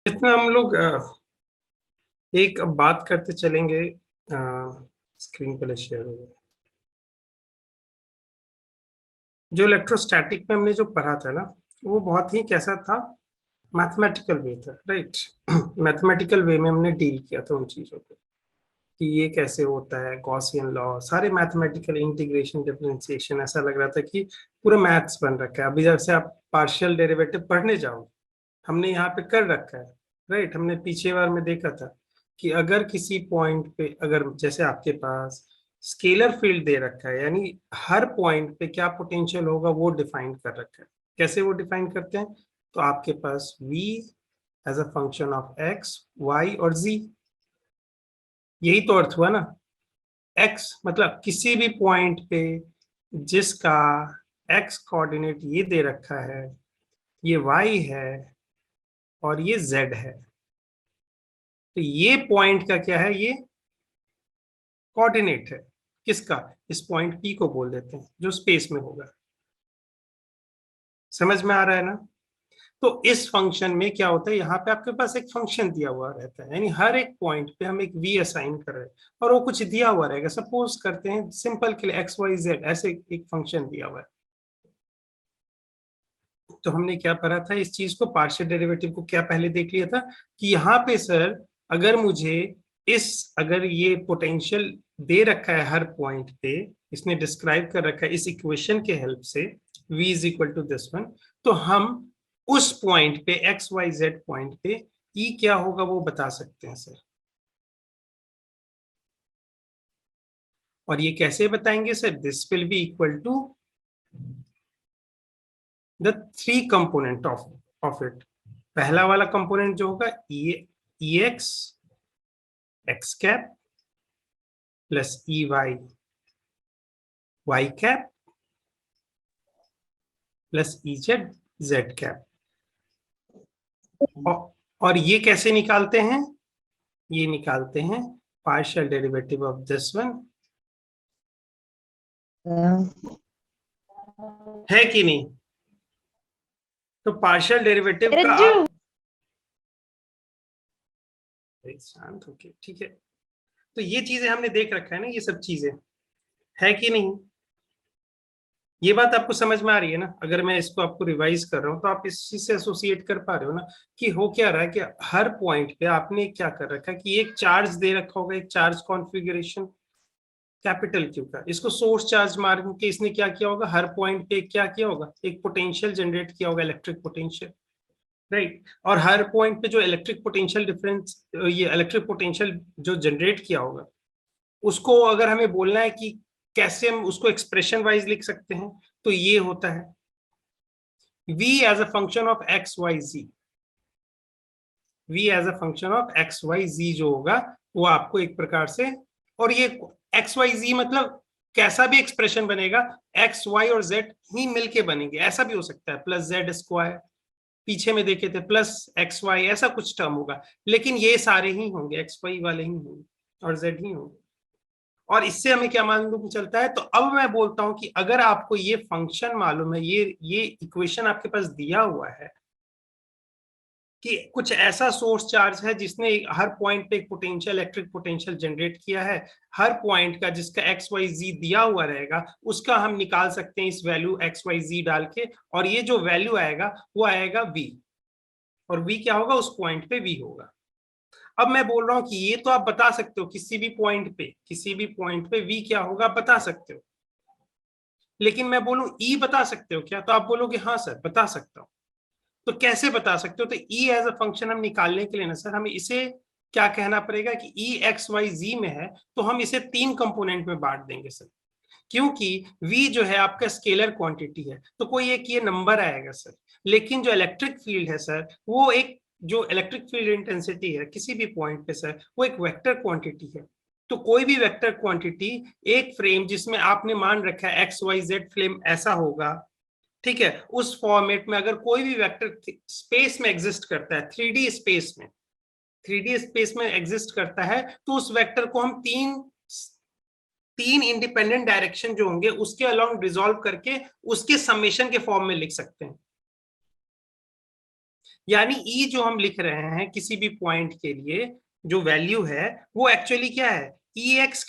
इसमें हम लोग एक बात करते चलेंगे। स्क्रीन पे शेयर हो गया। जो इलेक्ट्रोस्टैटिक में हमने जो पढ़ा था ना, वो बहुत ही कैसा था, मैथमेटिकल वे था, राइट। मैथमेटिकल वे में हमने डील किया था उन चीजों को कि ये कैसे होता है, गॉसियन लॉ, सारे मैथमेटिकल इंटीग्रेशन, डिफरेंशिएशन, ऐसा लग रहा था कि पूरा मैथ्स बन रखा है। अभी जैसे आप पार्शियल डेरिवेटिव पढ़ने जाओ, हमने यहाँ पे कर रखा है, राइट। हमने पीछे बार में देखा था कि अगर किसी पॉइंट पे, अगर जैसे आपके पास स्केलर फील्ड दे रखा है, यानी हर पॉइंट पे क्या पोटेंशियल होगा वो डिफाइन कर रखा है। कैसे वो डिफाइन करते हैं? तो आपके पास v as a function of x, y और z, यही तो अर्थ हुआ ना। x मतलब किसी भी पॉइंट पे जिसका x कोऑर्डिनेट ये दे रखा है, ये y है और ये z है, तो ये पॉइंट का क्या है, ये कोऑर्डिनेट है। किसका? इस पॉइंट P को बोल देते हैं, जो स्पेस में होगा। समझ में आ रहा है ना? तो इस फंक्शन में क्या होता है, यहाँ पे आपके पास एक फंक्शन दिया हुआ रहता है, यानी हर एक पॉइंट पे हम एक v असाइन कर रहे हैं और वो कुछ दिया हुआ रहेगा। सपोज करते हैं सिंपल के लिए एक्स वाई जेड, ऐसे एक फंक्शन दिया हुआ है। तो हमने क्या पढ़ा था इस चीज को, पार्शियल डेरिवेटिव को क्या पहले देख लिया था कि यहाँ पे सर, अगर मुझे अगर ये पोटेंशियल दे रखा है हर पॉइंट पे, इसने डिस्क्राइब कर रखा है इस इक्वेशन के हेल्प से, v is equal to this one, तो हम उस पॉइंट पे, एक्स वाई जेड पॉइंट पे e क्या होगा वो बता सकते हैं सर। और ये कैसे बताएंगे sir? This will be equal to the three component of it. पहला वाला कंपोनेंट जो होगा E x x cap plus E y y cap plus E z z cap. और ये कैसे निकालते हैं? ये निकालते हैं partial derivative of this one, है कि नहीं? तो पार्शियल डेरिवेटिव का रज्जू। आप शांत होके, ठीक है। तो ये चीजें हमने देख रखा है ना, ये सब चीजें, है कि नहीं? ये बात आपको समझ में आ रही है ना? अगर मैं इसको आपको रिवाइज कर रहा हूँ तो आप इस चीज से एसोसिएट कर पा रहे हो ना कि हो क्या रहा है कि हर पॉइंट पे आपने क्या कर रखा है कि एक चार्ज दे रखा होगा, एक चार्ज कॉन्फ़िगरेशन कैपिटल क्यू का, इसको सोर्स चार्ज मान के इसने क्या किया होगा, हर पॉइंट पे क्या किया होगा, एक पोटेंशियल जनरेट किया होगा, इलेक्ट्रिक पोटेंशियल, राइट। और हर पॉइंट पे जो इलेक्ट्रिक पोटेंशियल डिफरेंस, ये इलेक्ट्रिक पोटेंशियल जो जनरेट किया होगा, उसको अगर हमें बोलना है कि कैसे हम उसको एक्सप्रेशन वाइज लिख सकते हैं, तो ये होता है v as a function of x y z. v as a function of x y z जो होगा वो आपको एक प्रकार से, और ये एक्स वाई जी मतलब कैसा भी एक्सप्रेशन बनेगा, एक्स वाई और जेड ही मिलके बनेंगे। ऐसा भी हो सकता है प्लस जेड स्क्वायर, पीछे में देखे थे प्लस एक्स वाई, ऐसा कुछ टर्म होगा, लेकिन ये सारे ही होंगे, एक्स वाई वाले ही होंगे और जेड ही होंगे। और इससे हमें क्या मालूम चलता है? तो अब मैं बोलता हूं कि अगर आपको ये फंक्शन मालूम है, ये इक्वेशन आपके पास दिया हुआ है कि कुछ ऐसा सोर्स चार्ज है जिसने हर पॉइंट पे एक पोटेंशियल, इलेक्ट्रिक पोटेंशियल जनरेट किया है, हर पॉइंट का जिसका एक्स वाई जी दिया हुआ रहेगा, उसका हम निकाल सकते हैं इस वैल्यू एक्स वाई जी डाल के, और ये जो वैल्यू आएगा वो आएगा v, और v क्या होगा, उस पॉइंट पे v होगा। अब मैं बोल रहा हूं कि ये तो आप बता सकते हो किसी भी पॉइंट पे, किसी भी पॉइंट पे v क्या होगा बता सकते हो, लेकिन मैं बोलूं ई बता सकते हो क्या? तो आप बोलोगे हाँ सर बता सकता हूं। तो कैसे बता सकते हो? तो ई एज अ फंक्शन हम निकालने के लिए ना सर, हमें इसे क्या कहना पड़ेगा कि ई एक्स वाई जी में है, तो हम इसे तीन कंपोनेंट में बांट देंगे सर, क्योंकि v जो है आपका स्केलर क्वांटिटी है, तो कोई एक ये नंबर आएगा सर, लेकिन जो इलेक्ट्रिक फील्ड है सर, वो एक, जो इलेक्ट्रिक फील्ड इंटेंसिटी है किसी भी पॉइंट पे सर, वो एक वेक्टर क्वांटिटी है। तो कोई भी वेक्टर क्वांटिटी, एक फ्रेम जिसमें आपने मान रखा है एक्स वाई जेड फ्रेम ऐसा होगा, ठीक है, उस फॉर्मेट में अगर कोई भी वेक्टर स्पेस में एग्जिस्ट करता है, थ्री डी स्पेस में एग्जिस्ट करता है, तो उस वेक्टर को हम तीन इंडिपेंडेंट डायरेक्शन जो होंगे उसके अलोंग डिसॉल्व करके उसके समेशन के फॉर्म में लिख सकते हैं। यानी ई जो हम लिख रहे हैं किसी भी पॉइंट के लिए जो वैल्यू है वो एक्चुअली क्या है, ई एक्स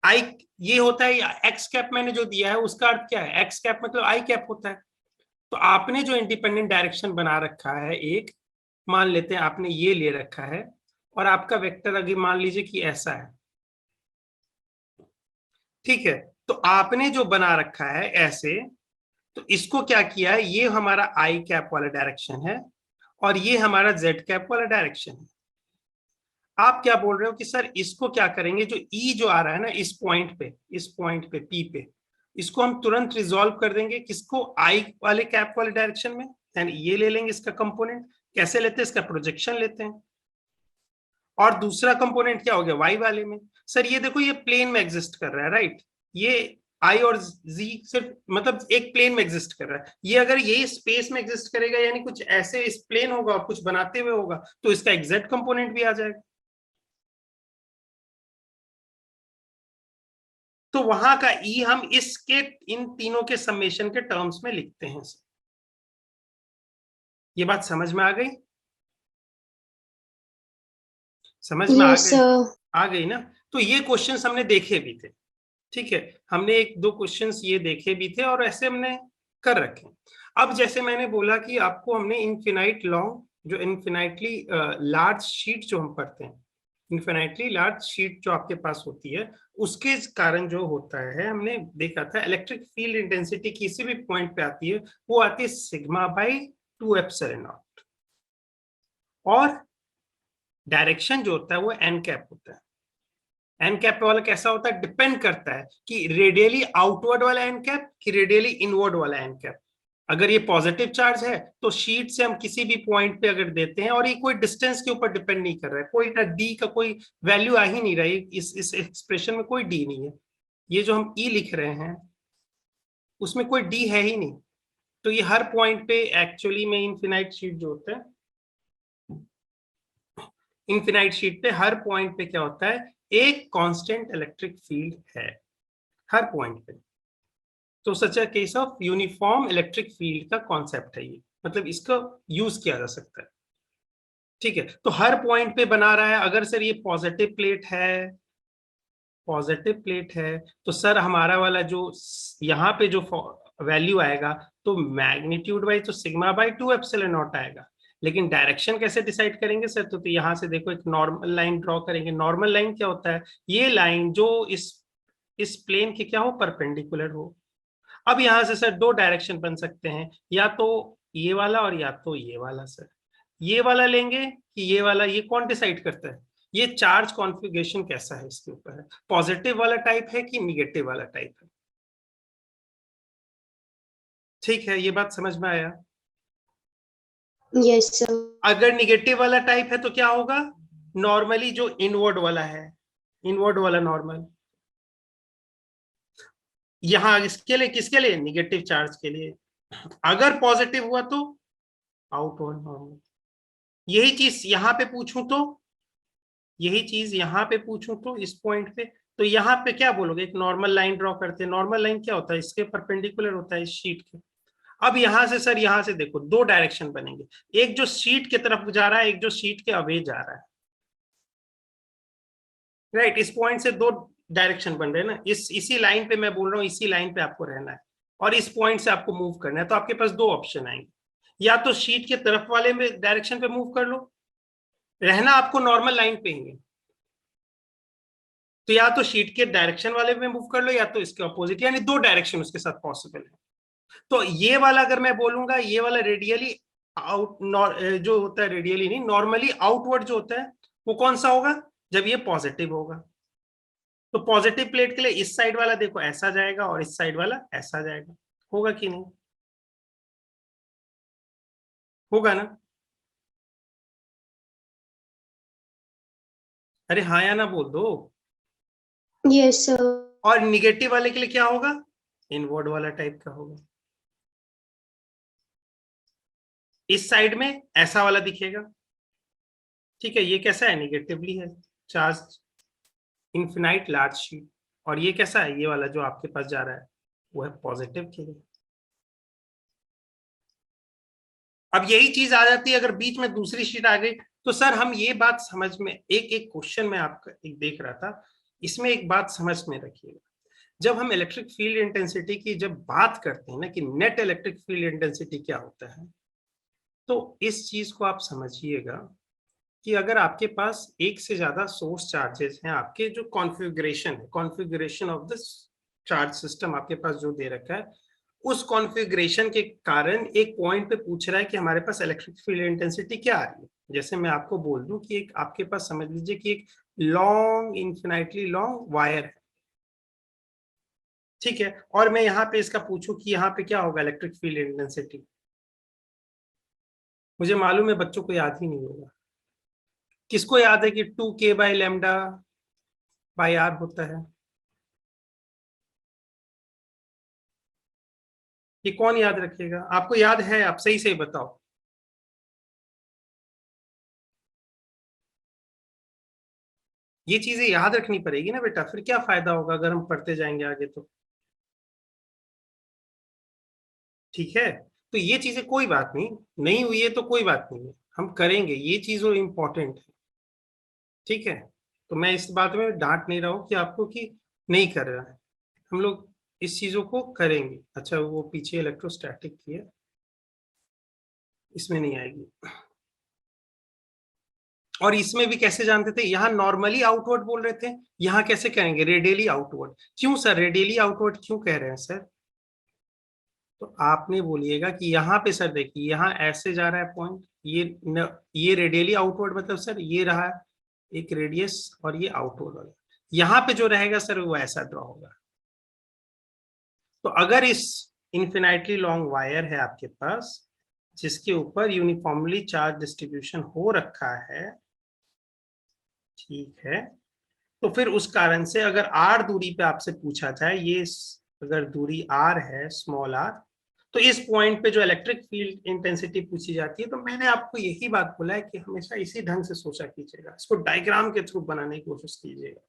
आई, ये होता है एक्स कैप मैंने जो दिया है उसका अर्थ क्या है, एक्स कैप मतलब आई कैप होता है। तो आपने जो इंडिपेंडेंट डायरेक्शन बना रखा है एक, मान लेते हैं आपने ये ले रखा है और आपका वेक्टर अगर मान लीजिए कि ऐसा है, ठीक है, तो आपने जो बना रखा है ऐसे, तो इसको क्या किया है, ये हमारा आई कैप वाला डायरेक्शन है और ये हमारा जेड कैप वाला डायरेक्शन है। आप क्या बोल रहे हो कि सर इसको क्या करेंगे, जो ई जो आ रहा है ना इस पॉइंट पे पी पे, इसको हम तुरंत रिजॉल्व कर देंगे किसको, आई वाले कैप वाले डायरेक्शन में, यानी ये ले लेंगे इसका कंपोनेंट। कैसे लेते हैं, इसका प्रोजेक्शन लेते हैं। और दूसरा कंपोनेंट क्या हो गया, वाई वाले में। सर ये देखो ये प्लेन में एग्जिस्ट कर रहा है, राइट, ये आई और जी सिर्फ मतलब एक प्लेन में एग्जिस्ट कर रहा है। ये अगर ये स्पेस में एग्जिस्ट करेगा यानी कुछ ऐसे इस प्लेन होगा और कुछ बनाते हुए होगा, तो इसका एग्जैक्ट कंपोनेंट भी आ जाएगा। तो वहां का ई हम इसके इन तीनों के समेशन के टर्म्स में लिखते हैं। ये बात समझ में आ गई, समझ में आ यस गई, सर। आ गई ना। तो ये क्वेश्चंस हमने देखे भी थे, ठीक है, हमने एक दो क्वेश्चंस ये देखे भी थे और ऐसे हमने कर रखे। अब जैसे मैंने बोला कि आपको हमने इनफिनाइट लॉन्ग, जो इनफिनाइटली लार्ज शीट जो हम पढ़ते हैं, इनफिनाइटली लार्ज शीट जो आपके पास होती है, उसके कारण जो होता है हमने देखा था, इलेक्ट्रिक फील्ड इंटेंसिटी किसी भी पॉइंट पे आती है, वो आती है सिग्मा बाई 2 एप्सिलॉन नॉट, और डायरेक्शन जो होता है वो एन कैप होता है। एन कैप वाला कैसा होता है, डिपेंड करता है कि रेडियली आउटवर्ड वाला एन कैप कि रेडियली इनवर्ड वाला एन कैप। अगर ये पॉजिटिव चार्ज है तो शीट से हम किसी भी पॉइंट पे अगर देते हैं, और ये कोई डिस्टेंस के ऊपर डिपेंड नहीं कर रहा है, कोई ना डी का कोई वैल्यू आ ही नहीं रही, इस एक्सप्रेशन में कोई डी नहीं है। ये जो हम ई लिख रहे हैं उसमें कोई डी है ही नहीं। तो ये हर पॉइंट पे एक्चुअली में इनफिनाइट शीट जो होता है, इनफिनाइट शीट पे हर पॉइंट पे क्या होता है, एक कांस्टेंट इलेक्ट्रिक फील्ड है हर पॉइंट पे। तो such a case of uniform electric field का कॉन्सेप्ट है ये, मतलब इसका यूज किया जा सकता है, ठीक है। तो हर पॉइंट पे बना रहा है, अगर सर ये पॉजिटिव प्लेट है, पॉजिटिव प्लेट है, तो सर हमारा वाला जो यहाँ पे जो वैल्यू आएगा, तो मैग्नीट्यूड बाई तो सिग्मा बाई 2 एप्सिलॉन नॉट आएगा। लेकिन डायरेक्शन कैसे डिसाइड करेंगे सर, तो यहाँ से देखो एक नॉर्मल लाइन ड्रॉ करेंगे। नॉर्मल लाइन क्या होता है, ये लाइन जो इस प्लेन के क्या हो, परपेंडिकुलर हो। अब यहां से सर दो डायरेक्शन बन सकते हैं, या तो ये वाला और या तो ये वाला। सर ये वाला लेंगे कि ये वाला, ये कौन डिसाइड करता है, ये चार्ज कॉन्फ़िगरेशन कैसा है इसके ऊपर है, पॉजिटिव वाला टाइप है कि निगेटिव वाला टाइप है। ठीक है, ये बात समझ में आया। Yes sir. अगर निगेटिव वाला टाइप है तो क्या होगा, नॉर्मली जो इनवर्ड वाला है, इनवर्ड वाला नॉर्मल, यहां इसके लिए किसके लिए, निगेटिव चार्ज के लिए। अगर पॉजिटिव हुआ तो आउटवर्ड नॉर्मल। यही चीज यहां पे पूछूं तो, यही चीज यहां पे पूछूं तो इस पॉइंट पे, तो यहां पे क्या बोलोगे, एक नॉर्मल लाइन ड्रॉ करते हैं। नॉर्मल लाइन क्या होता है, इसके परपेंडिकुलर होता है इस शीट के। अब यहां से सर, यहां से देखो दो डायरेक्शन बनेंगे, एक जो शीट की तरफ जा रहा है, एक जो शीट के अवे जा रहा है, राइट। इस पॉइंट से दो डायरेक्शन बन रहे हैं ना, इसी लाइन पे मैं बोल रहा हूँ, इसी लाइन पे आपको रहना है और इस पॉइंट से आपको मूव करना है। तो आपके पास दो ऑप्शन आएंगे, या तो शीट के तरफ वाले में डायरेक्शन पे मूव कर लो, रहना आपको नॉर्मल लाइन पे ही है, तो या तो शीट के डायरेक्शन वाले में मूव कर लो या तो इसके ऑपोजिट, यानी दो डायरेक्शन उसके साथ पॉसिबल है। तो ये वाला अगर मैं बोलूंगा, ये वाला रेडियली आउट, जो होता है रेडियली नहीं, नॉर्मली आउटवर्ड जो होता है, वो कौन सा होगा, जब ये पॉजिटिव होगा। तो पॉजिटिव प्लेट के लिए इस साइड वाला देखो ऐसा जाएगा और इस साइड वाला ऐसा जाएगा, होगा कि नहीं, होगा ना। अरे हाँ या ना बोल दो। Yes sir. और निगेटिव वाले के लिए क्या होगा, इनवर्ड वाला टाइप का होगा, इस साइड में ऐसा वाला दिखेगा, ठीक है। ये कैसा है, निगेटिवली है चार्ज, इन्फिनाइट लार्ज शीट। और ये कैसा है, ये वाला जो आपके पास जा रहा है वो है पॉजिटिव के लिए। अब यही चीज आ जाती है अगर बीच में दूसरी शीट आ गई तो सर हम ये बात समझ में, एक एक क्वेश्चन में आपका एक देख रहा था, इसमें एक बात समझ में रखिएगा, जब हम इलेक्ट्रिक फील्ड इंटेंसिटी की जब बात करते हैं ना कि नेट इलेक्ट्रिक फील्ड इंटेंसिटी क्या होता है, तो इस चीज को आप समझिएगा कि अगर आपके पास एक से ज्यादा सोर्स चार्जेस हैं, आपके जो कॉन्फ़िगरेशन है, configuration of this charge system आपके पास जो दे रखा है, उस कॉन्फ़िगरेशन के कारण एक पॉइंट पे पूछ रहा है कि हमारे पास इलेक्ट्रिक फील्ड इंटेंसिटी क्या आ रही है। जैसे मैं आपको बोल दूं कि एक आपके पास समझ लीजिए कि एक लॉन्ग, इन्फिनाइटली लॉन्ग वायर है, ठीक है, और मैं यहाँ पे इसका पूछूं कि यहाँ पे क्या होगा इलेक्ट्रिक फील्ड इंटेंसिटी, मुझे मालूम है बच्चों को याद ही नहीं होगा। किसको याद है कि 2K/λ/R होता है? ये कौन याद रखेगा? आपको याद है? आप सही सही बताओ। ये चीजें याद रखनी पड़ेगी ना बेटा, फिर क्या फायदा होगा अगर हम पढ़ते जाएंगे आगे तो। ठीक है, तो ये चीजें कोई बात नहीं, नहीं हुई है तो कोई बात नहीं है, हम करेंगे, ये चीजों इंपॉर्टेंट है। ठीक है, तो मैं इस बात में डांट नहीं रहा हूं कि आपको कि नहीं कर रहा है, हम लोग इस चीजों को करेंगे। अच्छा, वो पीछे इलेक्ट्रोस्टैटिक की है, इसमें नहीं आएगी। और इसमें भी कैसे जानते थे, यहाँ नॉर्मली आउटवर्ड बोल रहे थे, यहाँ कैसे कहेंगे रेडियली आउटवर्ड। क्यों सर रेडियली आउटवर्ड क्यों कह रहे हैं सर? तो आपने बोलिएगा कि यहाँ पे सर देखिए, यहाँ ऐसे जा रहा है पॉइंट, ये रेडियली आउटवर्ड मतलब सर ये रहा एक रेडियस और ये आउटवर्ड वाला, यहाँ पे जो रहेगा सर वो ऐसा ड्रॉ होगा। तो अगर इस इन्फिनाइटली लॉन्ग वायर है आपके पास जिसके ऊपर यूनिफॉर्मली चार्ज डिस्ट्रीब्यूशन हो रखा है, ठीक है, तो फिर उस कारण से अगर आर दूरी पे आपसे पूछा जाए, ये अगर दूरी आर है, स्मॉल आर, तो इस पॉइंट पे जो इलेक्ट्रिक फील्ड इंटेंसिटी पूछी जाती है, तो मैंने आपको यही बात बोला है कि हमेशा इसी ढंग से सोचा कीजिएगा, इसको डायग्राम के थ्रू बनाने की कोशिश कीजिएगा।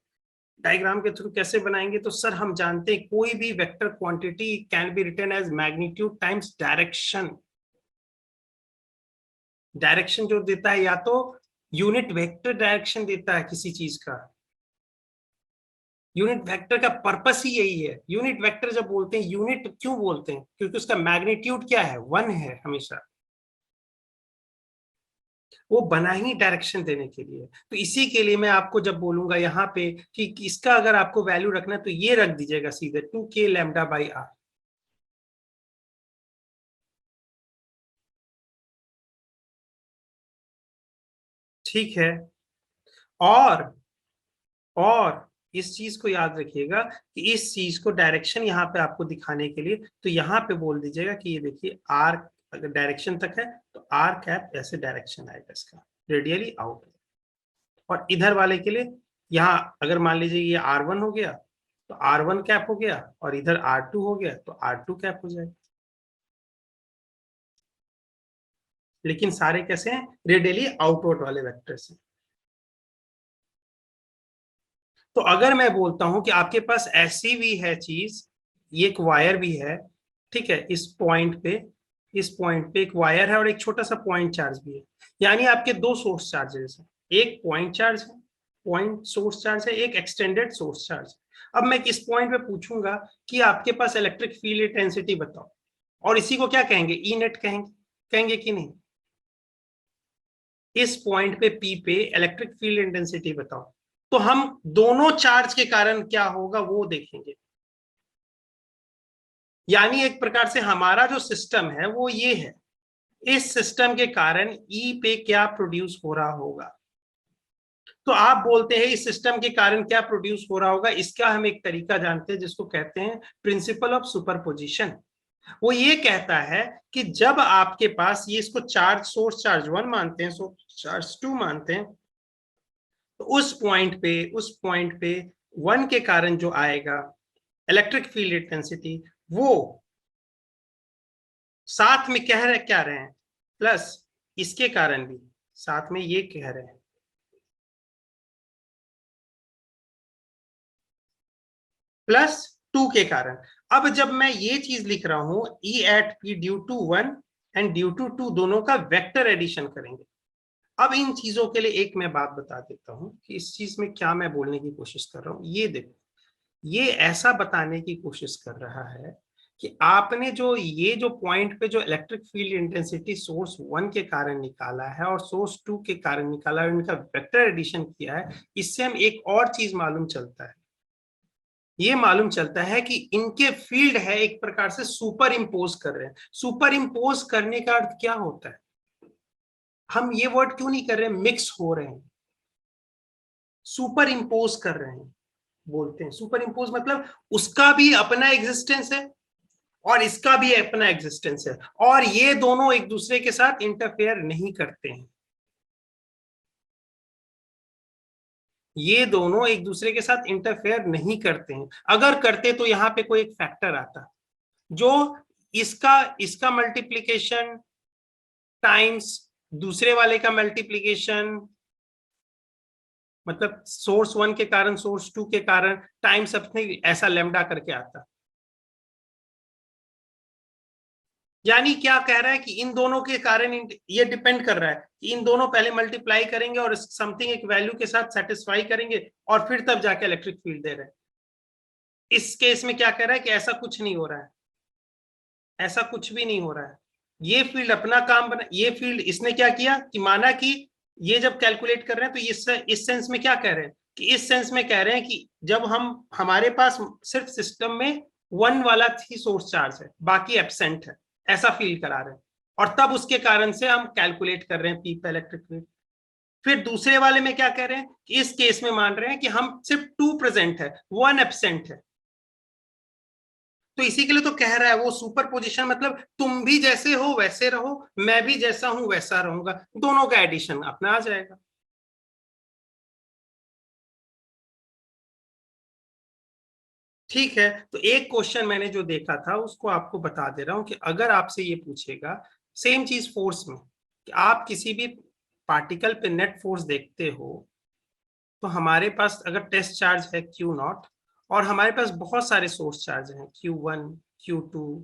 डायग्राम के थ्रू कैसे बनाएंगे, तो सर हम जानते हैं कोई भी vector quantity can be written as magnitude times direction. Direction जो देता है या तो यूनिट वेक्टर डायरेक्शन देता है किसी चीज का, यूनिट वेक्टर का पर्पस ही यही है। यूनिट वेक्टर जब बोलते हैं, यूनिट क्यों बोलते हैं, क्योंकि उसका मैग्नीट्यूड क्या है, 1 है हमेशा, वो बना ही डायरेक्शन देने के लिए। तो इसी के लिए मैं आपको जब बोलूंगा यहाँ पे कि इसका अगर आपको वैल्यू रखना है तो ये रख दीजिएगा सीधे 2K/λ/R। ठीक है, और और इस चीज को याद रखिएगा कि इस चीज को डायरेक्शन यहाँ पे आपको दिखाने के लिए, तो यहाँ पे बोल दीजिएगा कि ये देखिए आर अगर डायरेक्शन तक है तो आर कैप ऐसे डायरेक्शन आएगा इसका, रेडियली आउट। और इधर वाले के लिए यहाँ अगर मान लीजिए ये R1 हो गया तो R1 कैप हो गया, और इधर R2 हो गया तो R2 कैप हो जाएगा। लेकिन सारे कैसे हैं, रेडियली आउटवर्ड वाले वेक्टर से। तो अगर मैं बोलता हूं कि आपके पास ऐसी भी है चीज, ये एक वायर भी है, ठीक है, इस पॉइंट पे एक वायर है और एक छोटा सा पॉइंट चार्ज भी है, यानी आपके दो सोर्स चार्जेस हैं, एक पॉइंट चार्ज है, पॉइंट सोर्स चार्ज है, एक एक्सटेंडेड सोर्स चार्ज। अब मैं इस पॉइंट पे पूछूंगा कि आपके पास इलेक्ट्रिक फील्ड इंटेंसिटी बताओ, और इसी को क्या कहेंगे, ई नेट कहेंगे, कहेंगे कि नहीं? इस पॉइंट पे पी पे इलेक्ट्रिक फील्ड इंटेंसिटी बताओ, तो हम दोनों चार्ज के कारण क्या होगा वो देखेंगे। यानी एक प्रकार से हमारा जो सिस्टम है वो ये है, इस सिस्टम के कारण ई पे क्या प्रोड्यूस हो रहा होगा। तो आप बोलते हैं इस सिस्टम के कारण क्या प्रोड्यूस हो रहा होगा, इसका हम एक तरीका जानते हैं जिसको कहते हैं प्रिंसिपल ऑफ सुपरपोजिशन। वो ये कहता है कि जब आपके पास ये, इसको चार्ज सोर्स चार्ज 1 मानते हैं, सोर्स चार्ज 2 मानते हैं, तो उस पॉइंट पे 1 के कारण जो आएगा इलेक्ट्रिक फील्ड इंटेंसिटी, वो साथ में क्या रहे हैं, प्लस इसके कारण भी साथ में ये कह रहे हैं +2 के कारण। अब जब मैं ये चीज लिख रहा हूं E at P due to 1, and due to 2 दोनों का वेक्टर एडिशन करेंगे। अब इन चीजों के लिए एक मैं बात बता देता हूं कि इस चीज में क्या मैं बोलने की कोशिश कर रहा हूं। ये देखो, ये ऐसा बताने की कोशिश कर रहा है कि आपने जो पॉइंट पे जो इलेक्ट्रिक फील्ड इंटेंसिटी सोर्स 1 के कारण निकाला है और सोर्स 2 के कारण निकाला है, इनका वेक्टर एडिशन किया है, इससे हम एक और चीज मालूम चलता है। ये मालूम चलता है कि इनके फील्ड है एक प्रकार से सुपर इम्पोज कर रहे हैं। सुपर इम्पोज करने का अर्थ क्या होता है? हम ये वर्ड क्यों नहीं कर रहे हैं मिक्स हो रहे हैं, सुपर इम्पोज कर रहे हैं बोलते हैं। सुपर इम्पोज मतलब उसका भी अपना एग्जिस्टेंस है और इसका भी अपना एग्जिस्टेंस है, और ये दोनों एक दूसरे के साथ इंटरफेयर नहीं करते हैं। ये दोनों एक दूसरे के साथ इंटरफेयर नहीं करते हैं। अगर करते तो यहां पे कोई एक फैक्टर आता जो इसका इसका मल्टीप्लीकेशन टाइम्स दूसरे वाले का मल्टीप्लीकेशन, मतलब सोर्स 1 के कारण सोर्स 2 के कारण टाइम्स अपने ऐसा लेमडा करके आता। यानी क्या कह रहा है कि इन दोनों के कारण ये डिपेंड कर रहा है कि इन दोनों पहले मल्टीप्लाई करेंगे और समथिंग एक वैल्यू के साथ सेटिस्फाई करेंगे और फिर तब जाके इलेक्ट्रिक फील्ड दे रहे हैं। इस केस में क्या कह रहा है कि ऐसा कुछ नहीं हो रहा है, ऐसा कुछ भी नहीं हो रहा है। ये फील्ड अपना काम बना, ये फील्ड इसने क्या किया कि माना कि ये जब कैलकुलेट कर रहे हैं तो इस सेंस में क्या कह रहे हैं कि इस सेंस में कह रहे हैं कि जब हम हमारे पास सिर्फ सिस्टम में 1 वाला ही सोर्स चार्ज है, बाकी एब्सेंट है, ऐसा फील करा रहे हैं, और तब उसके कारण से हम कैलकुलेट कर रहे हैं पी पे इलेक्ट्रिक फील्ड। फिर दूसरे वाले में क्या कह रहे हैं कि इस केस में मान रहे हैं कि हम सिर्फ 2 प्रेजेंट है, 1 एब्सेंट है। तो इसी के लिए तो कह रहा है वो सुपर पोजिशन, मतलब तुम भी जैसे हो वैसे रहो, मैं भी जैसा हूं वैसा रहूंगा, दोनों का एडिशन अपना आ जाएगा। ठीक है, तो एक क्वेश्चन मैंने जो देखा था उसको आपको बता दे रहा हूं कि अगर आपसे ये पूछेगा सेम चीज फोर्स में कि आप किसी भी पार्टिकल पे नेट फोर्स देखते हो, तो हमारे पास अगर टेस्ट चार्ज है Q0 और हमारे पास बहुत सारे सोर्स चार्ज हैं Q1 Q2,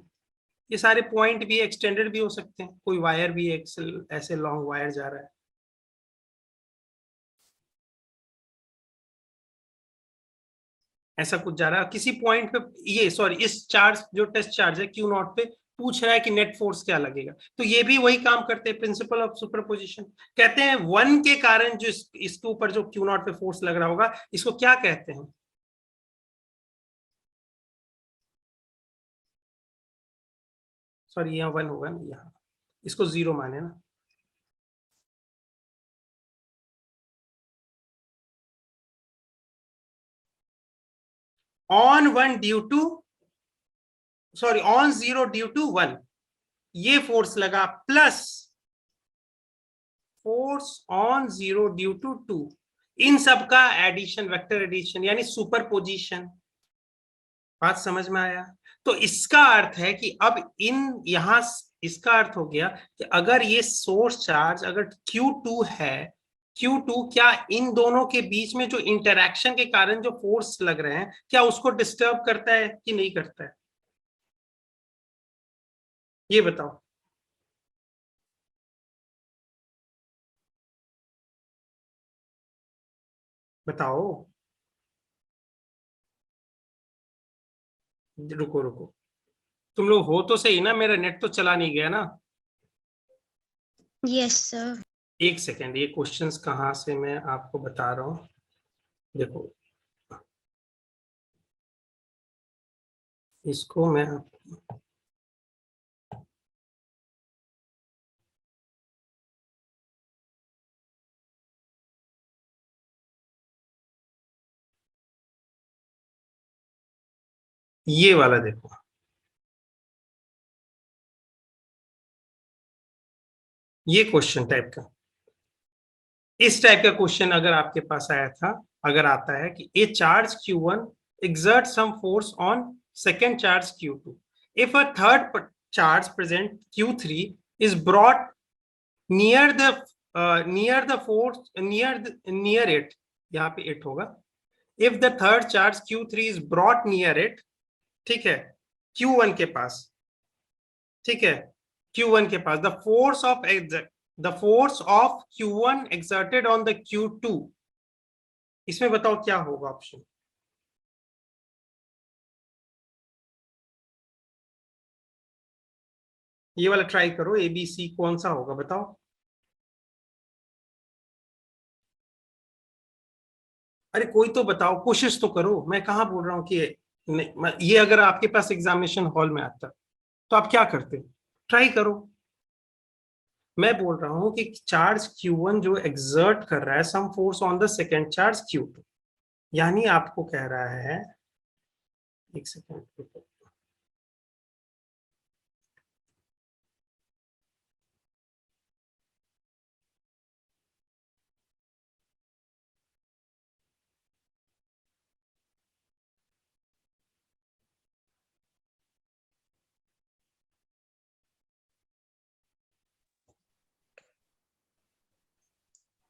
ये सारे पॉइंट भी एक्सटेंडेड भी हो सकते हैं, कोई वायर भी ऐसे लॉन्ग वायर जा रहा है, ऐसा कुछ जा रहा है किसी पॉइंट पे, ये सॉरी इस चार्ज जो टेस्ट चार्ज है Q0 पे पूछ रहा है कि नेट फोर्स क्या लगेगा, तो ये भी वही काम करते हैं, प्रिंसिपल ऑफ सुपरपोजिशन। कहते हैं 1 के कारण जो इसके ऊपर जो Q0 पे फोर्स लग रहा होगा इसको क्या कहते हैं? सॉरी यहाँ 1 होगा ना, यहाँ इसको 0 माने ना, on 1 due to, sorry on 0 due to 1, ये फोर्स लगा, plus force on 0 due to 2, इन सब का एडिशन, वेक्टर एडिशन यानी सुपरपोजिशन। बात समझ में आया? तो इसका अर्थ है कि अब इन यहां इसका अर्थ हो गया कि अगर ये सोर्स चार्ज अगर Q2 है, Q2 क्या इन दोनों के बीच में जो इंटरैक्शन के कारण जो फोर्स लग रहे हैं क्या उसको डिस्टर्ब करता है कि नहीं करता है? ये बताओ। बताओ, रुको रुको, तुम लोग हो तो सही ना, मेरा नेट तो चला नहीं गया ना? Yes, sir. एक सेकेंड, ये क्वेश्चंस कहाँ से मैं आपको बता रहा हूँ, देखो इसको मैं, ये वाला देखो, ये क्वेश्चन टाइप का, इस टाइप का क्वेश्चन अगर आपके पास आया था, अगर आता है कि ए charge Q1 exerts some force on second charge Q2, if a third charge present Q3 is brought near the force near it, यहाँ पे it होगा, if the third charge Q3 is brought near it, ठीक है, Q1 के पास, ठीक है, Q1 के पास, the force of Q1 exerted on the Q2, इसमें बताओ क्या होगा ऑप्शन। ये वाला ट्राई करो, ABC कौन सा होगा बताओ। अरे कोई तो बताओ, कोशिश तो करो, मैं कहाँ बोल रहा हूँ कि नहीं, ये अगर आपके पास एग्जामिनेशन हॉल में आता तो आप क्या करते, ट्राई करो। मैं बोल रहा हूँ कि चार्ज Q1 जो एक्सर्ट कर रहा है some force on the second charge Q2, यानी आपको कह रहा है, एक सेकेंड,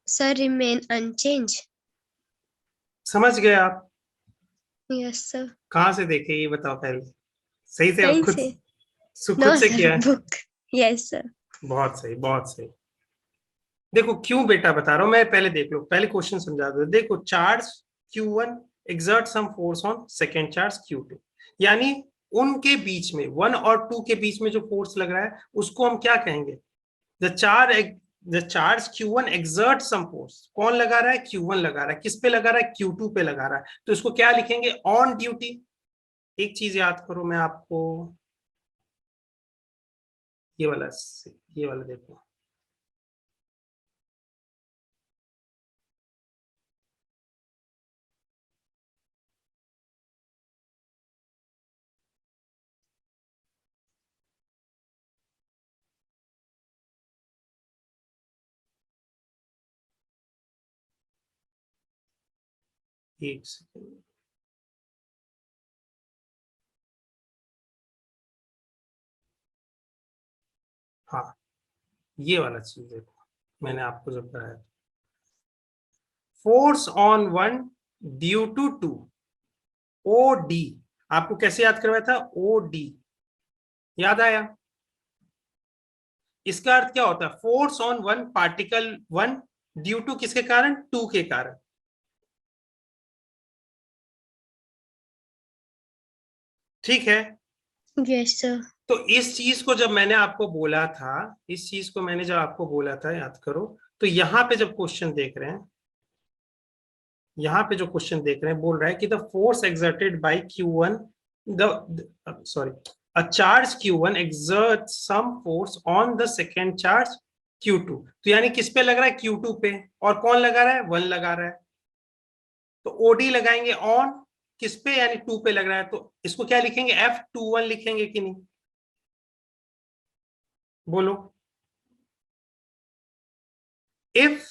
Sir, remain unchanged. समझ गए आप? Yes, sir. कहाँ से देखे ये बताओ पहले, सही से कहीं खुद से? खुद No, से sir. किया है? Book. Yes, sir. बहुत सही, बहुत सही। देखो क्यों बेटा बता रहा हूं मैं, पहले देख लो, पहले क्वेश्चन समझा दो। देखो charge Q1 exert some force on second charge Q2, यानी उनके बीच में 1 और 2 के बीच में जो फोर्स लग रहा है उसको हम क्या कहेंगे, the charge Q1 exert some force। कौन लगा रहा है, Q1 लगा रहा है। किस पे लगा रहा है, Q2 पे लगा रहा है, तो इसको क्या लिखेंगे, ऑन ड्यूटी। एक चीज याद करो, मैं आपको ये वाला ये वाला देखो, एक सेकेंड, हाँ ये वाला चीज देखो, मैंने आपको जब बताया, force on one due to two, O D. आपको कैसे याद करवाया था, ओ डी, याद आया? इसका अर्थ क्या होता है, force on one particle one due to किसके कारण, टू के कारण। ठीक है, Yes, sir. तो इस चीज को जब मैंने आपको बोला था, इस चीज को मैंने जब आपको बोला था, याद करो, तो यहां पे जब क्वेश्चन देख रहे हैं, यहां पे जो क्वेश्चन देख रहे हैं बोल रहा है कि the force exerted by Q1, the sorry, a charge Q1 exerts some force on the second charge Q2, तो यानी किस पे लग रहा है, Q2 पे, और कौन लगा रहा है, 1 लगा रहा है, तो ओडी लगाएंगे ऑन किस पे, यानी 2 पे लग रहा है, तो इसको क्या लिखेंगे, F21 लिखेंगे कि नहीं, बोलो। If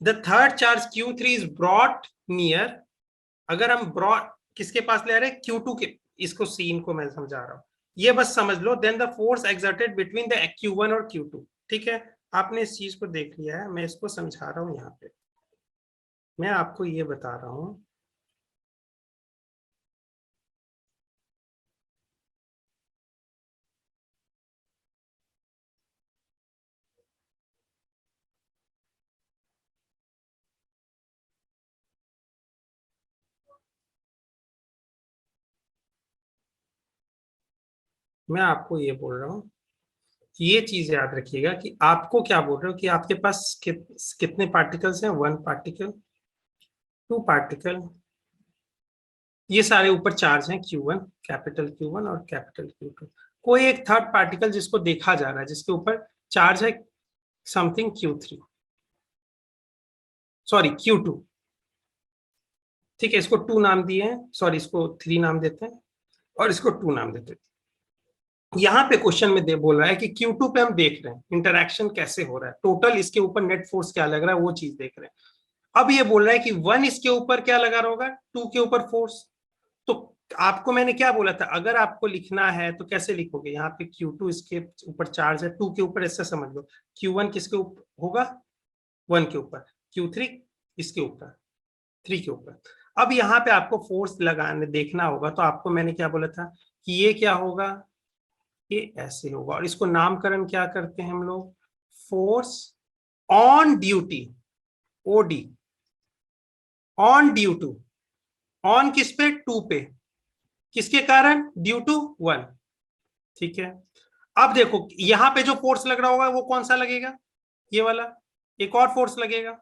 the third charge Q3 is brought near, अगर हम ब्रॉड किसके पास ले रहे हैं, Q2 के, इसको सीन को मैं समझा रहा हूं, ये बस समझ लो, then the force exerted between the Q1 और Q2। ठीक है, आपने इस चीज को देख लिया है, मैं इसको समझा रहा हूं। यहाँ पे मैं आपको ये बता रहा हूं, मैं आपको ये बोल रहा हूं कि ये चीज याद रखिएगा कि आपको क्या बोल रहे हो कि आपके पास कितने पार्टिकल्स हैं, 1 पार्टिकल, 2 पार्टिकल, ये सारे ऊपर चार्ज हैं Q1, कैपिटल Q1 और कैपिटल Q2, कोई एक थर्ड पार्टिकल जिसको देखा जा रहा है जिसके ऊपर चार्ज है समथिंग Q3, सॉरी Q2। ठीक है, इसको 2 नाम दिए हैं, सॉरी इसको 3 नाम देते हैं और इसको 2 नाम देते हैं। यहाँ पे क्वेश्चन में बोल रहा है कि Q2 पे हम देख रहे हैं इंटरैक्शन कैसे हो रहा है, टोटल इसके ऊपर नेट फोर्स क्या लग रहा है वो चीज देख रहे हैं। अब ये बोल रहा है कि 1 इसके ऊपर क्या लगा रहा होगा, 2 के ऊपर फोर्स। तो आपको मैंने क्या बोला था, अगर आपको लिखना है तो कैसे लिखोगे, यहाँ पे Q2 इसके ऊपर चार्ज है, 2 के ऊपर, ऐसा समझ लो, Q1 किसके ऊपर होगा, 1 के ऊपर, Q3 इसके ऊपर, 3 के ऊपर। अब यहाँ पे आपको फोर्स लगाने देखना होगा, तो आपको मैंने क्या बोला था कि ये क्या होगा, ये ऐसे होगा, और इसको नामकरण क्या करते हैं हम लोग, force on due to, OD, on due to, on किस पे, टू पे, किसके कारण, ड्यू टू वन। ठीक है, अब देखो यहां पे जो फोर्स लग रहा होगा वो कौन सा लगेगा, ये वाला, एक और फोर्स लगेगा,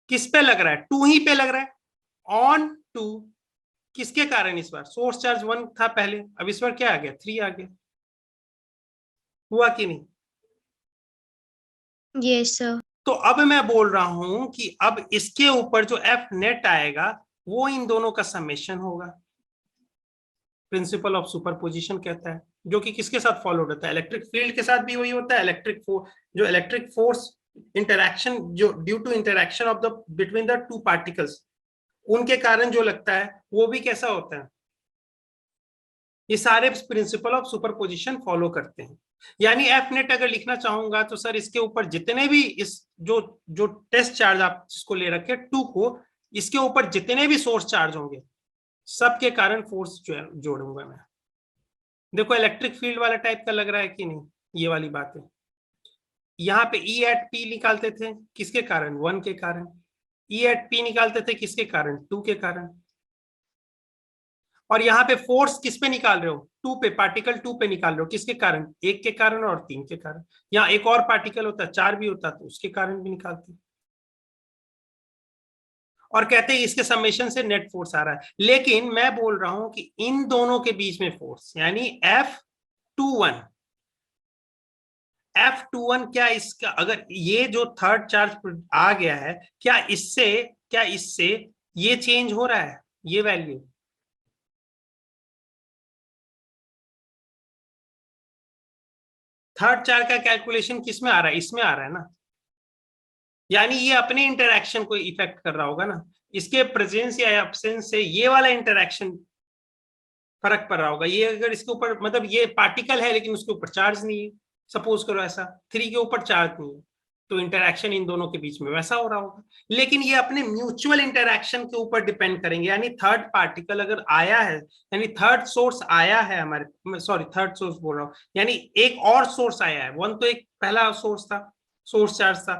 किस पे लग रहा है, टू ही पे लग रहा है, ऑन टू, किसके कारण, इस बार सोर्स चार्ज 1 था पहले, अब इस बार क्या आ गया, 3 आ गया, हुआ कि नहीं। Yes, sir. तो अब मैं बोल रहा हूं कि अब इसके ऊपर जो एफ नेट आएगा वो इन दोनों का समेशन होगा, प्रिंसिपल ऑफ सुपरपोजिशन कहता है, जो कि किसके साथ फॉलो होता है, इलेक्ट्रिक फील्ड के साथ भी वही होता है, इलेक्ट्रिक फोर्स, जो इलेक्ट्रिक फोर्स इंटरैक्शन, जो due to interaction of the between the two particles, उनके कारण जो लगता है वो भी कैसा होता है, ये सारे प्रिंसिपल ऑफ सुपरपोजिशन फॉलो करते हैं। यानी एफ नेट अगर लिखना चाहूंगा तो सर इसके ऊपर जितने भी इस जो जो टेस्ट चार्ज आप जिसको ले रखे 2 को, इसके ऊपर जितने भी सोर्स चार्ज होंगे सबके कारण फोर्स जोड़ूंगा मैं। देखो इलेक्ट्रिक फील्ड वाला टाइप का लग रहा है कि नहीं, ये वाली बात है। यहाँ पे ई एट पी निकालते थे किसके कारण, 1 के कारण, ई एट पी निकालते थे किसके कारण, 2 के कारण, और यहाँ पे फोर्स किस पे निकाल रहे हो, 2 पे, पार्टिकल 2 पे निकाल रहे हो, किसके कारण, 1 के कारण और 3 के कारण। यहाँ एक और पार्टिकल होता, 4 भी होता तो उसके कारण भी निकालते, और कहते हैं इसके समेशन से नेट फोर्स आ रहा है। लेकिन मैं बोल रहा हूं कि इन दोनों के बीच में फोर्स यानी F21, F21 क्या इसका, अगर ये जो थर्ड चार्ज आ गया है, क्या इससे ये चेंज हो रहा है, ये वैल्यू, थर्ड चार्ज का कैलकुलेशन किस में आ रहा है, इसमें आ रहा है ना, यानी ये अपने इंटरैक्शन को इफेक्ट कर रहा होगा ना, इसके प्रेजेंस या एब्सेंस से ये वाला इंटरैक्शन फर्क पड़ रहा होगा। ये अगर इसके ऊपर, मतलब ये पार्टिकल है लेकिन उसके ऊपर चार्ज नहीं है, सपोज करो ऐसा, 3 के ऊपर चार्ज नहीं है, तो इंटरैक्शन इन दोनों के बीच में वैसा हो रहा होगा। लेकिन ये अपने म्यूचुअल इंटरैक्शन के ऊपर डिपेंड करेंगे, यानी थर्ड पार्टिकल अगर आया है, यानी थर्ड सोर्स आया है हमारे, सॉरी थर्ड सोर्स बोल रहा हूँ, यानी एक और सोर्स आया है, 1 तो एक पहला सोर्स था, सोर्स चार्ज था,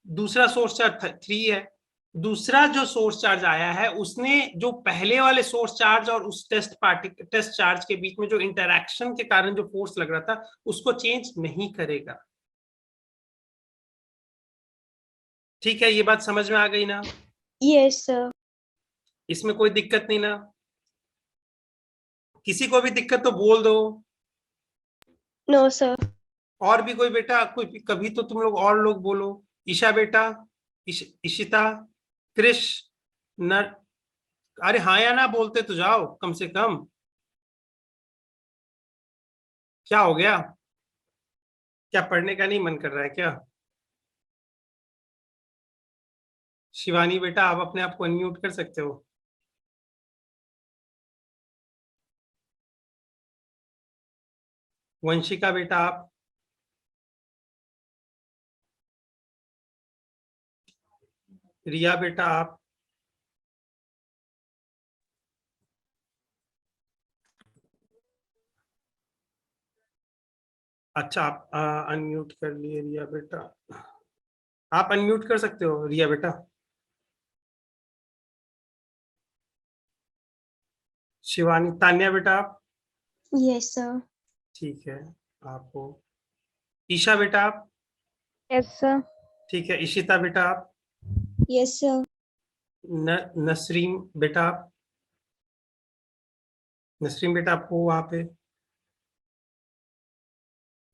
दूसरा सोर्स चार्ज 3 है, दूसरा जो सोर्स चार्ज आया है उसने जो पहले वाले सोर्स चार्ज और उस टेस्ट चार्ज के बीच में जो इंटरैक्शन के कारण जो फोर्स लग रहा था उसको चेंज नहीं करेगा। ठीक है, ये बात समझ में आ गई ना, Yes, sir. इसमें कोई दिक्कत नहीं ना, किसी को भी दिक्कत तो बोल दो। No, sir. और भी कोई बेटा, कोई कभी तो तुम लोग और लोग बोलो, ईशा बेटा, इशिता, कृष, नर, अरे हाँ या ना बोलते तो जाओ कम से कम, क्या हो गया, क्या पढ़ने का नहीं मन कर रहा है क्या। शिवानी बेटा आप अपने आप को अनम्यूट कर सकते हो। वंशिका बेटा आप, रिया बेटा आप, अच्छा आप अनम्यूट कर लिए रिया बेटा, आप अनम्यूट कर सकते हो रिया बेटा। शिवानी, तान्या बेटा आप, Yes, sir. ठीक है, आपको, ईशा बेटा आप, Yes, sir. ठीक है, इशिता बेटा आप, Yes, sir. नसरीम बेटा आप, नसरीम बेटा आपको वहां पे,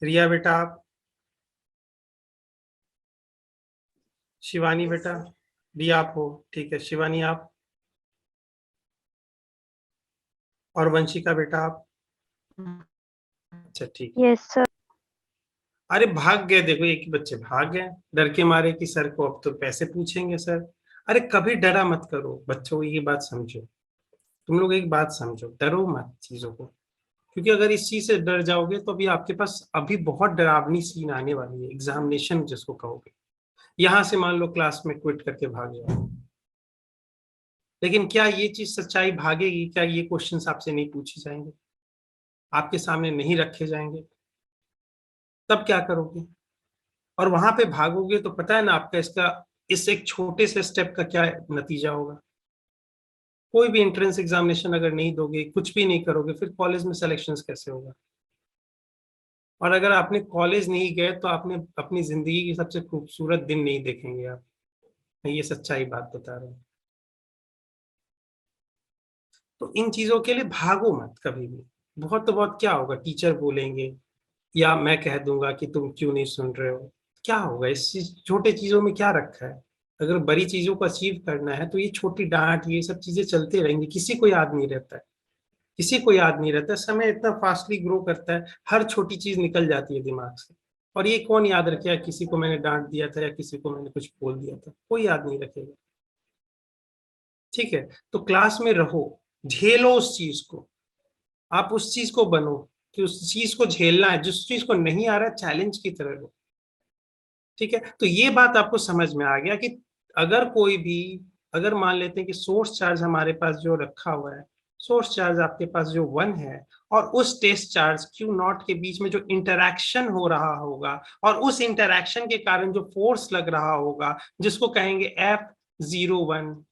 रिया बेटा आप, शिवानी बेटा, रिया आप हो, ठीक है, शिवानी आप, और वंशिका बेटा आप, अच्छा ठीक है। Yes, sir. अरे भाग गए, देखो एक ही बच्चे भाग गए डर के मारे कि सर को अब तो पैसे पूछेंगे सर। अरे कभी डरा मत करो बच्चों, ये बात समझो, तुम लोग एक बात समझो, डरो मत चीजों को, क्योंकि अगर इस चीज से डर जाओगे तो अभी आपके पास अभी बहुत डरावनी सीन आने वाली है, एग्जामिनेशन जिसको कहोगे, यहां से मान लो क्लास में क्विट करके भाग जाओ, लेकिन क्या ये चीज सच्चाई भागेगी, क्या ये क्वेश्चंस आपसे नहीं पूछे जाएंगे। आपके सामने नहीं रखे जाएंगे, तब क्या करोगे? और वहां पे भागोगे तो पता है ना आपका इसका, इस एक छोटे से स्टेप का क्या नतीजा होगा। कोई भी एंट्रेंस एग्जामिनेशन अगर नहीं दोगे, कुछ भी नहीं करोगे, फिर कॉलेज में सिलेक्शन कैसे होगा? और अगर आपने कॉलेज नहीं गए तो आपने अपनी जिंदगी की सबसे खूबसूरत दिन नहीं देखेंगे आप। मैं ये सच्चाई बात बता रहा हूँ। तो इन चीजों के लिए भागो मत कभी भी। बहुत तो बहुत क्या होगा, टीचर बोलेंगे या मैं कह दूंगा कि तुम क्यों नहीं सुन रहे हो। क्या होगा, इस चीज छोटे चीजों में क्या रखा है? अगर बड़ी चीजों को अचीव करना है तो ये छोटी डांट, ये सब चीजें चलते रहेंगी। किसी को याद नहीं रहता है, किसी को याद नहीं रहता। समय इतना फास्टली ग्रो करता है, हर छोटी चीज निकल जाती है दिमाग से। और ये कौन याद रखेगा, किसी को मैंने डांट दिया था या किसी को मैंने कुछ बोल दिया था? कोई याद नहीं रखेगा। ठीक है, तो क्लास में रहो, झेलो उस चीज को, आप उस चीज को बनो कि उस चीज को झेलना है। जिस चीज को नहीं आ रहा है, चैलेंज की तरह लो। ठीक है, तो ये बात आपको समझ में आ गया कि अगर कोई भी, अगर मान लेते हैं कि सोर्स चार्ज हमारे पास जो रखा हुआ है, सोर्स चार्ज आपके पास जो 1 है, और उस टेस्ट चार्ज क्यू नॉट के बीच में जो इंटरैक्शन हो रहा होगा, और उस इंटरैक्शन के कारण जो फोर्स लग रहा होगा, जिसको कहेंगे F01,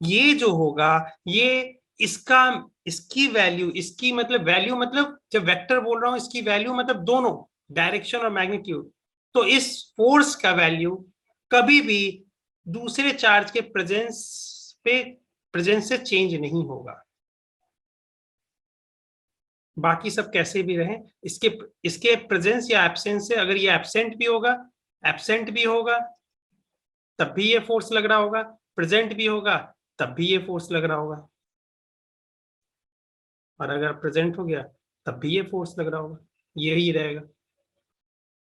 ये जो होगा, ये इसका, इसकी वैल्यू, इसकी मतलब वैल्यू, मतलब जब वेक्टर बोल रहा हूं इसकी वैल्यू मतलब दोनों डायरेक्शन और मैग्नीट्यूड। तो इस फोर्स का वैल्यू कभी भी दूसरे चार्ज के प्रेजेंस से चेंज नहीं होगा। बाकी सब कैसे भी रहे, इसके इसके प्रेजेंस या एब्सेंस से, अगर ये एब्सेंट भी होगा तब भी ये फोर्स लग रहा होगा, प्रेजेंट भी होगा तब भी ये फोर्स लग रहा होगा, और अगर प्रेजेंट हो गया तब भी ये फोर्स लग रहा होगा, यही रहेगा।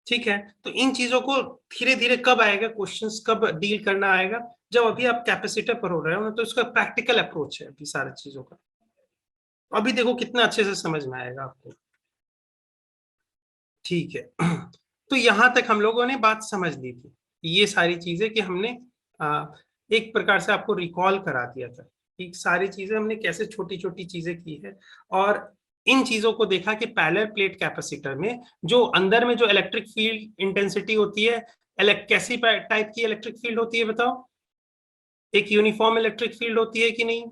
ठीक है, तो इन चीजों को धीरे धीरे कब आएगा क्वेश्चंस, कब डील करना आएगा, जब अभी आप कैपेसिटर पर हो रहे हो ना, तो इसका प्रैक्टिकल अप्रोच है अभी सारी चीजों का। अभी देखो कितना अच्छे से समझ में आएगा आपको। ठीक है, तो यहां तक हम लोगों ने बात समझ ली थी, ये सारी चीजें कि हमने एक प्रकार से आपको रिकॉल करा दिया था कि सारी चीजें हमने कैसे छोटी छोटी चीजें की है। और इन चीजों को देखा कि पैरेलल प्लेट कैपेसिटर में जो अंदर में जो इलेक्ट्रिक फील्ड इंटेंसिटी होती है, कैसी टाइप की इलेक्ट्रिक फील्ड होती है बताओ? एक यूनिफॉर्म इलेक्ट्रिक फील्ड होती है कि नहीं?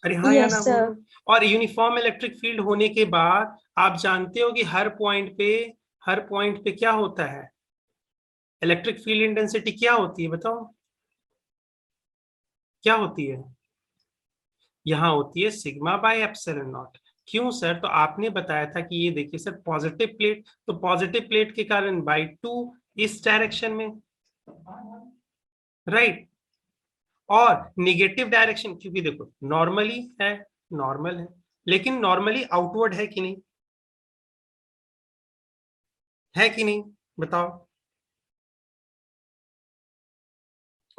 अरे हाँ या ना Yes, बोलो। sir. और यूनिफॉर्म इलेक्ट्रिक फील्ड होने के बाद आप जानते हो कि हर पॉइंट पे क्या होता है, इलेक्ट्रिक फील्ड इंटेंसिटी क्या होती है बताओ? क्या होती है? यहाँ होती है सिग्मा बाय एप्सिलॉन नॉट। क्यों सर? तो आपने बताया था कि ये देखिए सर, पॉजिटिव प्लेट, तो पॉजिटिव प्लेट के कारण बाई 2 इस डायरेक्शन में, राइट। और निगेटिव डायरेक्शन, क्योंकि देखो नॉर्मली है, नॉर्मल है, लेकिन नॉर्मली आउटवर्ड है कि नहीं, है कि नहीं बताओ?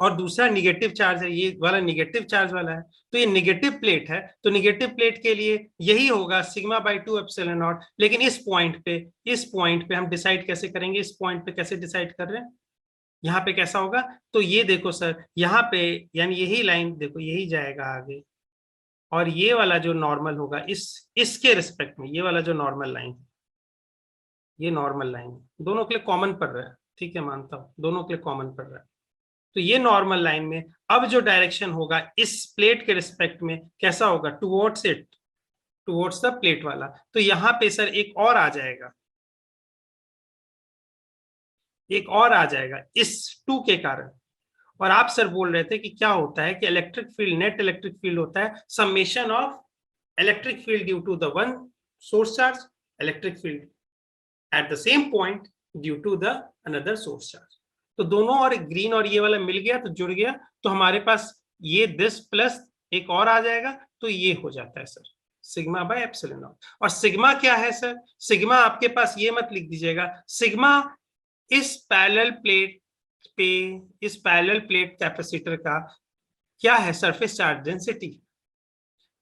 और दूसरा निगेटिव चार्ज है, ये वाला निगेटिव चार्ज वाला है, तो ये निगेटिव प्लेट है, तो निगेटिव प्लेट के लिए यही होगा सिग्मा बाई 2 एप्सिलॉन नॉट। लेकिन इस पॉइंट पे हम डिसाइड कैसे करेंगे, इस पॉइंट पे कैसे डिसाइड कर रहे हैं, यहाँ पे कैसा होगा? तो ये देखो सर, यहाँ पे यानी यही लाइन देखो, यही जाएगा आगे, और ये वाला जो नॉर्मल होगा इसके रिस्पेक्ट में, ये वाला जो नॉर्मल लाइन, ये नॉर्मल लाइन दोनों के लिए कॉमन पड़ रहा है। ठीक है, मानता हूं दोनों के लिए कॉमन पड़ रहा है। तो ये नॉर्मल लाइन में अब जो डायरेक्शन होगा इस प्लेट के रिस्पेक्ट में कैसा होगा? Towards it, towards the plate वाला। तो यहां पे सर एक और आ जाएगा, एक और आ जाएगा इस 2 के कारण। और आप सर बोल रहे थे कि क्या होता है कि electric field, net electric field होता है summation of electric field due to the one source charge, electric field at the same point due to the another source charge. तो दोनों, और ग्रीन और ये वाला मिल गया तो जुड़ गया, तो हमारे पास ये दिस प्लस एक और आ जाएगा, तो ये हो जाता है sir sigma by epsilon not. और सिग्मा क्या है सर? सिग्मा आपके पास, ये मत लिख दीजिएगा, सिग्मा इस पैरेलल प्लेट पे, इस पैरेलल प्लेट कैपेसिटर का क्या है? Surface charge density.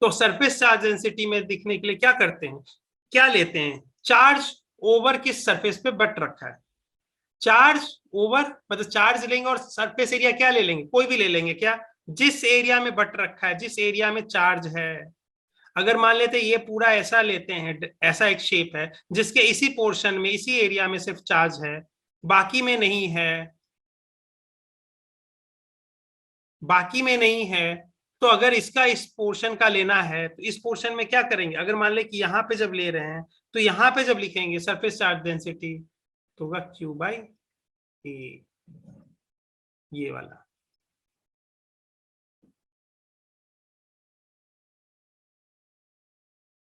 तो सरफेस चार्ज डेंसिटी में दिखने के लिए क्या करते हैं, क्या लेते हैं? चार्ज ओवर किस सरफेस पे बट रखा है, चार्ज ओवर मतलब चार्ज लेंगे, और सरफेस एरिया क्या ले लेंगे? कोई भी ले लेंगे क्या? जिस एरिया में बट रखा है, जिस एरिया में चार्ज है, अगर मान लेते ये पूरा ऐसा लेते हैं, ऐसा एक शेप है जिसके इसी पोर्शन में, इसी एरिया में सिर्फ चार्ज है, बाकी में नहीं है, बाकी में नहीं है, तो अगर इसका इस पोर्शन का लेना है तो इस पोर्शन में क्या करेंगे? अगर मान ले कि यहाँ पे जब ले रहे हैं तो यहाँ पे जब लिखेंगे सरफेस चार्ज डेंसिटी तो होगा क्यू बाई ए, ये वाला।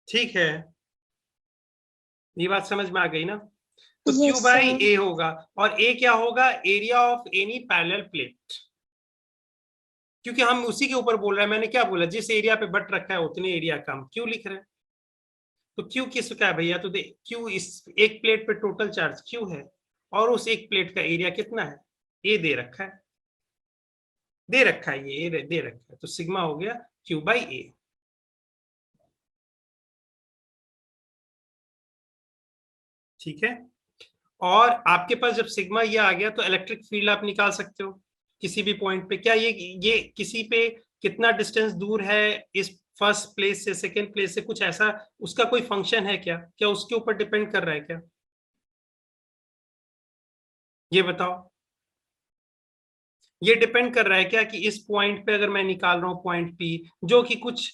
ठीक है, ये बात समझ में आ गई ना? तो क्यू Yes, बाई sir. ए होगा, और ए क्या होगा? Area of any parallel plate, क्योंकि हम उसी के ऊपर बोल रहे हैं। मैंने क्या बोला? जिस एरिया पे बट रखा है उतने एरिया का हम क्यू लिख रहे हैं। तो क्यू किसका है भैया? तो क्यू इस एक प्लेट पे टोटल चार्ज क्यू है, और उस एक प्लेट का एरिया कितना है? ए दे रखा है, दे रखा है, ये दे रखा है, तो सिग्मा हो गया क्यू बाई ए। ठीक है, और आपके पास जब सिग्मा ये आ गया तो इलेक्ट्रिक फील्ड आप निकाल सकते हो किसी भी पॉइंट पे। क्या ये किसी पे कितना डिस्टेंस दूर है इस फर्स्ट प्लेस से सेकंड प्लेस से, कुछ ऐसा उसका कोई फंक्शन है क्या? क्या उसके ऊपर डिपेंड कर रहा है क्या? ये बताओ, ये डिपेंड कर रहा है क्या कि इस पॉइंट पे अगर मैं निकाल रहा हूं पॉइंट पी, जो कि कुछ,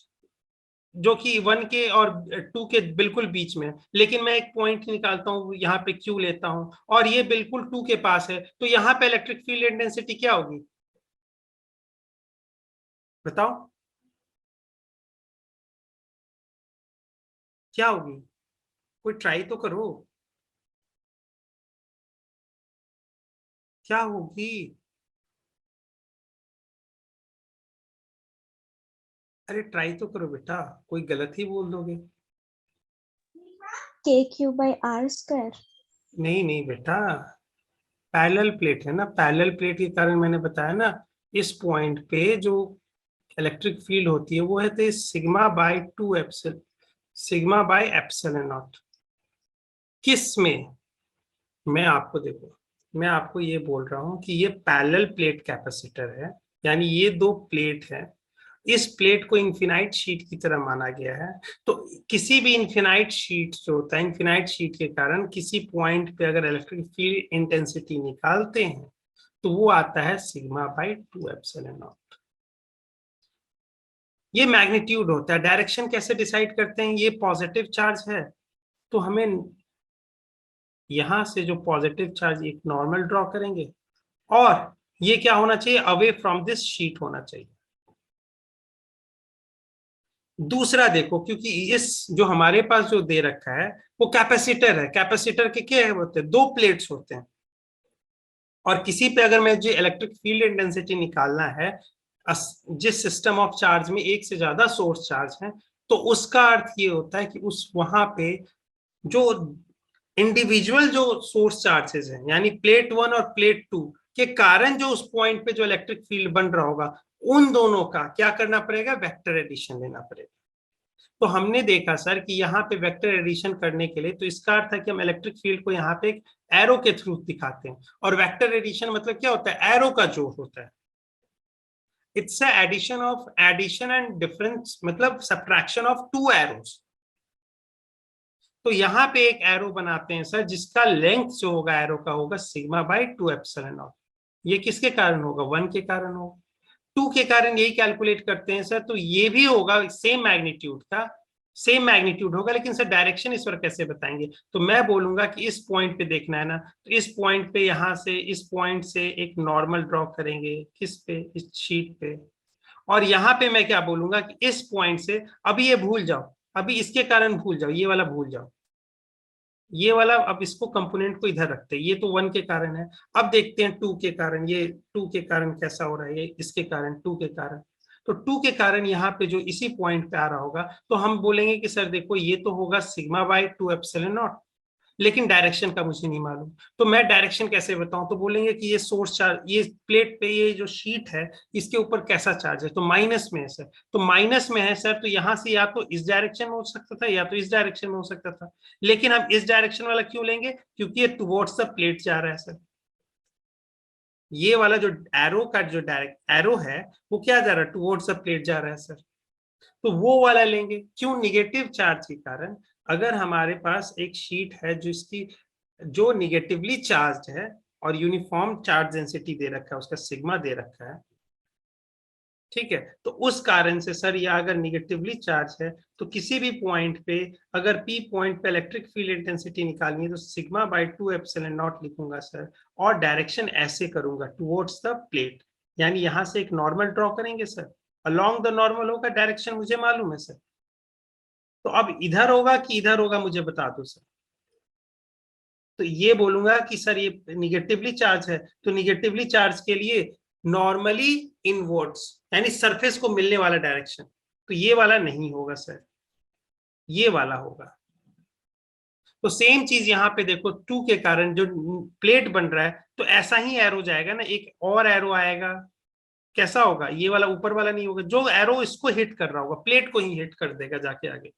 जो कि 1 के और 2 के बिल्कुल बीच में है, लेकिन मैं एक पॉइंट निकालता हूं, यहाँ पे क्यू लेता हूं, और ये बिल्कुल 2 के पास है, तो यहाँ पे इलेक्ट्रिक फील्ड इंटेंसिटी क्या होगी? बताओ क्या होगी? कोई ट्राई तो करो, क्या होगी? अरे ट्राई तो करो बेटा, कोई गलत ही बोल दोगे। KQ by R square. नहीं नहीं बेटा, पैरेलल प्लेट है ना, पैरेलल प्लेट के कारण मैंने बताया ना, इस पॉइंट पे जो इलेक्ट्रिक फील्ड होती है वो है तो sigma bye 2 एप्सिल, sigma by epsilon not. किस में? मैं आपको देखो, मैं आपको ये बोल रहा हूं कि ये पैरेलल प्लेट कैपेसिटर है, यानी ये दो प्लेट है, इस प्लेट को इन्फिनाइट शीट की तरह माना गया है। तो किसी भी इन्फिनाइट शीट जो होता है, इन्फिनाइट शीट के कारण किसी पॉइंट पे अगर इलेक्ट्रिक फील्ड इंटेंसिटी निकालते हैं तो वो आता है सिग्मा बाई 2 एप्सिलॉन नॉट। ये मैग्नीट्यूड होता है। डायरेक्शन कैसे डिसाइड करते हैं? ये पॉजिटिव चार्ज है तो हमें यहां से जो पॉजिटिव चार्ज एक नॉर्मल ड्रॉ करेंगे, और ये क्या होना चाहिए? अवे फ्रॉम दिस शीट होना चाहिए। दूसरा देखो, क्योंकि इस जो हमारे पास जो दे रखा है वो कैपेसिटर है, कैपेसिटर के क्या होते हैं? दो प्लेट्स होते हैं, और किसी पे अगर मुझे इलेक्ट्रिक फील्ड इंटेंसिटी निकालना है, जिस सिस्टम ऑफ चार्ज में एक से ज्यादा सोर्स चार्ज है, तो उसका अर्थ ये होता है कि उस वहां पे जो इंडिविजुअल जो सोर्स चार्जेस हैं, यानी प्लेट 1 और प्लेट 2 के कारण जो उस पॉइंट पे जो इलेक्ट्रिक फील्ड बन रहा होगा, उन दोनों का क्या करना पड़ेगा? वेक्टर एडिशन लेना पड़ेगा। तो हमने देखा सर कि यहाँ पे वेक्टर एडिशन करने के लिए, तो इसका अर्थ है कि हम इलेक्ट्रिक फील्ड को यहाँ पे एक एरो के थ्रू दिखाते हैं, और वेक्टर एडिशन मतलब क्या होता है? एरो का जोड़ होता है। इट्स एडिशन एंड डिफरेंस, मतलब सब्ट्रैक्शन ऑफ टू एरोस। तो यहाँ पे एक एरो बनाते हैं सर, जिसका लेंथ जो होगा एरो का होगा सिग्मा बाई 2 एप्सिलॉन नॉट। ये किसके कारण होगा? 1 के कारण होगा। 2 के कारण यही कैलकुलेट करते हैं सर, तो ये भी होगा सेम मैग्नीट्यूड का, सेम मैग्नीट्यूड होगा, लेकिन सर डायरेक्शन इस बार कैसे बताएंगे? तो मैं बोलूंगा कि इस पॉइंट पे देखना है ना, तो इस पॉइंट पे, यहां से इस पॉइंट से एक नॉर्मल ड्रॉ करेंगे, किस पे? इस शीट पे। और यहाँ पे मैं क्या बोलूंगा कि इस पॉइंट से, अभी ये भूल जाओ, अभी इसके कारण भूल जाओ, ये वाला भूल जाओ, ये वाला, अब इसको कंपोनेंट को इधर रखते हैं, ये तो 1 के कारण है। अब देखते हैं 2 के कारण, ये 2 के कारण कैसा हो रहा है, ये इसके कारण, 2 के कारण। तो 2 के कारण यहाँ पे जो इसी पॉइंट पे आ रहा होगा, तो हम बोलेंगे कि सर देखो ये तो होगा सिग्मा बाई 2 एप्सिलॉन नॉट, लेकिन डायरेक्शन का मुझे नहीं मालूम, तो मैं डायरेक्शन कैसे बताऊं? तो बोलेंगे कि ये सोर्स चार्ज, ये प्लेट पे ये जो शीट है इसके ऊपर कैसा चार्ज है? तो माइनस में है सर, तो माइनस में है सर, तो यहां से या तो इस डायरेक्शन में हो सकता था या तो इस डायरेक्शन में हो सकता था, लेकिन हम इस डायरेक्शन वाला क्यों लेंगे? क्योंकि ये टुवर्ड्स द प्लेट जा रहा है सर। ये वाला जो एरो का जो डायरेक्ट एरो है वो क्या जा रहा है, टुवर्ड्स द प्लेट जा रहा है सर। तो वो वाला लेंगे, क्यों, निगेटिव चार्ज के कारण। अगर हमारे पास एक शीट है जिसकी जो निगेटिवली चार्ज है और यूनिफॉर्म चार्ज डेंसिटी दे रखा है, उसका सिग्मा दे रखा है, ठीक है, तो उस कारण से सर यह अगर निगेटिवली चार्ज है तो किसी भी पॉइंट पे, अगर पी पॉइंट पे इलेक्ट्रिक फील्ड इंटेंसिटी निकालनी है तो सिग्मा बाय 2 एप्सिलॉन नॉट लिखूंगा सर, और डायरेक्शन ऐसे करूंगा टुवर्ड्स द प्लेट, यानी यहां से एक नॉर्मल ड्रॉ करेंगे सर, अलोंग द नॉर्मल होगा, डायरेक्शन मुझे मालूम है सर। तो अब इधर होगा कि इधर होगा मुझे बता दो सर। तो ये बोलूंगा कि सर ये निगेटिवली चार्ज है, तो निगेटिवली चार्ज के लिए नॉर्मली इनवर्ड्स, यानी सरफेस को मिलने वाला डायरेक्शन, तो ये वाला नहीं होगा सर, ये वाला होगा। तो सेम चीज यहाँ पे देखो, 2 के कारण जो प्लेट बन रहा है तो ऐसा ही एरो जाएगा ना, एक और एरो आएगा, कैसा होगा, ये वाला ऊपर वाला नहीं होगा, जो एरो इसको हिट कर रहा होगा प्लेट को ही हिट कर देगा जाके आगे।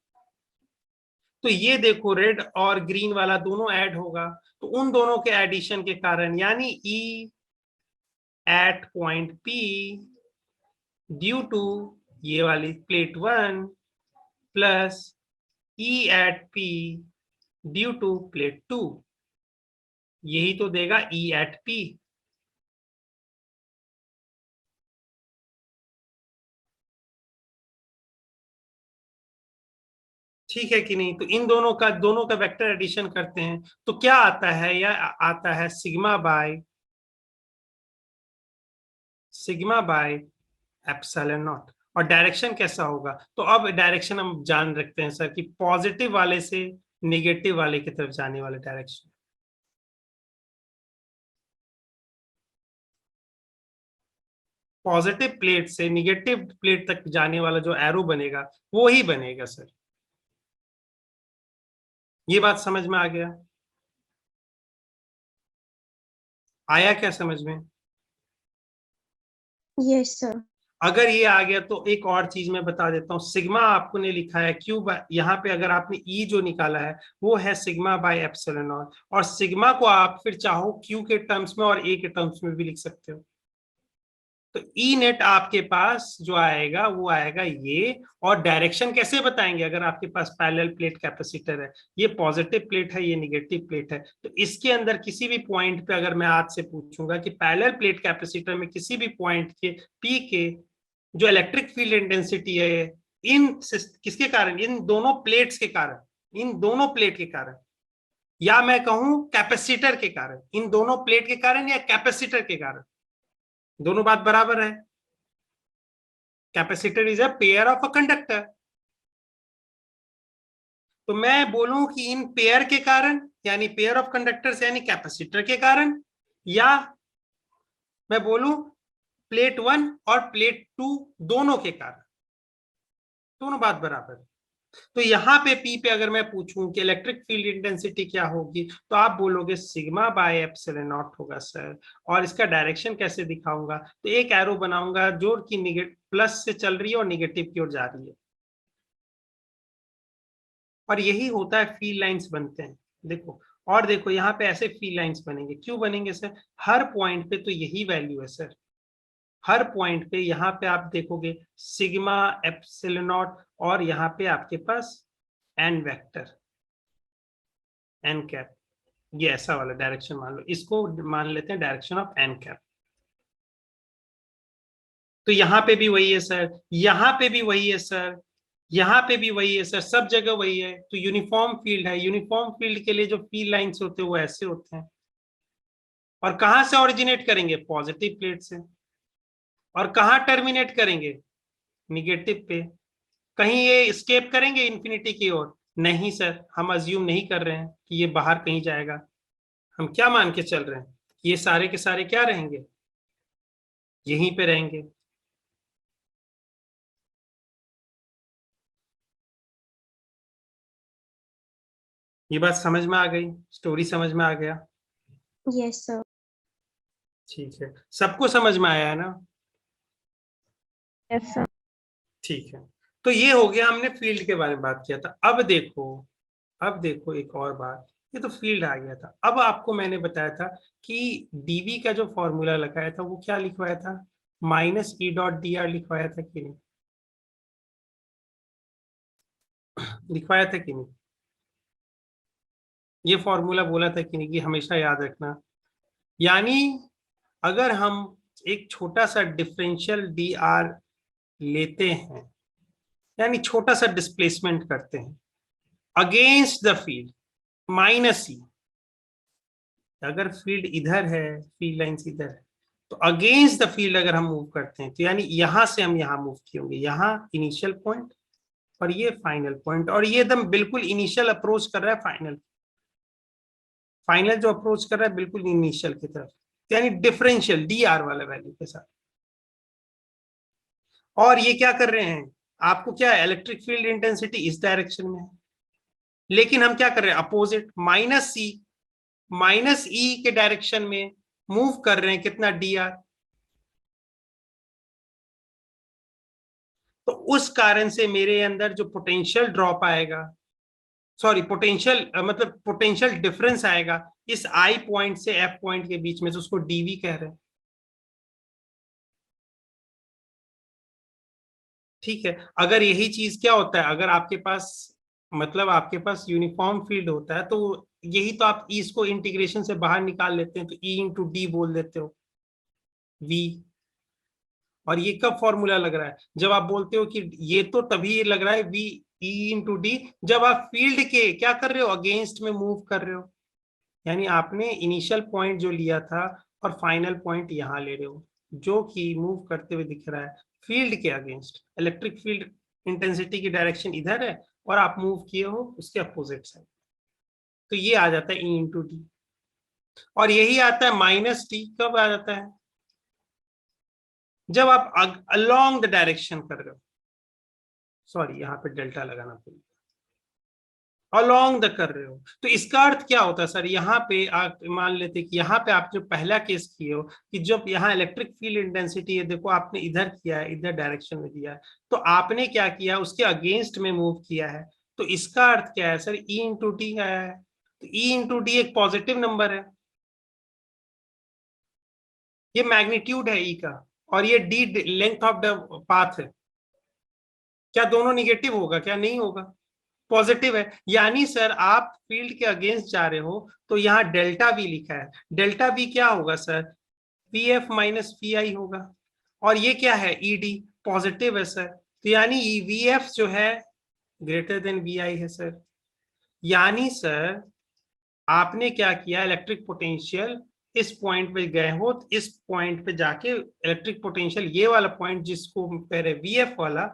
तो ये देखो रेड और ग्रीन वाला दोनों ऐड होगा, तो उन दोनों के एडिशन के कारण, यानी E at point P due to ये वाली plate 1 plus E at P due to plate 2, यही तो देगा ई एट पी। ठीक है कि नहीं, तो इन दोनों का वेक्टर एडिशन करते हैं तो क्या आता है, या आता है सिग्मा बाय एप्सिलॉन नॉट। और डायरेक्शन कैसा होगा, तो अब डायरेक्शन हम जान रखते हैं सर कि पॉजिटिव वाले से निगेटिव वाले की तरफ जाने वाले डायरेक्शन, पॉजिटिव प्लेट से निगेटिव प्लेट तक जाने वाला जो एरो बनेगा वो ही बनेगा सर। ये बात समझ में आ गया, आया क्या समझ में? Yes, sir. अगर ये आ गया तो एक और चीज मैं बता देता हूँ, सिग्मा आपको ने लिखा है क्यू, यहाँ पे अगर आपने ई जो निकाला है वो है सिग्मा बाय एप्सिलॉन नॉट, और सिग्मा को आप फिर चाहो क्यू के टर्म्स में और ए के टर्म्स में भी लिख सकते हो। तो ई नेट आपके पास जो आएगा वो आएगा ये, और डायरेक्शन कैसे बताएंगे, अगर आपके पास पैरेलल प्लेट कैपेसिटर है, ये पॉजिटिव प्लेट है, ये निगेटिव प्लेट है, तो इसके अंदर किसी भी पॉइंट पे अगर मैं आज से पूछूंगा कि पैरेलल प्लेट कैपेसिटर में किसी भी पॉइंट के पी के जो इलेक्ट्रिक फील्ड इंटेंसिटी है, इन किसके कारण, इन दोनों प्लेट्स के कारण, इन दोनों प्लेट के कारण, या मैं कहूं कैपेसिटर के कारण, इन दोनों प्लेट के कारण या कैपेसिटर के कारण, दोनों बात बराबर है। Capacitor is a pair of a conductor, तो मैं बोलूं कि इन पेयर के कारण, यानी पेयर ऑफ कंडक्टर्स यानी कैपेसिटर के कारण, या मैं बोलूं प्लेट 1 और प्लेट 2 दोनों के कारण, दोनों बात बराबर है। तो यहाँ पे पी पे अगर मैं पूछूं कि इलेक्ट्रिक फील्ड इंटेंसिटी क्या होगी, तो आप बोलोगे सिग्मा बाय एप्सिलॉन नॉट होगा सर। और इसका डायरेक्शन कैसे दिखाऊंगा, तो एक एरो बनाऊंगा जो कि निगेटिव प्लस से चल रही है और निगेटिव की ओर जा रही है, और यही होता है फील्ड लाइंस बनते हैं। देखो, और देखो यहाँ पे ऐसे फील्ड लाइंस बनेंगे, क्यों बनेंगे सर, हर पॉइंट पे तो यही वैल्यू है सर, हर पॉइंट पे यहाँ पे आप देखोगे सिग्मा एप्सिलॉन नॉट, और यहाँ पे आपके पास एन वेक्टर, एन कैप, ये ऐसा वाला डायरेक्शन मान लो, इसको मान लेते हैं डायरेक्शन ऑफ एन कैप। तो यहाँ पे भी वही है सर, यहाँ पे भी वही है सर, यहाँ पे भी वही है सर, सब जगह वही है। तो यूनिफॉर्म फील्ड है, यूनिफॉर्म फील्ड के लिए जो फील्ड लाइंस होते हैं वो ऐसे होते हैं, और कहां से ओरिजिनेट करेंगे, पॉजिटिव प्लेट से, और कहां टर्मिनेट करेंगे, निगेटिव पे। कहीं ये स्केप करेंगे इन्फिनिटी की ओर, नहीं सर, हम अज्यूम नहीं कर रहे हैं कि ये बाहर कहीं जाएगा, हम क्या मान के चल रहे हैं, ये सारे के सारे क्या रहेंगे, यहीं पे रहेंगे। ये बात समझ में आ गई, स्टोरी समझ में आ गया? Yes, sir. ठीक है, सबको समझ में आया है ना? Yes, sir. ठीक है, तो ये हो गया, हमने फील्ड के बारे में बात किया था। अब देखो एक और बात, ये तो फील्ड आ गया था। अब आपको मैंने बताया था कि डीवी का जो फॉर्मूला लगाया था वो क्या लिखवाया था, minus E dot D R लिखवाया था कि नहीं, लिखवाया था कि नहीं, ये फॉर्मूला बोला था कि नहीं कि हमेशा याद रखना। यानी अगर हम एक छोटा सा डिफरेंशियल डी आर लेते हैं, यानी छोटा सा डिस्प्लेसमेंट करते हैं अगेंस्ट द फील्ड माइनस ई, अगर फील्ड इधर है, फील्ड लाइंस इधर है, तो अगेंस्ट द फील्ड अगर हम मूव करते हैं तो यानी यहां से हम यहां मूव किए होंगे, यहाँ इनिशियल पॉइंट और ये फाइनल पॉइंट, और ये एकदम बिल्कुल इनिशियल अप्रोच कर रहा है फाइनल, फाइनल जो अप्रोच कर रहा है बिल्कुल इनिशियल की तरफ, यानी डिफरेंशियल डी आर वाला वैल्यू के साथ। और ये क्या कर रहे हैं, आपको क्या है, इलेक्ट्रिक फील्ड इंटेंसिटी इस डायरेक्शन में है, लेकिन हम क्या कर रहे हैं, अपोजिट माइनस सी, माइनस ई के डायरेक्शन में मूव कर रहे हैं कितना, डी आर। तो उस कारण से मेरे अंदर जो पोटेंशियल ड्रॉप आएगा, सॉरी पोटेंशियल मतलब पोटेंशियल डिफरेंस आएगा इस आई पॉइंट से एफ पॉइंट के बीच में, तो उसको डीवी कह रहे हैं। ठीक है, अगर यही चीज क्या होता है, अगर आपके पास मतलब आपके पास यूनिफॉर्म फील्ड होता है, तो यही तो आप इसको इंटीग्रेशन से बाहर निकाल लेते हैं, तो ई इंटू डी बोल देते हो, वी। और ये कब फॉर्मूला लग रहा है, जब आप बोलते हो कि ये तो तभी लग रहा है वी ई इंटू डी, जब आप फील्ड के क्या कर रहे हो, अगेंस्ट में मूव कर रहे हो, यानी आपने इनिशियल पॉइंट जो लिया था और फाइनल पॉइंट यहां ले रहे हो, जो कि मूव करते हुए दिख रहा है फील्ड के अगेंस्ट, इलेक्ट्रिक फील्ड इंटेंसिटी की डायरेक्शन इधर है और आप मूव किए हो उसके अपोजिट साइड, तो ये आ जाता है ई इंटू डी। और यही आता है माइनस टी, कब आ जाता है, जब आप अलोंग द डायरेक्शन कर रहे हो, सॉरी यहाँ पे डेल्टा लगाना पड़ेगा, अलोंग द कर रहे हो, तो इसका अर्थ क्या होता है सर, यहाँ पे आप मान लेते कि यहाँ पे आप जो पहला केस किए हो कि जब यहाँ इलेक्ट्रिक फील्ड इंटेंसिटी है, देखो आपने इधर किया है, इधर डायरेक्शन में दिया है, तो आपने क्या किया, उसके अगेंस्ट में मूव किया है, तो इसका अर्थ क्या है सर, ई इंटू टी है, तो ई इंटू डी एक पॉजिटिव नंबर है, ये मैग्नीट्यूड है ई का, और ये D length of the path है, क्या दोनों निगेटिव होगा, क्या नहीं होगा, पॉजिटिव है, यानी सर आप फील्ड के अगेंस्ट जा रहे हो, तो यहाँ डेल्टा वी लिखा है, डेल्टा वी क्या होगा sir, P F minus P I होगा, और ये क्या है, ई डी पॉजिटिव है सर, तो यानी वी एफ जो है ग्रेटर देन वी आई है सर। यानी सर आपने क्या किया, इलेक्ट्रिक पोटेंशियल इस पॉइंट पे गए हो, तो इस पॉइंट पे जाके इलेक्ट्रिक पोटेंशियल ये वाला पॉइंट जिसको कह रहे वी एफ वाला,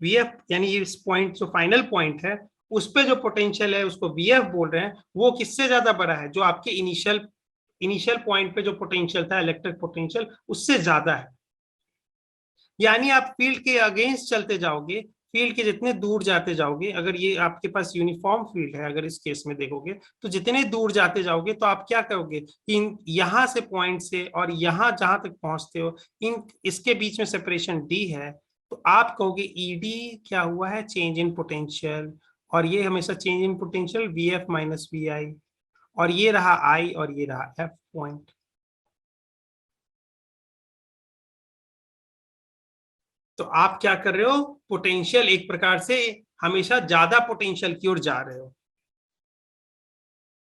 वी एफ यानी इस पॉइंट जो फाइनल पॉइंट है उस पे जो पोटेंशियल है उसको वी एफ बोल रहे हैं, वो किससे ज्यादा बड़ा है, जो आपके इनिशियल इनिशियल पॉइंट पे जो पोटेंशियल था इलेक्ट्रिक पोटेंशियल उससे ज्यादा है। यानी आप फील्ड के अगेंस्ट चलते जाओगे, फील्ड के जितने दूर जाते जाओगे, अगर ये आपके पास यूनिफॉर्म फील्ड है, अगर इस केस में देखोगे तो जितने दूर जाते जाओगे तो आप क्या करोगे, इन यहां से पॉइंट से और यहां जहां तक पहुंचते हो, इन इसके बीच में सेपरेशन डी है, तो आप कहोगे ईडी क्या हुआ है, चेंज इन पोटेंशियल, और ये हमेशा change in potential V F minus V I, और ये रहा आई और ये रहा एफ पॉइंट। तो आप क्या कर रहे हो, पोटेंशियल एक प्रकार से हमेशा ज्यादा पोटेंशियल की ओर जा रहे हो,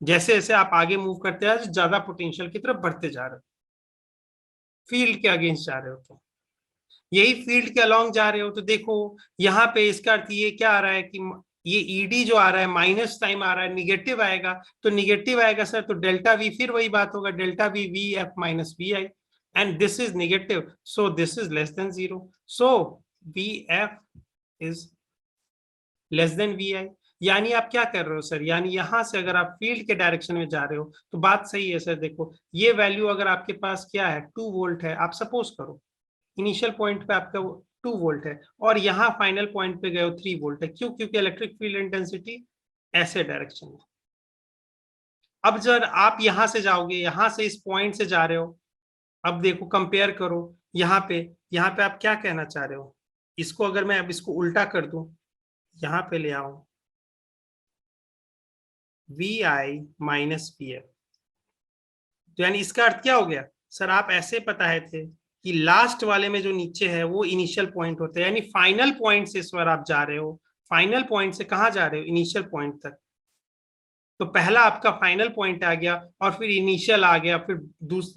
जैसे जैसे आप आगे मूव करते हैं ज्यादा पोटेंशियल की तरफ बढ़ते जा रहे हो, फील्ड के अगेंस्ट जा रहे हो, तो यही फील्ड के अलोंग जा रहे हो, तो देखो यहाँ पे इसका अर्थ ये क्या आ रहा है कि ये ईडी जो आ रहा है माइनस टाइम आ रहा है, निगेटिव आएगा, तो निगेटिव आएगा सर, तो डेल्टा वी फिर वही बात होगा, delta V V F minus V I, and this is negative, so this is less than zero, so V F is less than V I. यानी आप क्या कर रहे हो सर, यानी यहां से अगर आप फील्ड के डायरेक्शन में जा रहे हो तो बात सही है सर, देखो ये वैल्यू अगर आपके पास क्या है 2 वोल्ट है, आप सपोज करो इनिशियल पॉइंट पे आपका 2 वोल्ट है और यहाँ फाइनल पॉइंट पे गए हो 3 वोल्ट है, क्यों, क्योंकि इलेक्ट्रिक फील्ड इंटेंसिटी ऐसे डायरेक्शन में। अब जब आप यहां से जाओगे, यहां से इस पॉइंट से जा रहे हो, अब देखो कंपेयर करो, यहाँ पे आप क्या कहना चाह रहे हो, इसको अगर मैं अब इसको उल्टा कर दूं, यहाँ पे ले आऊं, VI माइनस VF। तो यानी इसका अर्थ क्या हो गया सर, आप ऐसे बताए थे कि लास्ट वाले में जो नीचे है वो इनिशियल पॉइंट होता है, यानी फाइनल पॉइंट से इस बार आप जा रहे हो। फाइनल पॉइंट से कहाँ जा रहे हो, इनिशियल पॉइंट तक। तो पहला आपका फाइनल पॉइंट आ गया और फिर इनिशियल आ गया, फिर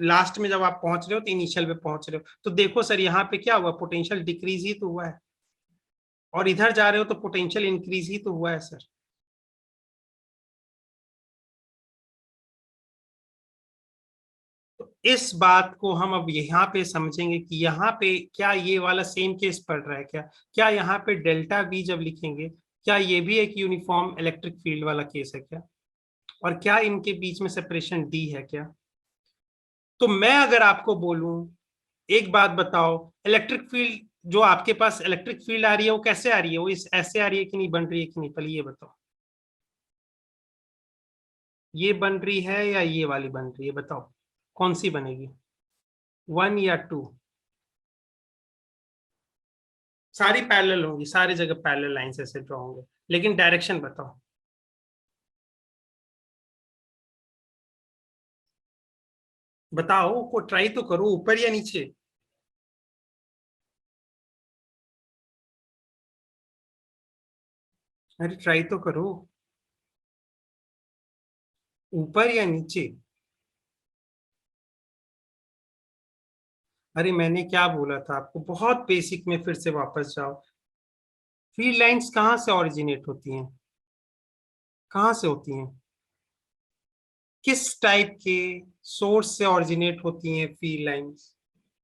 लास्ट में जब आप पहुंच रहे हो तो इनिशियल पे पहुंच रहे हो। तो देखो सर यहाँ पे क्या हुआ, पोटेंशियल डिक्रीज ही तो हुआ है, और इधर जा रहे हो तो पोटेंशियल इंक्रीज ही तो हुआ है सर। तो इस बात को हम अब यहाँ पे समझेंगे कि यहाँ पे क्या ये वाला सेम केस पड़ रहा है क्या। क्या यहाँ पे डेल्टा वी जब लिखेंगे, क्या ये भी एक यूनिफॉर्म इलेक्ट्रिक फील्ड वाला केस है क्या, और क्या इनके बीच में सेपरेशन डी है क्या। तो मैं अगर आपको बोलूं, एक बात बताओ, इलेक्ट्रिक फील्ड जो आपके पास इलेक्ट्रिक फील्ड आ रही है वो कैसे आ रही है, वो इस ऐसे आ रही है कि नहीं, बन रही है कि नहीं, पहले ये बताओ। ये बन रही है या ये वाली बन रही है, बताओ कौन सी बनेगी, 1 या 2। सारी पैरेलल होंगी, सारी जगह पैरेलल लाइंस ऐसे ड्रॉ होंगे, लेकिन डायरेक्शन बताओ। बताओ को ट्राई तो करो, ऊपर या नीचे। अरे ट्राई तो करो, ऊपर या नीचे। अरे मैंने क्या बोला था आपको, बहुत बेसिक में फिर से वापस जाओ। फील्ड लाइंस कहाँ से ऑरिजिनेट होती हैं, कहाँ से होती हैं, किस टाइप के सोर्स से ऑरिजिनेट होती हैं फील्ड लाइंस।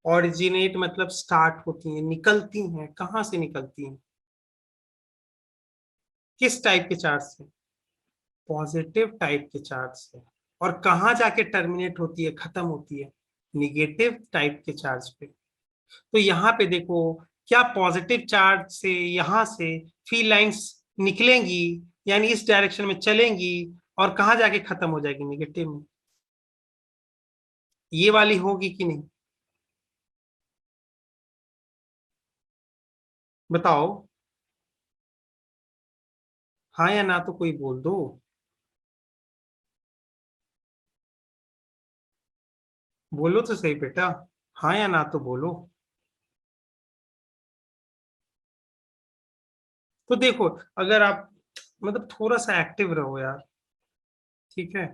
ऑरिजिनेट मतलब स्टार्ट होती हैं, निकलती हैं, कहाँ से निकलती हैं, किस टाइप के चार्ज से, पॉजिटिव टाइप के चार्ज से। और कहाँ जाके टर्मिनेट होती है, खत्म होती है, निगेटिव टाइप के चार्ज पे। तो यहाँ पे देखो, क्या पॉजिटिव चार्ज से यहाँ से फील्ड लाइंस निकलेंगी, यानी इस डायरेक्शन में चलेंगी, और कहाँ जाके खत्म हो जाएगी, निगेटिव में। ये वाली होगी कि नहीं, बताओ। हाँ या ना तो कोई बोल दो। बोलो तो सही बेटा, हाँ या ना तो बोलो। तो देखो, अगर आप मतलब थोड़ा सा एक्टिव रहो यार, ठीक है।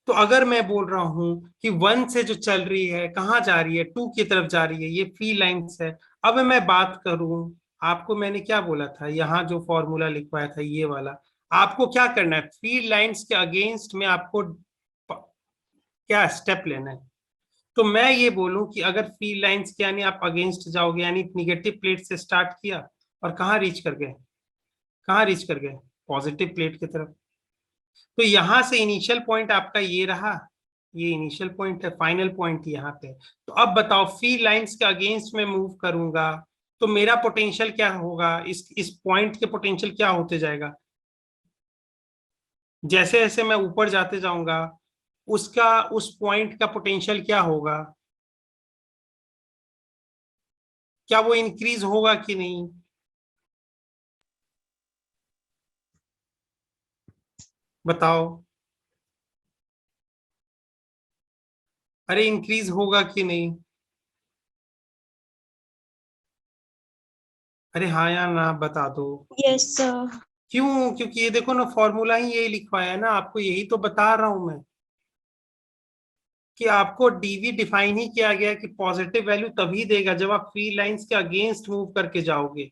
तो अगर मैं बोल रहा हूं कि 1 से जो चल रही है कहाँ जा रही है, 2 की तरफ जा रही है, ये फी लाइंस है। अब मैं बात करूं, आपको मैंने क्या बोला था, यहाँ जो फॉर्मूला लिखवाया था ये वाला, आपको क्या करना है, फील्ड लाइंस के अगेंस्ट में आपको क्या स्टेप लेना है। तो मैं ये बोलूं कि अगर फील्ड लाइंस के यानी आप अगेंस्ट जाओगे, यानी निगेटिव प्लेट से स्टार्ट किया और कहाँ रीच कर गए, कहाँ रीच कर गए, पॉजिटिव प्लेट की तरफ। तो यहां से इनिशियल पॉइंट आपका ये रहा, ये इनिशियल पॉइंट है, फाइनल पॉइंट यहाँ पे। तो अब बताओ, फील्ड लाइंस के अगेंस्ट में मूव करूंगा तो मेरा पोटेंशियल क्या होगा, इस पॉइंट के पोटेंशियल क्या होते जाएगा, जैसे जैसे मैं ऊपर जाते जाऊंगा उसका, उस पॉइंट का पोटेंशियल क्या होगा, क्या वो इंक्रीज होगा कि नहीं, बताओ। अरे इंक्रीज होगा कि नहीं, अरे हाँ या ना बता दो। Yes, sir. क्यों, क्योंकि ये देखो ना, फॉर्मूला ही यही लिखवाया है ना, आपको यही तो बता रहा हूं मैं कि आपको डीवी डिफाइन ही किया गया है कि पॉजिटिव वैल्यू तभी देगा जब आप फील्ड लाइंस के अगेंस्ट मूव करके जाओगे।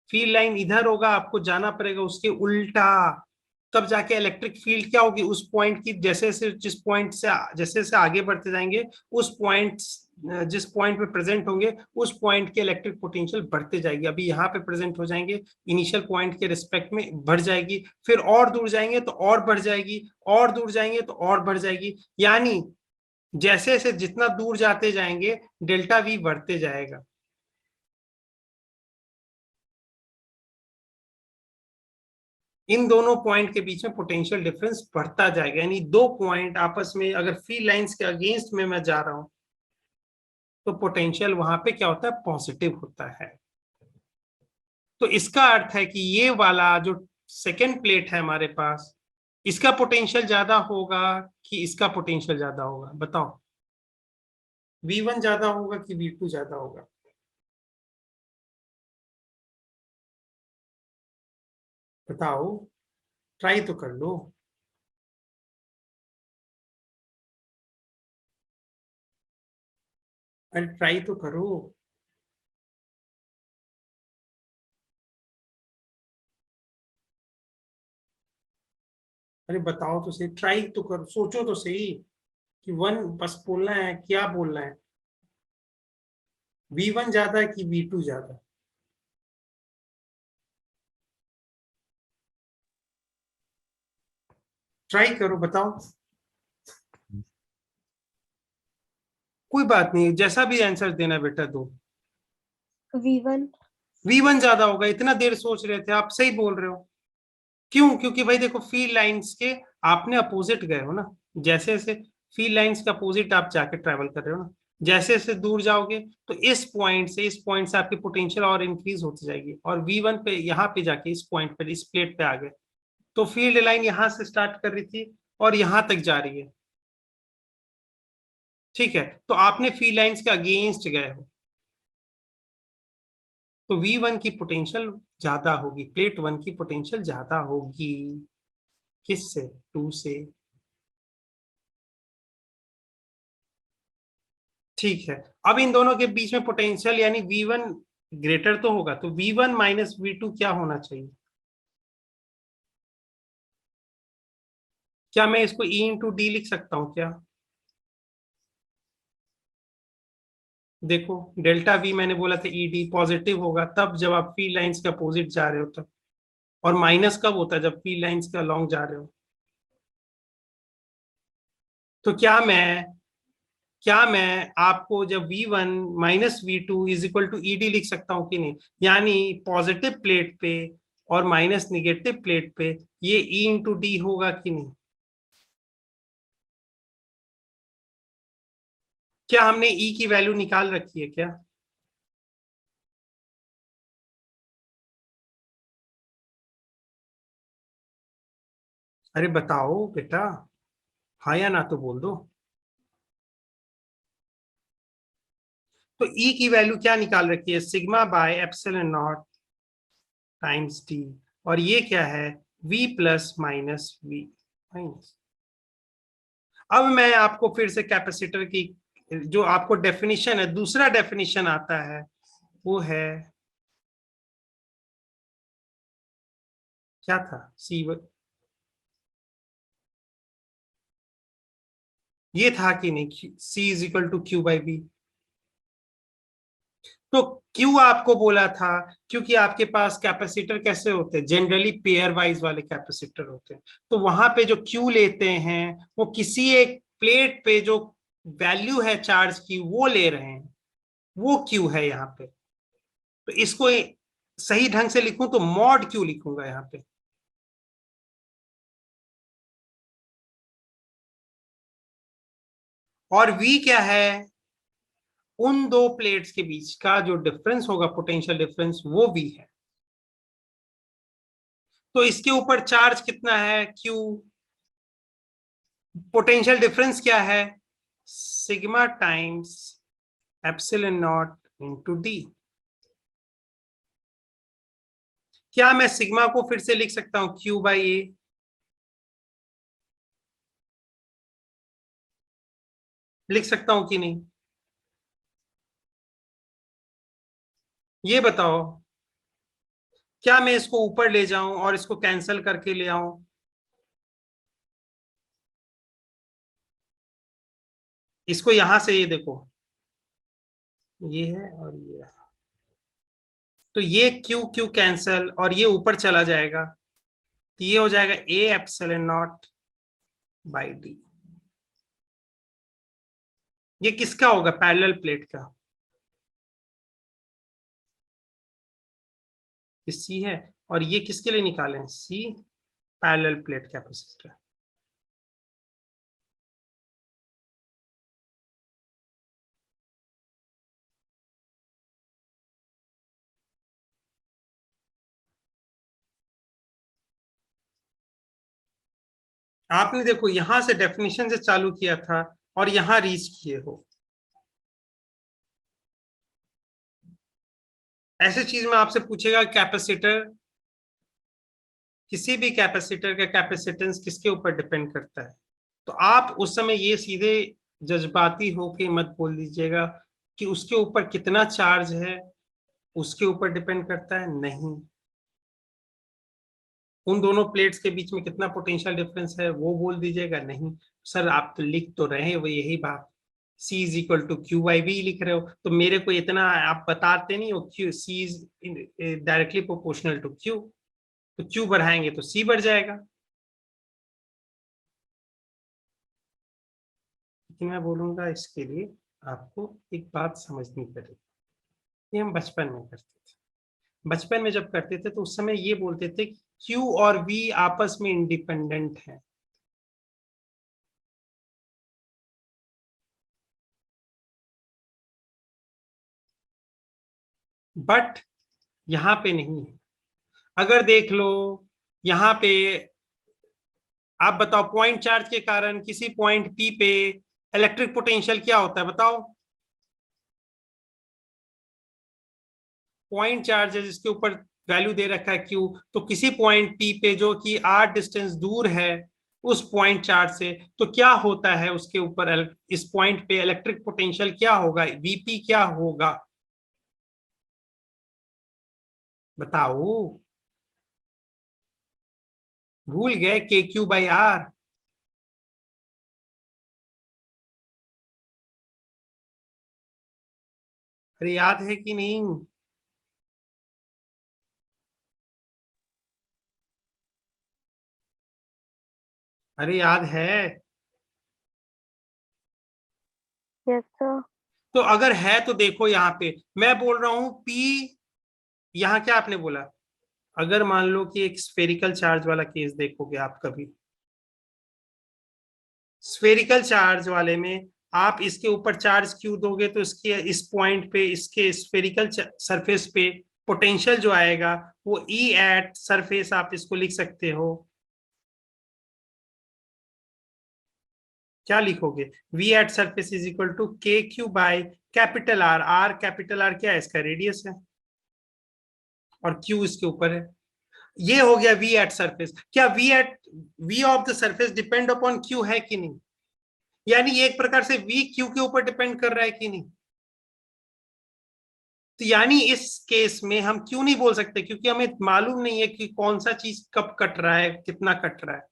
फील्ड लाइन इधर होगा, आपको जाना पड़ेगा उसके उल्टा, तब जाके इलेक्ट्रिक फील्ड क्या होगी, उस पॉइंट की, जैसे जैसे जिस पॉइंट से जैसे जैसे आगे बढ़ते जाएंगे, उस पॉइंट, जिस पॉइंट पे प्रेजेंट होंगे उस पॉइंट के इलेक्ट्रिक पोटेंशियल बढ़ते जाएगी। अभी यहाँ पे प्रेजेंट हो जाएंगे, इनिशियल पॉइंट के रिस्पेक्ट में बढ़ जाएगी, फिर और दूर जाएंगे तो और बढ़ जाएगी, और दूर जाएंगे तो और बढ़ जाएगी। यानी जैसे जैसे जितना दूर जाते जाएंगे डेल्टा वी बढ़ते जाएगा। इन दोनों पॉइंट के बीच में पोटेंशियल डिफरेंस बढ़ता जाएगा, यानी दो पॉइंट आपस में अगर फील्ड लाइंस के अगेंस्ट में मैं जा रहा हूं तो पोटेंशियल वहां पे क्या होता है, पॉजिटिव होता है। तो इसका अर्थ है कि ये वाला जो सेकेंड प्लेट है हमारे पास, इसका पोटेंशियल ज्यादा होगा कि इसका पोटेंशियल ज्यादा होगा, बताओ। V1 ज्यादा होगा कि V2 ज्यादा होगा? बताओ, ट्राई तो कर लो। अरे ट्राई तो करो। अरे बताओ तो सही, ट्राई तो करो, सोचो तो सही कि वन बस बोलना है, क्या बोलना है? V1 ज्यादा है कि V2 ज्यादा? ट्राई करो, बताओ। कोई बात नहीं, जैसा भी आंसर देना है बेटा दो। V1। V1 ज्यादा होगा, इतना देर सोच रहे थे, आप सही बोल रहे हो। क्यों? क्योंकि भाई देखो, फील्ड लाइंस के आपने अपोजिट गए हो ना। जैसे जैसे फील्ड लाइंस का अपोजिट आप जाके ट्रैवल कर रहे हो ना, जैसे जैसे दूर जाओगे तो इस पॉइंट से आपकी पोटेंशियल और इंक्रीज होती जाएगी, और V1 पे यहाँ पे जाके इस पॉइंट पे, इस प्लेट पे आ गए। तो फील्ड लाइन यहाँ से स्टार्ट कर रही थी और यहाँ तक जा रही है। ठीक है, तो आपने फील्ड लाइंस के अगेंस्ट गए हो, तो V1 की पोटेंशियल ज्यादा होगी, प्लेट वन की पोटेंशियल ज्यादा होगी। किससे? टू से। ठीक है, अब इन दोनों के बीच में पोटेंशियल यानी V1 ग्रेटर तो होगा, तो V1 माइनस V2 क्या होना चाहिए? क्या मैं इसको E इंटू डी लिख सकता हूँ क्या? देखो, डेल्टा V मैंने बोला था ई डी पॉजिटिव होगा तब जब आप फील्ड लाइंस के अपोजिट जा रहे हो तब, और माइनस कब होता है? जब फील्ड लाइंस के अलोंग जा रहे हो। तो क्या मैं आपको जब V1 minus V2 is equal to E D लिख सकता हूँ कि नहीं? यानी पॉजिटिव प्लेट पे और माइनस निगेटिव प्लेट पे ये E इंटू डी होगा कि नहीं? क्या हमने E की वैल्यू निकाल रखी है क्या? अरे बताओ बेटा, हाँ या ना तो बोल दो। तो E की वैल्यू क्या निकाल रखी है? Sigma by epsilon not times T. और ये क्या है? V plus minus V minus. अब मैं आपको फिर से कैपेसिटर की जो आपको डेफिनेशन है, दूसरा डेफिनेशन आता है, वो है, क्या था? सी, ये था कि नहीं? C is equal to Q by B. तो क्यू आपको बोला था क्योंकि आपके पास कैपेसिटर कैसे होते हैं? जनरली पेयर वाइज वाले कैपेसिटर होते हैं। तो वहां पे जो क्यू लेते हैं वो किसी एक प्लेट पे जो वैल्यू है चार्ज की वो ले रहे हैं, वो क्यू है यहाँ पे। तो इसको सही ढंग से लिखूं तो मॉड क्यू लिखूंगा यहाँ पे। और V क्या है? उन दो प्लेट्स के बीच का जो डिफरेंस होगा, पोटेंशियल डिफरेंस, वो V है। तो इसके ऊपर चार्ज कितना है? Q। पोटेंशियल डिफरेंस क्या है? Sigma times epsilon naught into D. क्या मैं सिग्मा को फिर से लिख सकता हूं Q बाई ए? लिख सकता हूं कि नहीं? ये बताओ, क्या मैं इसको ऊपर ले जाऊं और इसको कैंसिल करके ले आऊं? इसको यहां से, ये देखो, ये है और ये है। तो ये क्यू क्यू कैंसल और ये ऊपर चला जाएगा, तो ये हो जाएगा A epsilon not by D. ये किसका होगा? पैरेलल प्लेट का। ये सी है, और ये किसके लिए निकाले हैं? सी, पैरेलल प्लेट कैपेसिटर। आपने देखो यहां से डेफिनेशन से चालू किया था और यहां रीच किए हो। ऐसे चीज में आपसे पूछेगा कैपेसिटर, किसी भी कैपेसिटर का कैपेसिटेंस किसके ऊपर डिपेंड करता है, तो आप उस समय ये सीधे जज्बाती होके मत बोल दीजिएगा कि उसके ऊपर कितना चार्ज है उसके ऊपर डिपेंड करता है, नहीं। उन दोनों प्लेट्स के बीच में कितना पोटेंशियल डिफरेंस है वो बोल दीजिएगा, नहीं। सर आप तो लिख तो रहे हैं वो यही बात, C is equal to Q by B लिख रहे हो, तो मेरे को इतना आप बताते नहीं हो, Q C is directly proportional to Q, तो Q बढ़ाएंगे तो C बढ़ जाएगा। लेकिन मैं बोलूंगा इसके लिए आपको एक बात समझनी पड़ेगी। ये हम बचपन में करते थे, बचपन में जब करते थे तो उस समय ये बोलते थे कि Q और V आपस में इंडिपेंडेंट है, बट यहां पे नहीं है। अगर देख लो यहां पे, आप बताओ पॉइंट चार्ज के कारण किसी पॉइंट P पे इलेक्ट्रिक पोटेंशियल क्या होता है बताओ। पॉइंट चार्ज है जिसके ऊपर वैल्यू दे रखा है Q, तो किसी पॉइंट P पे जो कि R डिस्टेंस दूर है उस पॉइंट चार्ज से, तो क्या होता है उसके ऊपर, इस पॉइंट पे इलेक्ट्रिक पोटेंशियल क्या होगा, VP क्या होगा बताओ। भूल गए, KQ/R। अरे याद है कि नहीं। अरे याद है। Yes sir. तो अगर है तो देखो यहाँ पे मैं बोल रहा हूं P, यहाँ क्या आपने बोला, अगर मान लो कि एक स्फेरिकल चार्ज वाला केस देखोगे आप कभी, स्फेरिकल चार्ज वाले में आप इसके ऊपर चार्ज क्यू दोगे तो इसके इस पॉइंट पे इसके स्फेरिकल सरफेस पे पोटेंशियल जो आएगा वो E एट सरफेस, आप इसको लिख सकते हो, क्या लिखोगे, V at surface is equal to KQ/कैपिटल R, कैपिटल R क्या है, इसका रेडियस है, और Q इसके ऊपर है। ये हो गया V एट सरफेस। क्या V of the surface depend upon Q है कि नहीं, यानी ये एक प्रकार से V Q के ऊपर डिपेंड कर रहा है कि नहीं। तो यानी इस केस में हम क्यों नहीं बोल सकते, क्योंकि हमें मालूम नहीं है कि कौन सा चीज कब कट रहा है, कितना कट रहा है।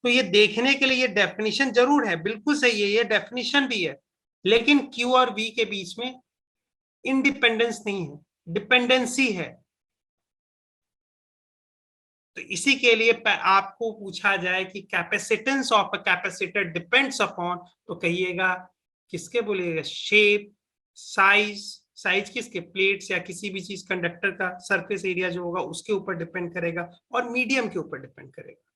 तो ये देखने के लिए ये डेफिनेशन जरूर है, बिल्कुल सही है, ये डेफिनेशन भी है, लेकिन Q और V के बीच में इंडिपेंडेंस नहीं है, डिपेंडेंसी है। तो इसी के लिए आपको पूछा जाए कि capacitance of a capacitor depends upon, तो कहिएगा किसके बोलिएगा, शेप, साइज, साइज किसके, प्लेट्स या किसी भी चीज कंडक्टर का सरफेस एरिया जो होगा उसके ऊपर डिपेंड करेगा, और मीडियम के ऊपर डिपेंड करेगा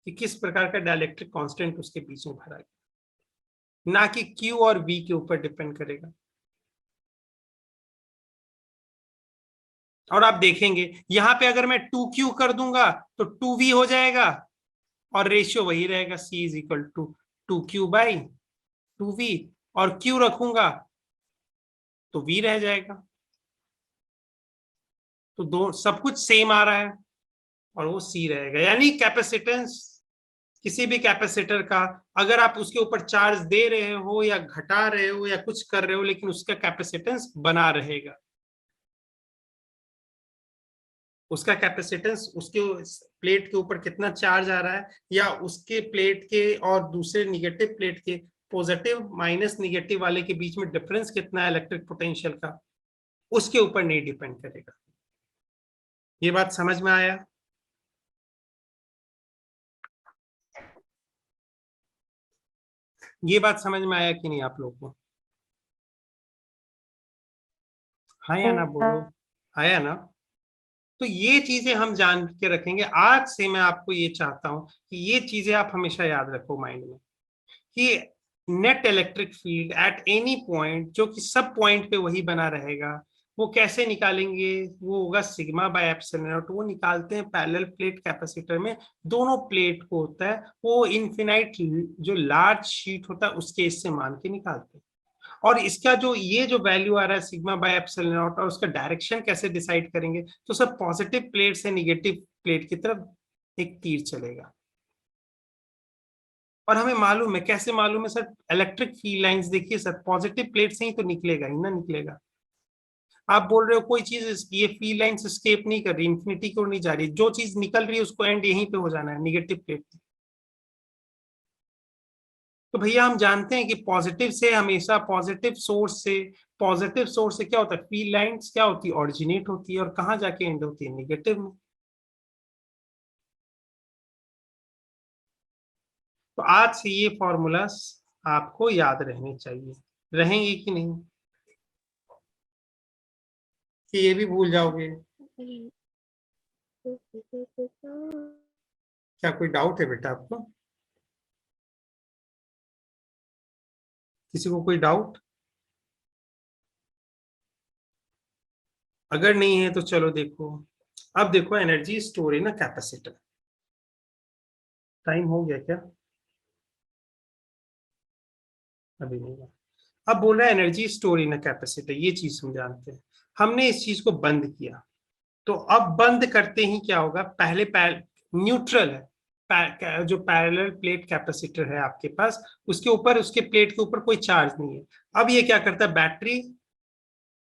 कि किस प्रकार का डाइलेक्ट्रिक कांस्टेंट उसके बीच में भरा गया, ना कि Q और V के ऊपर डिपेंड करेगा। और आप देखेंगे यहां पे अगर मैं 2Q कर दूंगा तो 2V हो जाएगा, और रेशियो वही रहेगा, C is equal to 2Q/2V, और Q रखूंगा तो V रह जाएगा। तो दो सब कुछ सेम आ रहा है और वो C रहेगा, यानी कैपेसिटेंस किसी भी कैपेसिटर का, अगर आप उसके ऊपर चार्ज दे रहे हो या घटा रहे हो या कुछ कर रहे हो, लेकिन उसका कैपेसिटेंस बना रहेगा। उसका कैपेसिटेंस उसके प्लेट के ऊपर कितना चार्ज आ रहा है, या उसके प्लेट के और दूसरे निगेटिव प्लेट के पॉजिटिव माइनस निगेटिव वाले के बीच में डिफरेंस कितना है इलेक्ट्रिक पोटेंशियल का, उसके ऊपर नहीं डिपेंड करेगा। ये बात समझ में आया। ये बात समझ में आया कि नहीं आप लोगों को, हाँ या ना बोलो, आया ना। तो ये चीजें हम जान के रखेंगे, आज से मैं आपको ये चाहता हूं कि ये चीजें आप हमेशा याद रखो माइंड में, कि net electric field at any point जो कि सब पॉइंट पे वही बना रहेगा, वो कैसे निकालेंगे? वो होगा सिग्मा बाय एप्सिलॉन नॉट। वो निकालते हैं पैरेलल प्लेट कैपेसिटर में, दोनों प्लेट को होता है वो इनफिनाइट जो लार्ज शीट होता है उसके इससे मान के निकालते हैं। और इसका जो ये जो वैल्यू आ रहा है सिग्मा बाय एप्सिलॉन नॉट, और उसका डायरेक्शन कैसे डिसाइड करेंगे? तो सब पॉजिटिव प्लेट से निगेटिव प्लेट की तरफ एक तीर चलेगा। और हमें मालूम है, कैसे मालूम है सर? इलेक्ट्रिक फील्ड लाइंस देखिए सर, पॉजिटिव प्लेट से ही तो निकलेगा ही ना, निकलेगा। आप बोल रहे हो कोई चीज ये फील्ड लाइंस एस्केप नहीं कर रही, इंफिनिटी की ओर नहीं जा रही, जो चीज निकल रही है उसको एंड यहीं पे हो जाना है, निगेटिव प्लेट पे। तो भैया हम जानते हैं कि पॉजिटिव से हमेशा, पॉजिटिव सोर्स से क्या होता है? फील्ड लाइंस क्या होती है? ऑरिजिनेट होती है, और कहाँ जाके एंड होती है? निगेटिव में। तो आज से ये फॉर्मूलास आपको याद रहने चाहिए। रहेंगे कि नहीं, कि ये भी भूल जाओगे? क्या कोई डाउट है बेटा आपको? किसी को कोई डाउट? अगर नहीं है तो चलो देखो, अब देखो energy store in a capacitor. Time हो गया क्या? अभी नहीं हुआ। अब बोल रहा है energy store in a capacitor, ये चीज हम जानते हैं। हमने इस चीज को बंद किया, तो अब बंद करते ही क्या होगा? पहले न्यूट्रल है, जो पैरेलल प्लेट कैपेसिटर है आपके पास, उसके ऊपर, उसके प्लेट के ऊपर कोई चार्ज नहीं है। अब ये क्या करता है? बैटरी,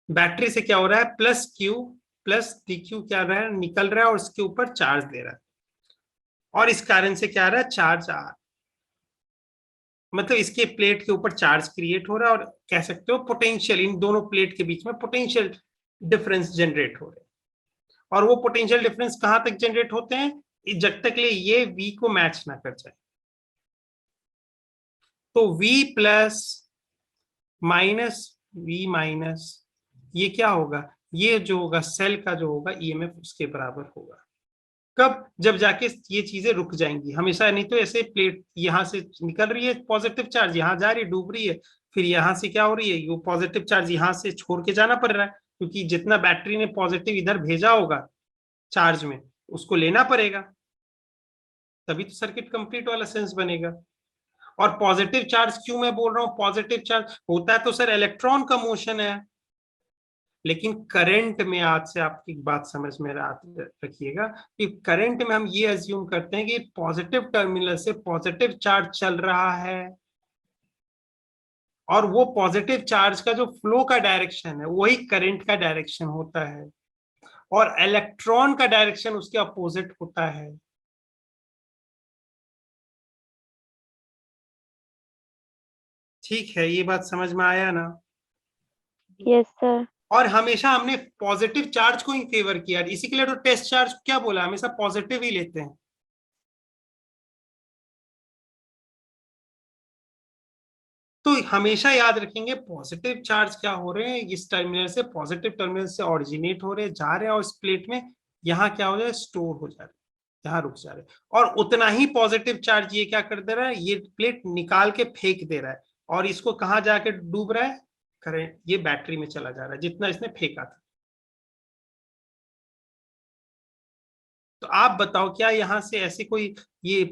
बैटरी से क्या हो रहा है? Plus Q plus D Q क्या रहा है? निकल रहा है, और उसके ऊपर चार्ज दे रहा है। और इस कारण से क्या आ रहा है? चार्ज आ, मतलब इसके प्लेट के ऊपर चार्ज क्रिएट हो रहा है, और कह सकते हो पोटेंशियल, इन दोनों प्लेट के बीच में पोटेंशियल डिफरेंस जनरेट हो रहे हैं। और वो पोटेंशियल डिफरेंस कहां तक जनरेट होते हैं? जब तक ले ये V को मैच ना कर जाए। तो V plus minus V minus, ये क्या होगा? ये जो होगा सेल का जो होगा EMF उसके बराबर होगा। कब? जब जाके ये चीजें रुक जाएंगी। हमेशा नहीं तो ऐसे प्लेट यहां से निकल रही है पॉजिटिव चार्ज, यहां जा रही है, डूब रही है, फिर यहां से क्या हो रही है? वो पॉजिटिव चार्ज यहां से छोड़ के जाना पड़ रहा है, क्योंकि जितना बैटरी ने पॉजिटिव इधर भेजा होगा चार्ज में, उसको लेना पड़ेगा, तभी तो सर्किट कंप्लीट वाला सेंस बनेगा। और पॉजिटिव चार्ज क्यों मैं बोल रहा हूँ? पॉजिटिव चार्ज होता है तो सर इलेक्ट्रॉन का मोशन है, लेकिन करंट में, आज से आपकी बात समझ में रखिएगा कि करंट में हम ये अज्यूम करते हैं कि पॉजिटिव टर्मिनल से पॉजिटिव चार्ज चल रहा है, और वो पॉजिटिव चार्ज का जो फ्लो का डायरेक्शन है वही करंट का डायरेक्शन होता है, और इलेक्ट्रॉन का डायरेक्शन उसके अपोजिट होता है। ठीक है, ये बात समझ में आया ना? Yes sir. और हमेशा हमने पॉजिटिव चार्ज को ही फेवर किया, इसी के लिए तो टेस्ट चार्ज क्या बोला? हमेशा पॉजिटिव ही लेते हैं। तो हमेशा याद रखेंगे पॉजिटिव चार्ज क्या हो रहे हैं, इस टर्मिनल से, पॉजिटिव टर्मिनल से ऑरिजिनेट हो रहे हैं, जा रहे हैं, और इस प्लेट में यहाँ क्या हो जाए? स्टोर हो जा रहे हैं, यहाँ रुक जा रहे हैं। और उतना ही पॉजिटिव चार्ज ये क्या कर दे रहा है? ये प्लेट निकाल के फेंक दे रहा है, और इसको कहाँ जाके डूब रहा है? करंट, ये बैटरी में चला जा रहा है जितना इसने फेंका था। तो आप बताओ, क्या यहाँ से ऐसे कोई ये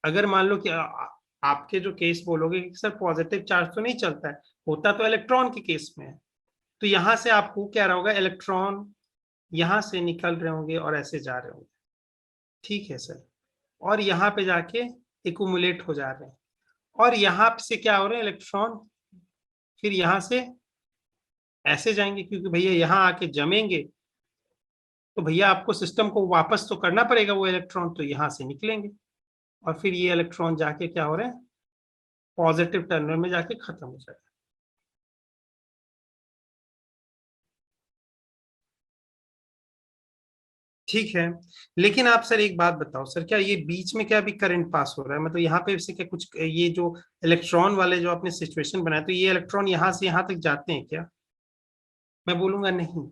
अगर मान लो कि आपके जो केस बोलोगे कि सर पॉजिटिव चार्ज तो नहीं चलता है, होता तो इलेक्ट्रॉन के केस में है, तो यहां से आपको क्या रहा होगा? इलेक्ट्रॉन यहां से निकल रहे होंगे और ऐसे जा रहे होंगे, ठीक है सर, और यहाँ पे जाके इक्युमुलेट हो जा रहे हैं, और यहाँ से क्या हो रहे हैं? इलेक्ट्रॉन फिर यहाँ से ऐसे जाएंगे, क्योंकि भैया यहाँ आके जमेंगे, तो भैया आपको सिस्टम को वापस तो करना पड़ेगा, वो इलेक्ट्रॉन तो यहाँ से निकलेंगे, और फिर ये इलेक्ट्रॉन जाके क्या हो रहे हैं? पॉजिटिव टर्मिनल में जाके खत्म हो जाएगा। ठीक है, लेकिन आप सर एक बात बताओ सर, क्या ये बीच में क्या भी करंट पास हो रहा है? मतलब यहाँ पे से क्या कुछ, ये जो इलेक्ट्रॉन वाले जो आपने सिचुएशन बनाया, तो ये इलेक्ट्रॉन यहाँ से यहाँ तक जाते हैं क्या? मैं बोलूंगा नहीं।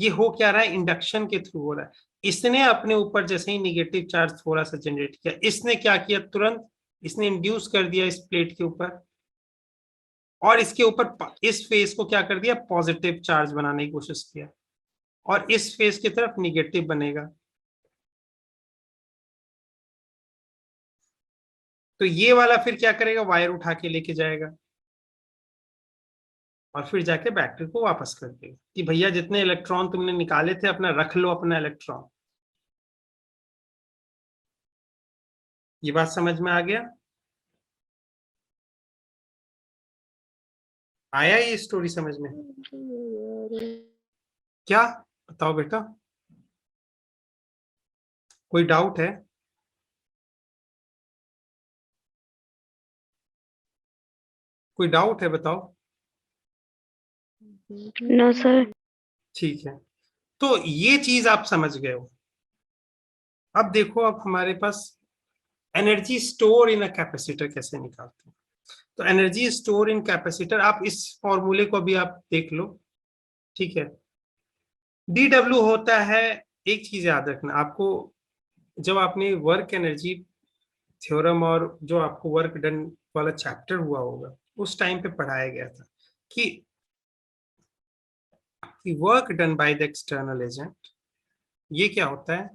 ये हो क्या रहा है? इंडक्शन के थ्रू हो रहा है। इसने अपने ऊपर जैसे ही निगेटिव चार्ज थोड़ा सा जनरेट किया, इसने क्या किया? तुरंत इसने इंड्यूस कर दिया इस प्लेट के ऊपर, और इसके ऊपर इस फेस को क्या कर दिया, पॉजिटिव चार्ज बनाने की कोशिश किया, और इस फेस की तरफ निगेटिव बनेगा। तो ये वाला फिर क्या करेगा, वायर उठा के लेके जाएगा और फिर जाके बैटरी को वापस कर देगा कि भैया जितने इलेक्ट्रॉन तुमने निकाले थे अपना रख लो, अपना इलेक्ट्रॉन। ये बात समझ में आ गया? आया ये स्टोरी समझ में? क्या बताओ बेटा, कोई डाउट है? कोई डाउट है बताओ। No sir. ठीक है, तो ये चीज आप समझ गए हो। अब देखो, अब हमारे पास energy store in a capacitor कैसे निकालते हैं। तो एनर्जी स्टोर इन कैपेसिटर, आप इस फॉर्मूले को भी आप देख लो। ठीक है, dw होता है, एक चीज याद रखना आपको, जब आपने वर्क एनर्जी थ्योरम और जो आपको वर्क डन वाला चैप्टर हुआ होगा उस टाइम पे पढ़ाया गया था कि work done by the external agent, ये क्या होता है,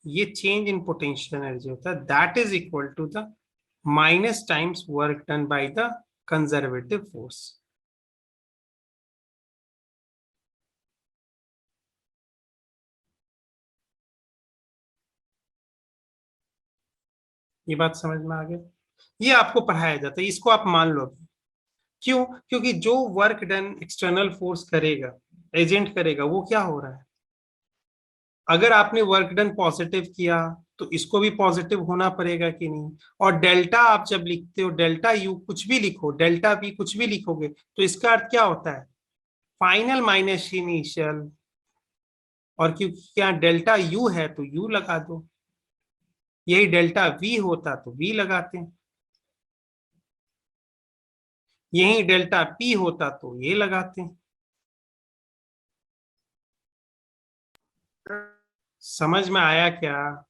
ये चेंज इन पोटेंशियल एनर्जी होता है, that is equal to the minus times work done by the conservative force. ये बात समझ में आ गई? ये आपको पढ़ाया जाता है, इसको आप मान लो। क्यों? क्योंकि जो वर्क डन एक्सटर्नल फोर्स करेगा, एजेंट करेगा, वो क्या हो रहा है, अगर आपने वर्क डन पॉजिटिव किया तो इसको भी पॉजिटिव होना पड़ेगा कि नहीं। और डेल्टा आप जब लिखते हो, डेल्टा यू कुछ भी लिखो, डेल्टा बी कुछ भी लिखोगे, तो इसका अर्थ क्या होता है, फाइनल माइनस इनिशियल। और क्योंकि यहाँ डेल्टा यू है तो यू लगा दो, यही डेल्टा वी होता तो वी लगाते हैं, यही डेल्टा पी होता तो ये लगाते हैं। समझ में आया क्या?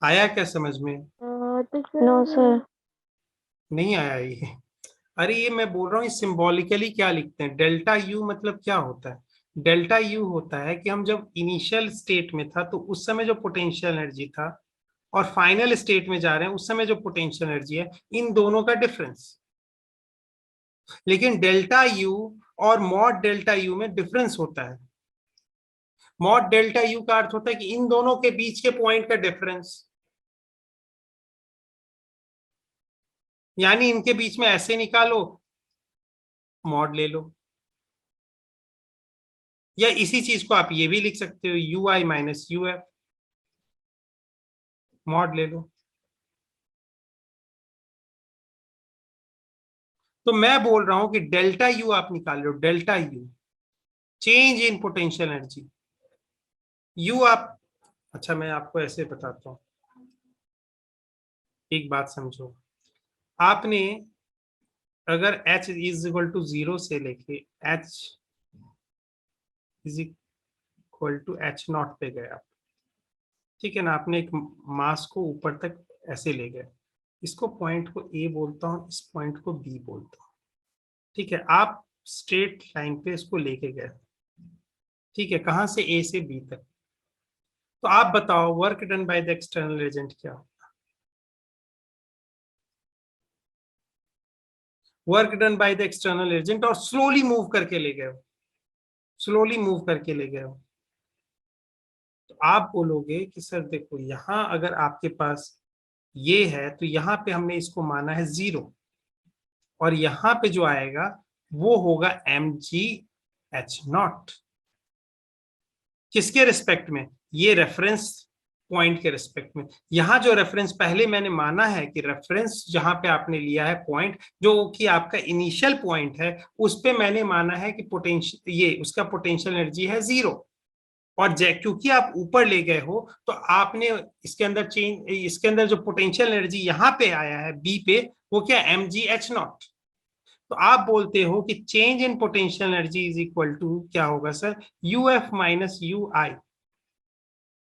आया क्या समझ में? No sir. नहीं आया ये? अरे ये मैं बोल रहा हूँ, सिंबॉलिकली क्या लिखते हैं, डेल्टा यू मतलब क्या होता है, डेल्टा यू होता है कि हम जब इनिशियल स्टेट में था तो उस समय जो पोटेंशियल एनर्जी था, और फाइनल स्टेट में जा रहे हैं उस समय जो पोटेंशियल एनर्जी है, इन दोनों का डिफरेंस। लेकिन डेल्टा यू और मॉड डेल्टा यू में डिफरेंस होता है। मॉड डेल्टा यू का अर्थ होता है कि इन दोनों के बीच के पॉइंट का डिफरेंस, यानी इनके बीच में ऐसे निकालो, मॉड ले लो, या इसी चीज को आप ये भी लिख सकते हो, you I minus U F, mod ले लो। तो मैं बोल रहा हूं कि डेल्टा यू आप निकाल लो, delta U change in potential energy, U आप, अच्छा मैं आपको ऐसे बताता हूँ, एक बात समझो। आपने अगर h इज इक्वल टू 0 से लेके h is equal to H naught पे गए आप, ठीक है ना, आपने एक मास को ऊपर तक ऐसे ले गए, इसको पॉइंट को ए बोलता हूँ, इस पॉइंट को बी बोलता हूँ। ठीक है, आप स्ट्रेट लाइन पे इसको लेके गए, ठीक है, कहां से ए से बी तक। तो आप बताओ work done by the external agent क्या हो? Work done by the external agent, और स्लोली मूव करके ले गए हो, स्लोली मूव करके ले गए हो, तो आप बोलोगे कि सर देखो यहां अगर आपके पास ये है तो यहाँ पे हमने इसको माना है 0, और यहाँ पे जो आएगा वो होगा mgh0। किसके रिस्पेक्ट में? ये रेफरेंस पॉइंट के रिस्पेक्ट में। यहाँ जो रेफरेंस पहले मैंने माना है कि रेफरेंस जहां पे आपने लिया है पॉइंट, जो कि आपका इनिशियल पॉइंट है, उस पे मैंने माना है कि पोटेंशियल, ये उसका पोटेंशियल एनर्जी है 0। और क्योंकि आप ऊपर ले गए हो तो आपने इसके अंदर चेंज, इसके अंदर जो पोटेंशियल एनर्जी यहाँ पे आया है बी पे, वो क्या, mgh0। तो आप बोलते हो कि change in potential energy is equal to क्या होगा sir, U F minus U I.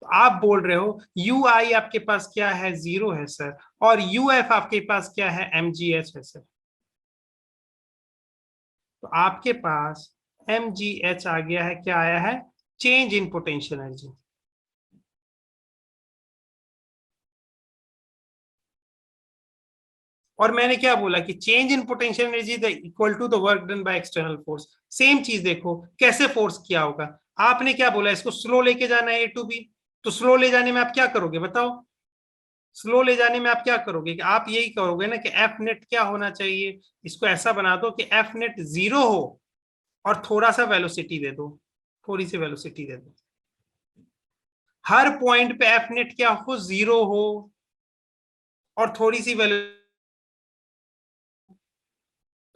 तो आप बोल रहे हो यू आई आपके पास क्या है, 0 है सर, और यू एफ आपके पास क्या है, mgh है सर। तो आपके पास mgh आ गया है, क्या आया है, चेंज इन पोटेंशियल एनर्जी। और मैंने क्या बोला कि change in potential energy the equal to the work done by external force. Same चीज देखो कैसे फोर्स किया होगा। आपने क्या बोला, इसको स्लो लेके जाना है ए टू बी, तो स्लो ले जाने में आप क्या करोगे बताओ। स्लो ले जाने में आप क्या करोगे कि आप यही करोगे ना कि एफ नेट क्या होना चाहिए, इसको ऐसा बना दो कि एफ नेट 0 हो और थोड़ा सा वेलोसिटी दे दो, थोड़ी सी वेलोसिटी दे दो। हर पॉइंट पे एफ नेट क्या हो, 0 हो और थोड़ी सी वेलोसिटी।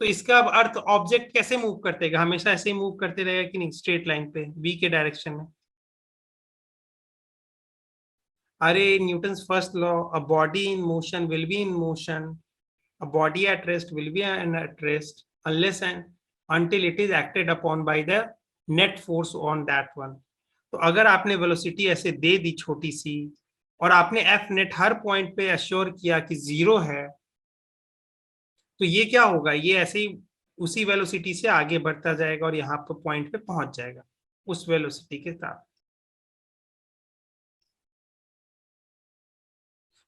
तो इसका अब अर्थ ऑब्जेक्ट कैसे मूव करते हैं, हमेशा ऐसे ही मूव करते रहेगा कि नहीं, स्ट्रेट लाइन पे बी के डायरेक्शन में। अरे Newton's first law, a body in motion will be in motion, a body at rest will be at rest unless and until it is acted upon by the net force on that one। तो अगर आपने velocity ऐसे दे दी छोटी सी और आपने F net हर point पे assure किया कि 0 है, तो ये क्या होगा, ये ऐसे ही उसी वेलोसिटी से आगे बढ़ता जाएगा और यहाँ पर पॉइंट पे पहुंच जाएगा उस वेलोसिटी के साथ।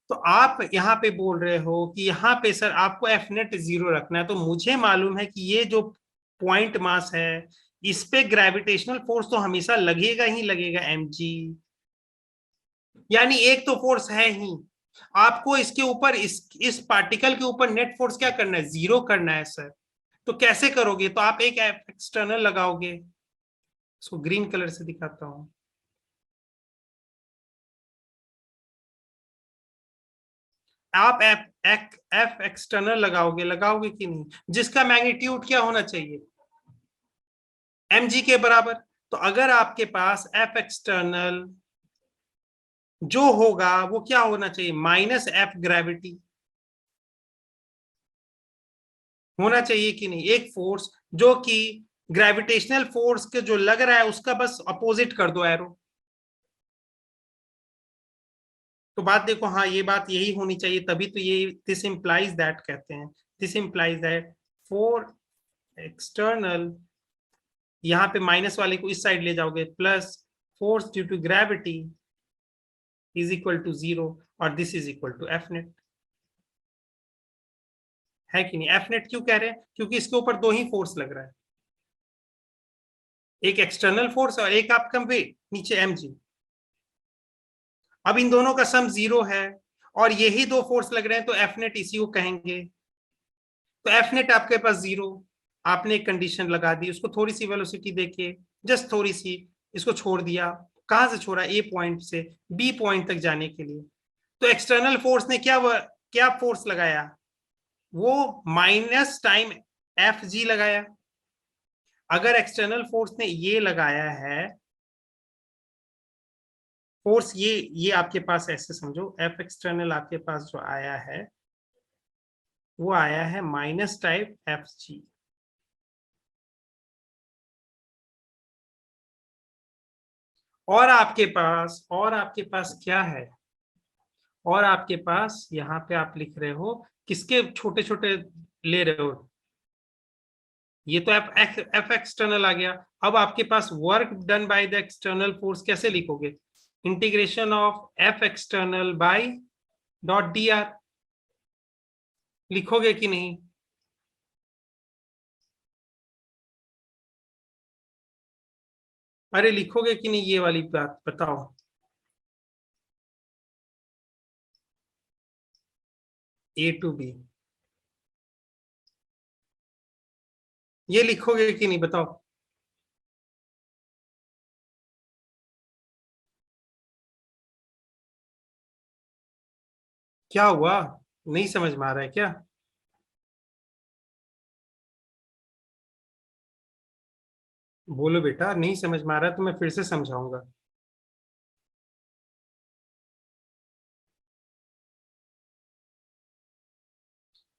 तो आप यहाँ पे बोल रहे हो कि यहाँ पे सर आपको एफ नेट 0 रखना है, तो मुझे मालूम है कि ये जो पॉइंट मास है इस पे ग्रेविटेशनल फोर्स तो हमेशा लगेगा ही लगेगा, mg, यानी एक तो फोर्स है ही। आपको इसके ऊपर इस पार्टिकल के ऊपर नेट फोर्स क्या करना है, 0 करना है सर। तो कैसे करोगे, तो आप एक एक्सटर्नल लगाओगे, इसको ग्रीन कलर से दिखाता हूं। आप एफ एक्सटर्नल लगाओगे, लगाओगे कि नहीं, जिसका मैग्नीट्यूड क्या होना चाहिए, mg के बराबर। तो अगर आपके पास एफ एक्सटर्नल जो होगा वो क्या होना चाहिए, माइनस एफ ग्रेविटी होना चाहिए कि नहीं, एक फोर्स जो कि ग्रेविटेशनल फोर्स के जो लग रहा है उसका बस अपोजिट कर दो एरो। तो बात देखो, हाँ ये बात यही होनी चाहिए, तभी तो ये दिस इंप्लाइज दैट कहते हैं, this implies that for external, यहाँ पे माइनस वाले को इस साइड ले जाओगे, plus force due to gravity is equal to 0 और this is equal to F net, है कि नहीं। एफ नेट क्यों कह रहे हैं, क्योंकि इसके ऊपर दो ही फोर्स लग रहा है, एक एक्सटर्नल फोर्स और एक आपका वेट नीचे mg। अब इन दोनों का सम 0 है और यही दो फोर्स लग रहे हैं, तो एफ नेट इसी को कहेंगे। तो एफ नेट आपके पास 0, आपने एक कंडीशन लगा दी, उसको थोड़ी सी वेलोसिटी देके, जस्ट थोड़ी सी, इसको छोड़ दिया, कहां से छोड़ा, ए पॉइंट से बी पॉइंट तक जाने के लिए। तो एक्सटर्नल फोर्स ने क्या फोर्स लगाया, वो माइनस टाइम एफ जी लगाया। अगर एक्सटर्नल फोर्स ने ये लगाया है फोर्स, ये आपके पास ऐसे समझो, एफ एक्सटर्नल आपके पास जो आया है वो आया है माइनस टाइप एफ जी। और आपके पास क्या है, और आपके पास यहाँ पे आप लिख रहे हो किसके छोटे छोटे ले रहे हो, ये तो एफ एक्सटर्नल आ गया। अब आपके पास work done by the external force कैसे लिखोगे, integration of F external by dot D r, लिखोगे कि नहीं। अरे लिखोगे कि नहीं, ये वाली बात बताओ। ए टू बी, ये लिखोगे कि नहीं बताओ। क्या हुआ, नहीं समझ में आ रहा है क्या। बोलो बेटा, नहीं समझ में आ रहा है तो मैं फिर से समझाऊंगा।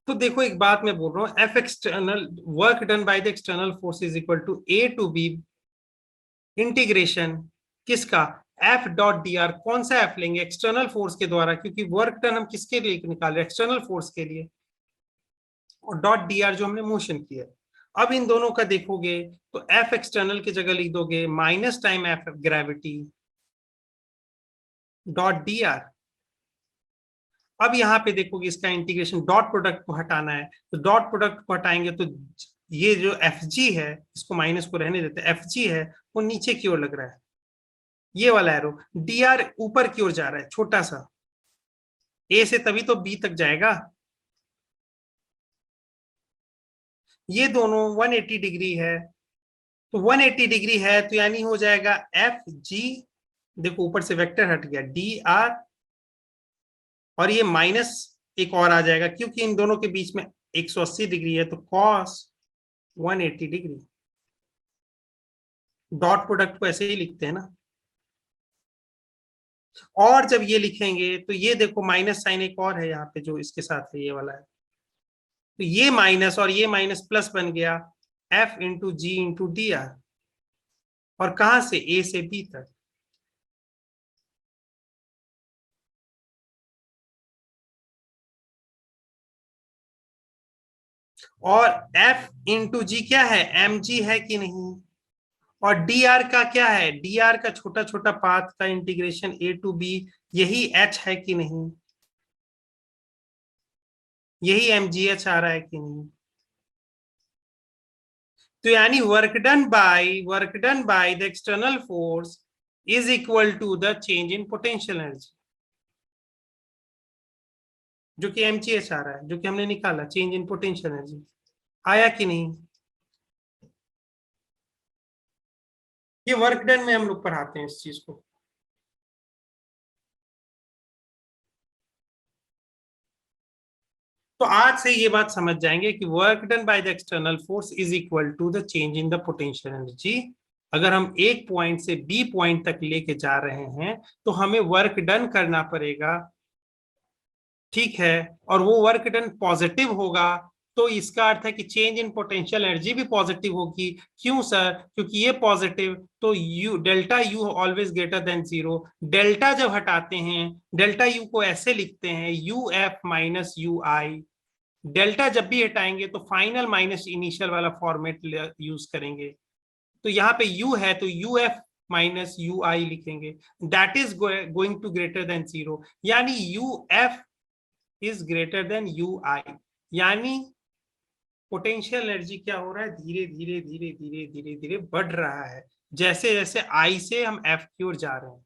तो देखो एक बात मैं बोल रहा हूँ, F external work done by the external force is equal to A to B integration किसका, एफ डॉट डी आर, कौन सा एफ लेंगे? एक्सटर्नल फोर्स के द्वारा, क्योंकि वर्क डन हम किसके लिए निकाल रहे हैं? एक्सटर्नल फोर्स के लिए। और डॉट डी आर जो हमने मोशन किया। अब इन दोनों का देखोगे तो एफ एक्सटर्नल की जगह लिख दोगे minus time F gravity dot D R. अब यहाँ पे देखोगे इसका इंटीग्रेशन, डॉट प्रोडक्ट को हटाना है, तो डॉट प्रोडक्ट को हटाएंगे तो ये जो एफ जी है, इसको माइनस को रहने देते हैं, एफ जी है वो नीचे की ओर लग रहा है, ये वाला एरो। डी आर ऊपर की ओर जा रहा है छोटा सा, ए से तभी तो बी तक जाएगा। ये दोनों 180 डिग्री है, तो 180 डिग्री है तो यानी हो जाएगा एफ जी, देखो ऊपर से वेक्टर हट गया, डी आर, और ये माइनस एक और आ जाएगा क्योंकि इन दोनों के बीच में 180 डिग्री है, तो कॉस 180 डिग्री। डॉट प्रोडक्ट को ऐसे ही लिखते हैं ना। और जब ये लिखेंगे तो ये देखो माइनस साइन एक और है यहाँ पे जो इसके साथ है, ये वाला है, तो ये माइनस और ये माइनस प्लस बन गया F into ji into D are. और कहां से? ए से बी तक। और एफ इंटू जी क्या है? एम जी है कि नहीं? और डी आर का क्या है? डी आर का छोटा छोटा पाथ का इंटीग्रेशन ए टू बी, यही एच है कि नहीं? यही एम जी एच आ रहा है कि नहीं? तो यानी work done by the external force is equal to the change in potential energy, जो कि एम जी एच आ रहा है, जो कि हमने निकाला चेंज इन पोटेंशियल एनर्जी। आया कि नहीं? ये वर्क डन में हम लोग पढ़ाते हैं इस चीज को। तो आज से ये बात समझ जाएंगे कि work done by the external force is equal to the change in the potential energy. अगर हम एक पॉइंट से बी पॉइंट तक लेके जा रहे हैं तो हमें वर्क डन करना पड़ेगा, ठीक है? और वो वर्क डन पॉजिटिव होगा, तो इसका अर्थ है कि चेंज इन पोटेंशियल एनर्जी भी पॉजिटिव होगी। क्यों सर? क्योंकि ये पॉजिटिव, तो U delta U always greater than zero. Delta जब हटाते हैं, डेल्टा यू को ऐसे लिखते हैं U F minus U I. Delta जब भी हटाएंगे तो फाइनल माइनस इनिशियल वाला फॉर्मेट यूज करेंगे। तो यहाँ पे u है तो U F minus U I लिखेंगे, that is going to greater than zero, यानी U F is greater than U I. यानी पोटेंशियल एनर्जी क्या हो रहा है? धीरे धीरे धीरे धीरे धीरे धीरे बढ़ रहा है, जैसे जैसे आई से हम एफ की ओर जा रहे हैं।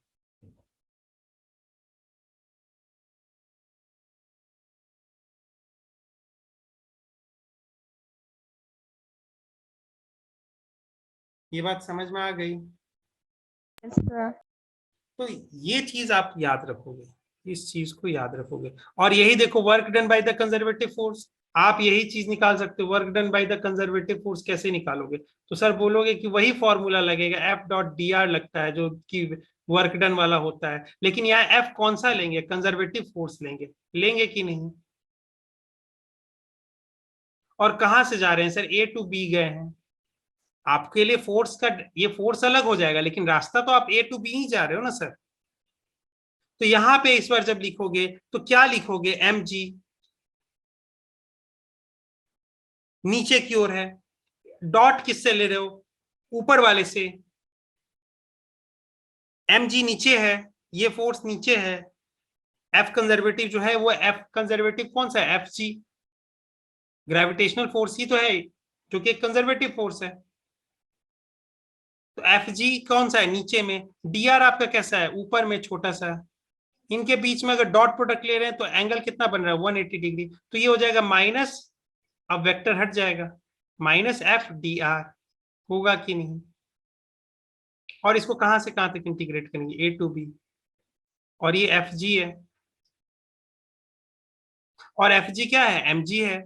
ये बात समझ में आ गई? तो ये चीज आप याद रखोगे, इस चीज को याद रखोगे। और यही देखो work done by the conservative force, आप यही चीज निकाल सकते हो। Work done by the conservative force कैसे निकालोगे? तो सर बोलोगे कि वही फॉर्मूला लगेगा, एफ डॉट डी आर लगता है जो कि वर्क डन वाला होता है, लेकिन यहाँ एफ कौन सा लेंगे? कंजर्वेटिव फोर्स लेंगे, लेंगे कि नहीं? और कहां से जा रहे हैं सर? ए टू बी गए हैं। आपके लिए फोर्स का ये फोर्स अलग हो जाएगा, लेकिन रास्ता तो आप ए टू बी ही जा रहे हो ना सर। तो यहां पे इस बार जब लिखोगे तो क्या लिखोगे? एम जी नीचे की ओर है, डॉट किससे ले रहे हो? ऊपर वाले से। एम जी नीचे है, ये फोर्स नीचे है, एफ कंजर्वेटिव जो है वो एफ कंजर्वेटिव कौन सा है? एफ जी, ग्रेविटेशनल फोर्स ही तो है जो कि एक कंजर्वेटिव फोर्स है। तो एफ जी कौन सा है? नीचे में। डी आर आपका कैसा है? ऊपर में छोटा सा। इनके बीच में अगर डॉट प्रोडक्ट ले रहे हैं तो एंगल कितना बन रहा है? 180 डिग्री। तो ये हो जाएगा माइनस, अब वेक्टर हट जाएगा, माइनस एफ डी आर। होगा कि नहीं? और इसको कहां से कहां तक इंटीग्रेट करेंगे? ए टू बी। और ये एफ जी है, और एफ जी क्या है? एम जी है।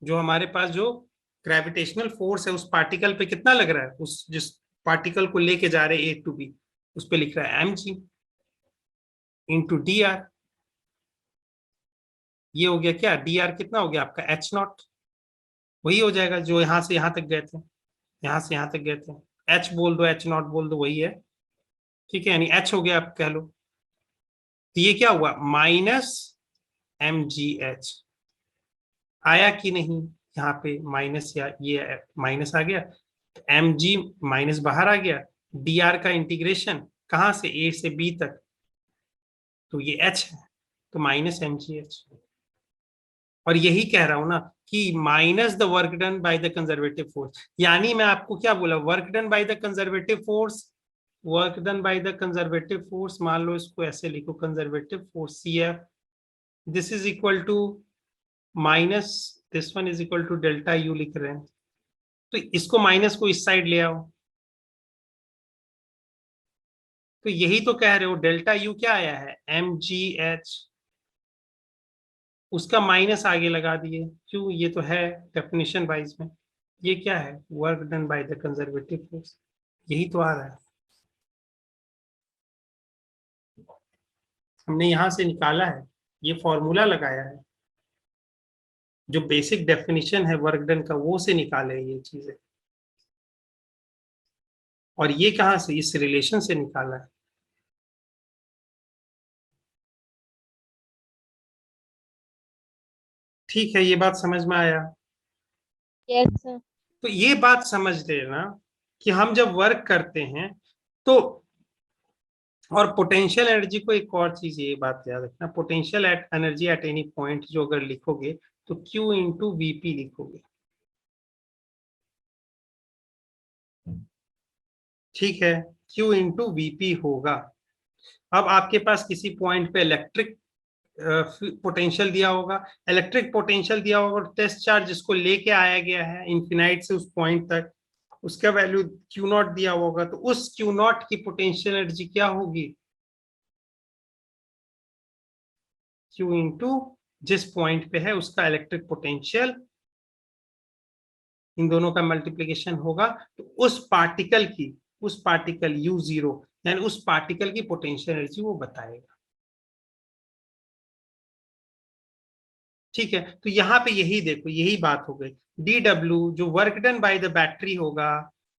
जो हमारे पास जो ग्रेविटेशनल फोर्स है उस पार्टिकल पे कितना लग रहा है, उस जिस पार्टिकल को लेके जा रहे हैं ए टू बी, उस पे लिख रहा है M G into D R. ये हो गया क्या? डी आर कितना हो गया आपका? H not. वही हो जाएगा जो यहां से यहां तक गए थे, यहां से यहां तक गए थे। एच बोल दो, एच नॉट बोल दो, वही है। ठीक है, यानी एच हो गया आप कह लो। तो ये क्या हुआ, माइनस mgh आया कि नहीं, यहाँ पे माइनस, या ये माइनस आ गया, mg माइनस बाहर आ गया, dr का इंटीग्रेशन कहां से, a से b तक, तो ये h है, तो माइनस mgh। और यही कह रहा हूं ना कि minus the work done by the conservative force, यानी मैं आपको क्या बोला, work done by the conservative force, work done by the conservative force, मान लो इसको ऐसे लिखो, conservative force CF, this is equal to minus this one is equal to delta U लिख रहे हैं, तो इसको माइनस को इस साइड ले आओ, तो यही तो कह रहे हो, डेल्टा यू क्या आया है, mgh, उसका माइनस आगे लगा दिए, क्यों, ये तो है डेफिनेशन वाइज में, ये क्या है, work done by the conservative force, यही तो आ रहा है, हमने यहां से निकाला है, ये फॉर्मूला लगाया है, जो बेसिक डेफिनेशन है वर्क डन का वो से निकाले हैं ये चीजें, और ये कहां से, इस रिलेशन से निकाला है। ठीक है, ये बात समझ में आया। Yes sir. तो ये बात समझ लेना कि हम जब वर्क करते हैं तो, और पोटेंशियल एनर्जी को एक और चीज ये बात याद रखना, potential energy at any point जो अगर लिखोगे तो Q इंटू वीपी लिखोगे, ठीक है, Q इंटू वीपी होगा। अब आपके पास किसी पॉइंट पे इलेक्ट्रिक पोटेंशियल दिया होगा, इलेक्ट्रिक पोटेंशियल दिया होगा, और टेस्ट चार्ज जिसको लेके आया गया है इंफिनाइट से उस पॉइंट तक, उसका वैल्यू क्यू नॉट दिया होगा, तो उस क्यू नॉट की पोटेंशियल एनर्जी क्या होगी, क्यू इंटू जिस पॉइंट पे है उसका इलेक्ट्रिक पोटेंशियल, इन दोनों का मल्टीप्लीकेशन होगा, तो उस पार्टिकल U0, यानी उस पार्टिकल की पोटेंशियल एनर्जी वो बताएगा। ठीक है, तो यहाँ पे यही देखो, यही बात हो गई, DW जो work done by the battery होगा,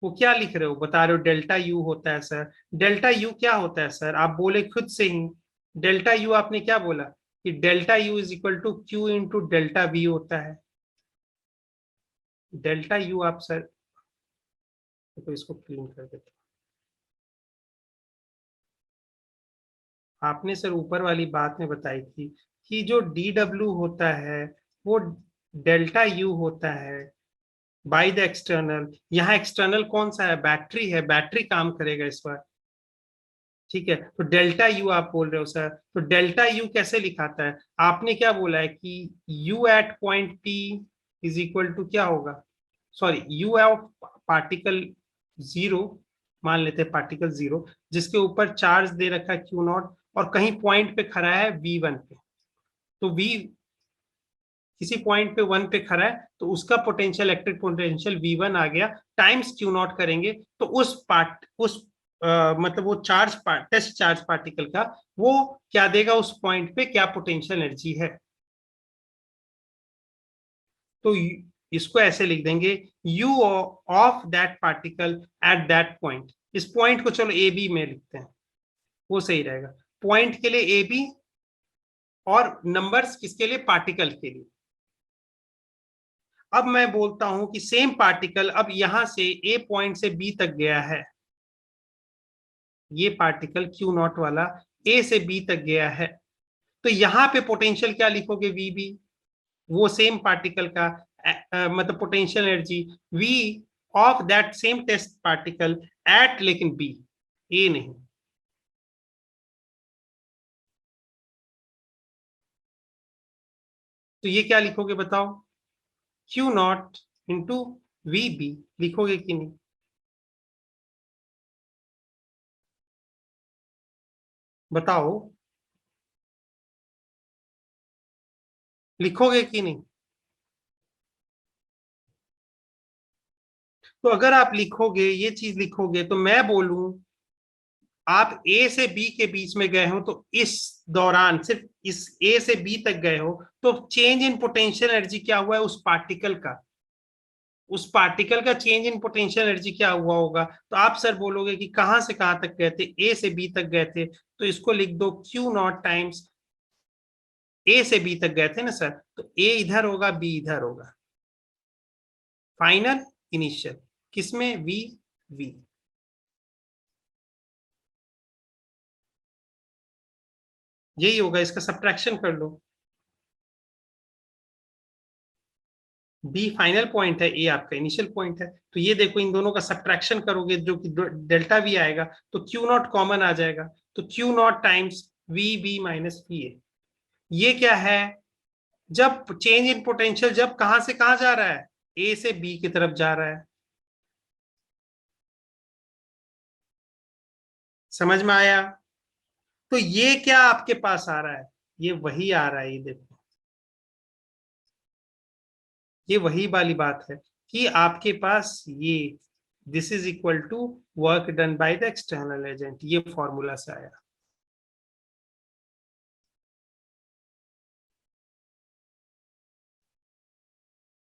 वो क्या लिख रहे हो, बता रहे हो डेल्टा यू होता है सर, डेल्टा यू क्या होता है सर, आप बोले खुद से ही, डेल्टा यू आपने क्या बोला कि delta U is equal to Q into delta V होता है, डेल्टा यू आप सर, तो इसको क्लीन कर देते, आपने सर ऊपर वाली बात में बताई थी कि जो DW होता है वो डेल्टा यू होता है बाय द एक्सटर्नल, यहाँ एक्सटर्नल कौन सा है, बैटरी है, बैटरी काम करेगा इस बार, ठीक है, तो डेल्टा यू आप बोल रहे हो सर, तो डेल्टा यू कैसे लिखाता है, आपने क्या बोला है कि U at point P is equal to क्या होगा, sorry U of particle zero, मान लेते हैं पार्टिकल जीरो, जिसके ऊपर चार्ज दे रखा है क्यू नॉट, और कहीं पॉइंट पे खड़ा है V1 पे, तो V किसी पॉइंट पे 1 पे खड़ा है, तो उसका पोटेंशियल, इलेक्ट्रिक पोटेंशियल V1 आ गया, टाइम्स क्यू नॉट करेंगे, तो उस मतलब वो टेस्ट चार्ज पार्टिकल का वो क्या देगा, उस पॉइंट पे क्या पोटेंशियल एनर्जी है, तो इसको ऐसे लिख देंगे, U of that particle at that point, इस पॉइंट को चलो AB में लिखते हैं, वो सही रहेगा, पॉइंट के लिए AB, और नंबर्स किसके लिए, पार्टिकल के लिए। अब मैं बोलता हूं कि सेम पार्टिकल अब यहां से A पॉइंट से B तक गया है, ये पार्टिकल Q नॉट वाला A से B तक गया है, तो यहां पे पोटेंशियल क्या लिखोगे, VB, वो सेम पार्टिकल का मतलब potential energy V of that same test particle at, लेकिन B, A नहीं, तो ये क्या लिखोगे बताओ, Q नॉट इंटू VB लिखोगे कि नहीं, बताओ, लिखोगे कि नहीं, तो अगर आप लिखोगे, ये चीज लिखोगे, तो मैं बोलूं आप A से B के बीच में गए हो, तो इस दौरान सिर्फ इस A से B तक गए हो, तो चेंज इन पोटेंशियल एनर्जी क्या हुआ है उस पार्टिकल का, उस पार्टिकल का चेंज इन पोटेंशियल एनर्जी क्या हुआ होगा। तो आप सर बोलोगे कि कहां से कहां तक गए थे, ए से बी तक गए थे, तो इसको लिख दो क्यू नॉट टाइम्स ए से बी तक गए थे ना सर, तो ए इधर होगा, बी इधर होगा, फाइनल इनिशियल किसमें, वी वी। यही होगा, इसका सब्ट्रैक्शन कर लो। बी फाइनल पॉइंट है, ए आपका इनिशियल पॉइंट है, तो ये देखो इन दोनों का सब्ट्रैक्शन करोगे जो कि डेल्टा वी आएगा, तो क्यू नॉट कॉमन आ जाएगा, तो Q naught times V B minus V A. ये क्या है, जब चेंज इन पोटेंशियल जब कहां से कहां जा रहा है, ए से बी की तरफ जा रहा है। समझ में आया। तो ये क्या आपके पास आ रहा है, ये वही आ रहा है, ये देखो, ये वही वाली बात है कि आपके पास ये this is equal to work done by the external agent, ये फॉर्मूला से आया।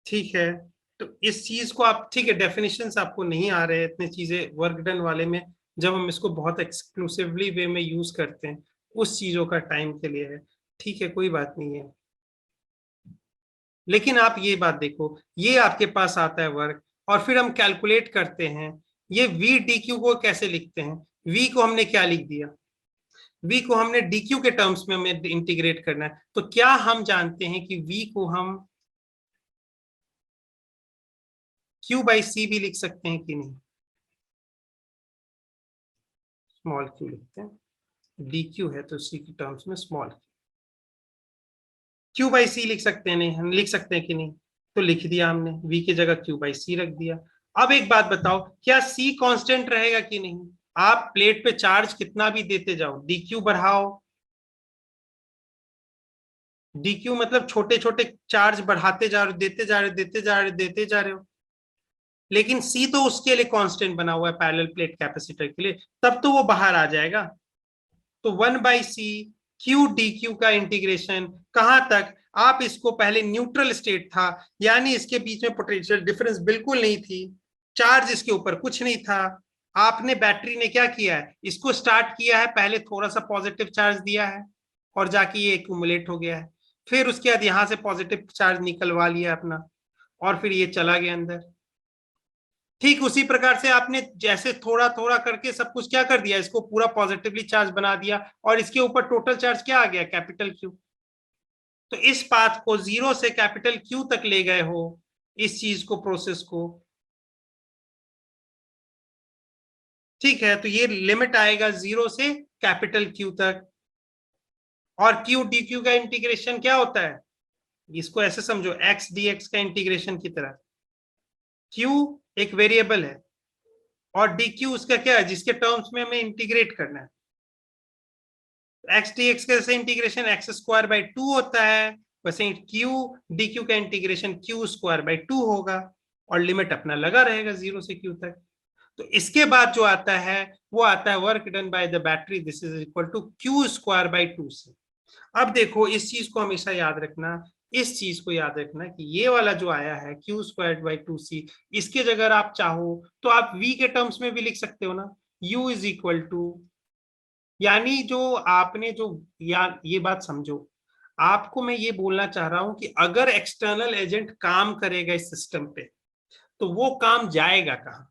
ठीक है, तो इस चीज को आप, ठीक है, डेफिनेशंस आपको नहीं आ रहे हैं इतने चीजें वर्क डन वाले में, जब हम इसको बहुत एक्सक्लूसिवली वे में यूज करते हैं उस चीजों का टाइम के लिए है। ठीक है, कोई बात नहीं है, लेकिन आप ये बात देखो, ये आपके पास आता है वर्क, और फिर हम कैलकुलेट करते हैं ये वी डी क्यू को कैसे लिखते हैं। वी को हमने क्या लिख दिया, वी को हमने डी क्यू के टर्म्स में हमें इंटीग्रेट करना है, तो क्या हम जानते हैं कि वी को हम क्यू बाई सी भी लिख सकते हैं कि नहीं, स्मॉल क्यू लिखते हैं, डी क्यू है तो सी के टर्म्स में स्मॉल क्यू बाई सी लिख सकते हैं, नहीं हम लिख सकते हैं कि नहीं, तो लिख दिया हमने, वी की जगह क्यू बाई सी रख दिया। अब एक बात बताओ, क्या सी कांस्टेंट रहेगा कि नहीं, आप प्लेट पे चार्ज कितना भी देते जाओ, डी क्यू बढ़ाओ, डी क्यू मतलब छोटे छोटे चार्ज बढ़ाते जा रहे हो, देते जा रहे हो, देते जा रहे हो, देते जा रहे हो, लेकिन सी तो उसके लिए कांस्टेंट बना हुआ है पैरेलल प्लेट कैपेसिटर के लिए, तब तो वो बाहर आ जाएगा। तो 1/c क्यू डी क्यू का इंटीग्रेशन कहां तक, आप इसको पहले न्यूट्रल स्टेट था, यानी इसके बीच में पोटेंशियल डिफरेंस बिल्कुल नहीं थी, चार्ज इसके ऊपर कुछ नहीं था, आपने बैटरी ने क्या किया है, इसको स्टार्ट किया है, पहले थोड़ा सा पॉजिटिव चार्ज दिया है और जाके ये एक्यूमुलेट हो गया है, फिर उसके बाद यहां से पॉजिटिव चार्ज निकलवा लिया अपना, और फिर ये चला गया अंदर। ठीक उसी प्रकार से आपने जैसे थोड़ा थोड़ा करके सब कुछ क्या कर दिया, इसको पूरा पॉजिटिवली चार्ज बना दिया, और इसके ऊपर टोटल चार्ज क्या आ गया, कैपिटल क्यू। तो इस पाथ को जीरो से कैपिटल क्यू तक ले गए हो, इस चीज को, प्रोसेस को। ठीक है, तो ये लिमिट आएगा जीरो से कैपिटल क्यू तक, और क्यू डी क्यू का इंटीग्रेशन क्या होता है, इसको ऐसे समझो एक्स डी एक्स का इंटीग्रेशन की तरह। क्यू एक वेरिएबल है और डी क्यू उसका क्या है, जिसके टर्म्स में हमें इंटीग्रेट करना है। एक्स डी एक्स का जैसे integration x square by to होता है, वैसे क्यू डी क्यू का integration Q square by to होगा, और लिमिट अपना लगा रहेगा जीरो से क्यू तक। तो इसके बाद जो आता है वो आता है work done by the battery, this is equal to Q square by two से। अब देखो इस चीज को हमेशा याद रखना, इस चीज को याद रखना कि ये वाला जो आया है क्यू स्क्वायर बाई टू सी, इसके जगह अगर आप चाहो तो आप v के टर्म्स में भी लिख सकते हो ना, u इज इक्वल टू, यानी जो आपने जो, या ये बात समझो, आपको मैं ये बोलना चाह रहा हूं कि अगर एक्सटर्नल एजेंट काम करेगा इस सिस्टम पे, तो वो काम जाएगा कहाँ,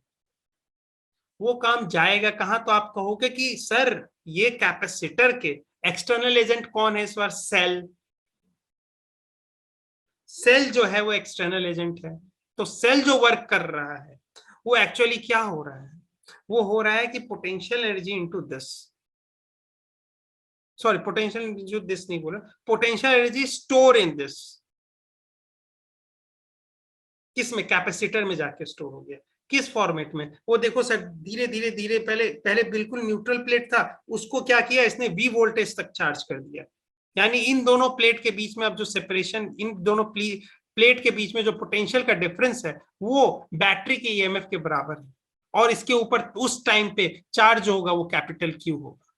वो काम जाएगा कहाँ, तो आप कहोगे कि सर ये कैपेसिटर के एक्सटर्नल एजेंट कौन है इस बार, सेल, सेल जो है वो एक्सटर्नल एजेंट है। तो सेल जो वर्क कर रहा है वो एक्चुअली क्या हो रहा है, वो हो रहा है कि potential energy into this, sorry potential energy this नहीं बोला, potential energy store in this, किसमें, कैपेसिटर में जाके स्टोर हो गया, किस फॉर्मेट में, वो देखो सर धीरे धीरे धीरे, पहले पहले बिल्कुल न्यूट्रल प्लेट था, उसको क्या किया इसने, वी वोल्टेज तक चार्ज कर दिया, यानी इन दोनों प्लेट के बीच में अब जो सेपरेशन, इन दोनों प्लेट के बीच में जो पोटेंशियल का डिफरेंस है वो बैटरी के ईएमएफ के बराबर है, और इसके ऊपर उस टाइम पे चार्ज होगा वो कैपिटल क्यू होगा।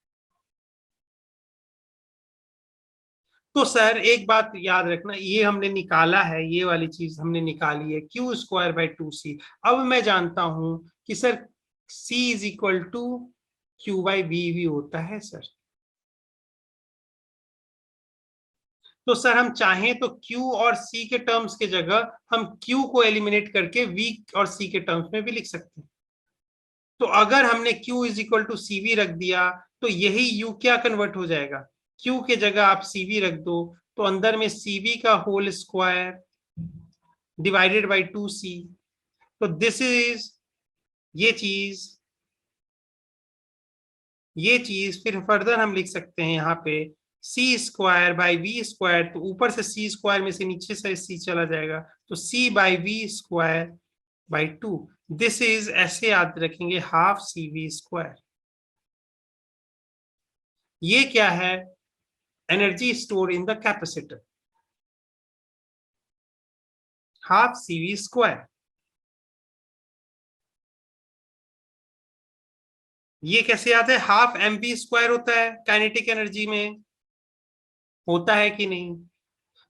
तो सर एक बात याद रखना, ये हमने निकाला है, ये वाली चीज हमने निकाली है क्यू स्क्वायर बाई 2c। अब मैं जानता हूं कि sir c is equal to Q by V भी होता है सर। तो सर हम चाहें तो Q और C के टर्म्स के जगह हम Q को एलिमिनेट करके V और C के टर्म्स में भी लिख सकते हैं। तो अगर हमने Q is equal to C V रख दिया तो यही U क्या कन्वर्ट हो जाएगा, Q के जगह आप CV रख दो तो अंदर में CV का whole square divided by 2c। तो दिस इज ये चीज, ये चीज फिर फर्दर हम लिख सकते हैं यहाँ पे सी स्क्वायर बाई वी स्क्वायर। तो ऊपर से सी स्क्वायर में से नीचे से सी चला जाएगा, तो C by V square by 2। This is, ऐसे याद रखेंगे, हाफ सी वी स्क्वायर। ये क्या है, energy store in the capacitor, half C V square. ये कैसे याद है, हाफ एम वी स्क्वायर होता है काइनेटिक एनर्जी में, होता है कि नहीं।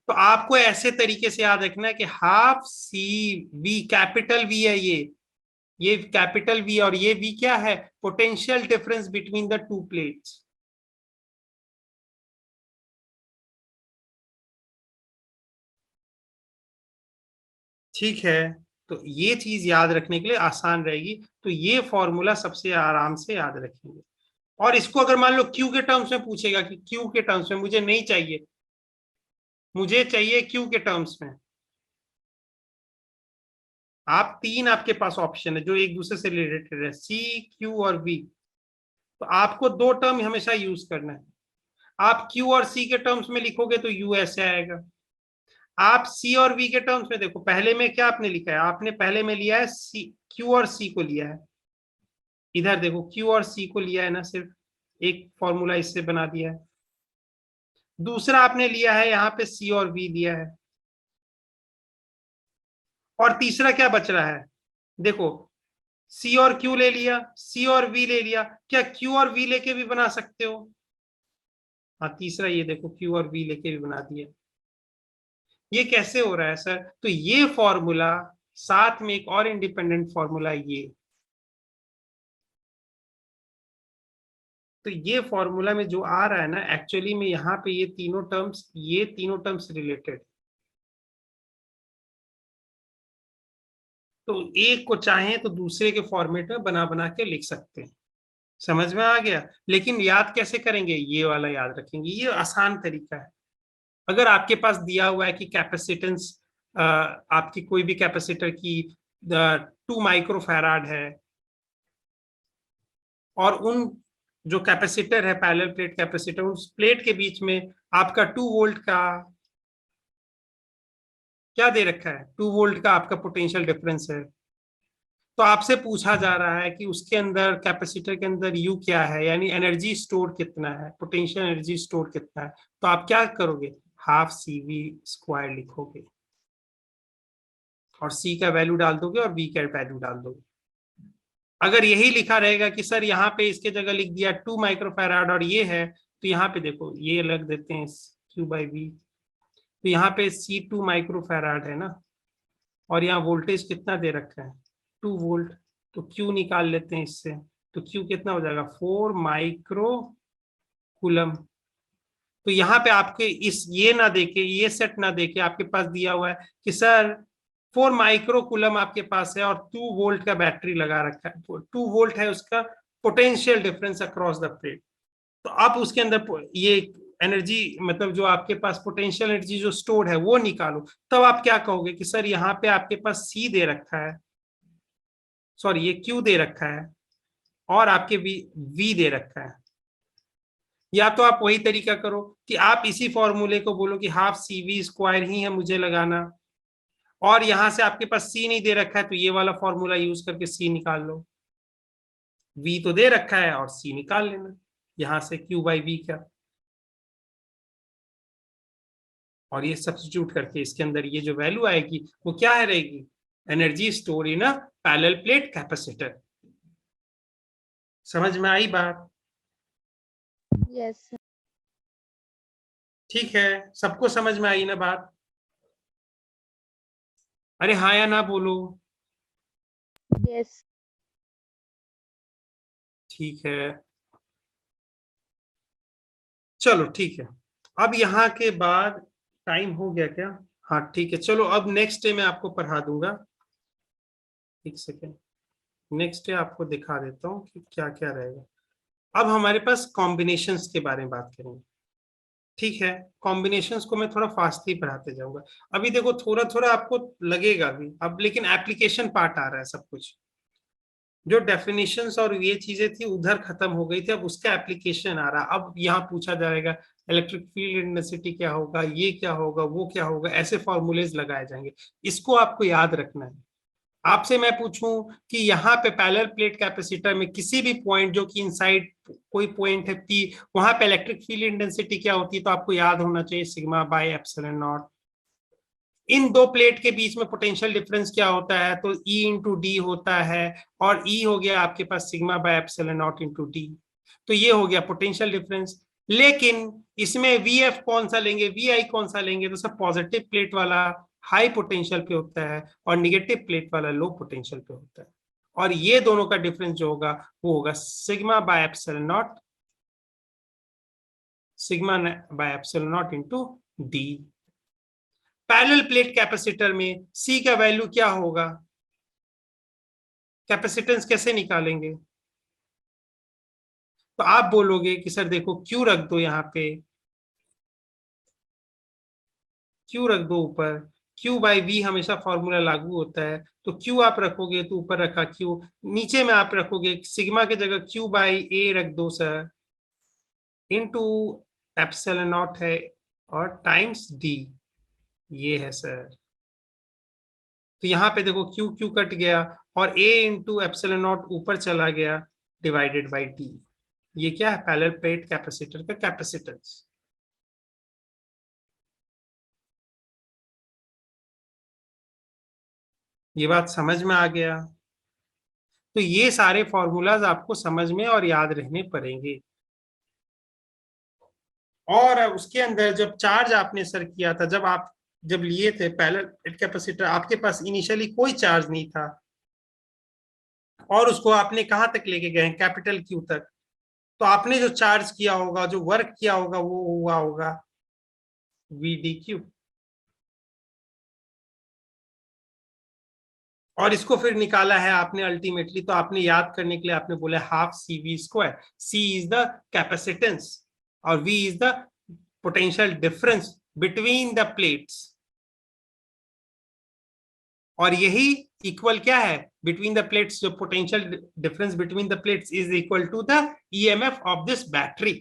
तो आपको ऐसे तरीके से याद रखना है कि half C V, capital V है ये कैपिटल वी, और ये वी क्या है, potential difference between the two plates. ठीक है, तो ये चीज याद रखने के लिए आसान रहेगी। तो ये फॉर्मूला सबसे आराम से याद रखेंगे। और इसको अगर मान लो क्यू के टर्म्स में पूछेगा कि क्यू के टर्म्स में मुझे नहीं चाहिए, मुझे चाहिए क्यू के टर्म्स में, आप तीन, आपके पास ऑप्शन है जो एक दूसरे से रिलेटेड है, सी क्यू और वी। तो आपको दो टर्म हमेशा यूज करना है। आप क्यू और सी के टर्म्स में लिखोगे तो यू ऐसे आएगा। आप सी और वी के टर्म्स में देखो, पहले में क्या आपने लिखा है, आपने पहले में लिया है सी, क्यू और सी को लिया है। इधर देखो क्यू और सी को लिया है ना, सिर्फ एक फॉर्मूला इससे बना दिया है। दूसरा आपने लिया है यहाँ पे सी और वी लिया है। और तीसरा क्या बच रहा है, देखो सी और क्यू ले लिया, सी और वी ले लिया, क्या क्यू और वी लेके भी बना सकते हो। हाँ तीसरा ये देखो क्यू और वी लेके भी बना दिया। ये कैसे हो रहा है सर, तो ये फॉर्मूला साथ में एक और इंडिपेंडेंट फॉर्मूला, ये फॉर्मूला में जो आ रहा है ना, एक्चुअली में यहाँ पे ये तीनों टर्म्स रिलेटेड। तो एक को चाहें तो दूसरे के फॉर्मेट में बना बना के लिख सकते हैं। समझ में आ गया, लेकिन याद कैसे करेंगे, ये वाला याद रखेंगे, ये आसान तरीका है। अगर आपके पास दिया हुआ है कि कैपेसिटेंस, आपकी कोई भी कैपेसिटर की 2 माइक्रोफैराड है, और उन जो कैपेसिटर है पैरेलल प्लेट कैपेसिटर, उस प्लेट के बीच में आपका 2 वोल्ट का क्या दे रखा है, 2 वोल्ट का आपका पोटेंशियल डिफरेंस है। तो आपसे पूछा जा रहा है कि उसके अंदर, कैपेसिटर के अंदर यू क्या है, यानी एनर्जी स्टोर कितना है, पोटेंशियल एनर्जी स्टोर कितना है। तो आप क्या करोगे, हाफ सी वी स्क्वायर लिखोगे और सी का वैल्यू डाल दोगे और वी का वैल्यू डाल दोगे। अगर यही लिखा रहेगा कि सर यहाँ पे इसके जगह लिख दिया 2 माइक्रोफैराड और ये है, तो यहाँ पे देखो ये लग देते हैं क्यू बाई वी। तो यहाँ पे C 2 माइक्रोफैराड है ना, और यहाँ वोल्टेज कितना दे रखा है, 2 वोल्ट। तो क्यू निकाल लेते हैं इससे, तो क्यू कितना हो जाएगा, 4 माइक्रो कूलम। तो यहाँ पे आपके इस ये ना देके, ये सेट ना देके आपके पास दिया हुआ है कि सर 4 माइक्रो कूलम आपके पास है और 2 वोल्ट का बैटरी लगा रखा है, 2 वोल्ट है उसका potential difference across the plate. तो आप उसके अंदर ये एनर्जी, मतलब जो आपके पास पोटेंशियल एनर्जी जो स्टोर्ड है वो निकालो। तब आप क्या कहोगे कि सर यहाँ पे आपके पास सी दे रखा है, सॉरी ये क्यू दे रखा है, और आपके वी दे रखा है। या तो आप वही तरीका करो कि आप इसी फॉर्मूले को बोलो कि हाफ सी वी स्क्वायर ही है मुझे लगाना, और यहां से आपके पास सी नहीं दे रखा है तो ये वाला फॉर्मूला यूज करके सी निकाल लो। वी तो दे रखा है और सी निकाल लेना यहां से क्यू बाई वी का, और ये सब्स्टिट्यूट करके इसके अंदर ये जो वैल्यू आएगी वो क्या है रहेगी, energy store in a parallel plate capacitor. समझ में आई बात। यस। ठीक है, सबको समझ में आई ना बात? अरे हाँ या ना बोलो। यस। ठीक है, चलो ठीक है। अब यहाँ के बाद टाइम हो गया क्या? हाँ ठीक है, चलो अब नेक्स्ट डे मैं आपको पढ़ा दूंगा। एक सेकेंड, नेक्स्ट डे आपको दिखा देता हूँ कि क्या क्या रहेगा। अब हमारे पास कॉम्बिनेशंस के बारे में बात करेंगे। ठीक है, कॉम्बिनेशंस को मैं थोड़ा फास्ट ही पढ़ाते जाऊंगा। अभी देखो थोड़ा थोड़ा आपको लगेगा भी अब, लेकिन एप्लीकेशन पार्ट आ रहा है सब कुछ। जो डेफिनेशंस और ये चीजें थी उधर खत्म हो गई थी, अब उसका एप्लीकेशन आ रहा। अब यहाँ पूछा जाएगा इलेक्ट्रिक फील्ड इंटेंसिटी क्या होगा, ये क्या होगा, वो क्या होगा, ऐसे फॉर्मूलेज लगाए जाएंगे। इसको आपको याद रखना है। आपसे मैं पूछूं कि यहाँ पे पैरेलल प्लेट कैपेसिटर में किसी भी पॉइंट जो कि इनसाइड कोई पॉइंट है पी, वहां पे इलेक्ट्रिक फील्ड इंटेंसिटी क्या होती है, तो आपको याद होना चाहिए सिग्मा बाय एप्सिलॉन नॉट। इन दो प्लेट के बीच में पोटेंशियल डिफरेंस क्या होता है, तो E इंटू डी होता है, और E हो गया आपके पास sigma by epsilon naught into d. तो ये हो गया पोटेंशियल डिफरेंस। लेकिन इसमें VF कौन सा लेंगे, VI कौन सा लेंगे, तो सब पॉजिटिव प्लेट वाला हाई पोटेंशियल पे होता है और निगेटिव प्लेट वाला लो पोटेंशियल पे होता है। और ये दोनों का डिफरेंस जो होगा वो होगा sigma by epsilon not, sigma by epsilon naught into D. Parallel plate capacitor में C का वैल्यू क्या होगा, कैपेसिटेंस कैसे निकालेंगे? तो आप बोलोगे कि सर देखो Q रख दो यहाँ पे, Q रख दो ऊपर, Q बाई V हमेशा फॉर्मूला लागू होता है, तो Q आप रखोगे तो ऊपर रखा Q, नीचे में आप रखोगे सिग्मा की जगह Q बाई A रख दो सर, इनटू एप्सिलॉन नॉट है और टाइम्स D, ये है सर। तो यहाँ पे देखो Q Q कट गया और A इंटू एप्सिलॉन नॉट ऊपर चला गया डिवाइडेड बाई D। ये क्या है, पैरेलल प्लेट कैपेसिटर का कैपेसिटेंस। ये बात समझ में आ गया? तो ये सारे फॉर्मूलाज आपको समझ में और याद रहने पड़ेंगे। और उसके अंदर जब चार्ज आपने सर किया था, जब आप जब लिए थे पैरेलल प्लेट कैपेसिटर, आपके पास इनिशियली कोई चार्ज नहीं था और उसको आपने कहां तक लेके गए, कैपिटल Q तक। तो आपने जो चार्ज किया होगा, जो वर्क किया होगा, वो हुआ होगा VdQ। और इसको फिर निकाला है आपने अल्टीमेटली, तो आपने याद करने के लिए आपने बोला half CV²। C is the capacitance और V is the potential difference between the plates. और यही इक्वल क्या है, बिटवीन द प्लेट्स, जो potential difference between the plates is equal to the EMF of this battery.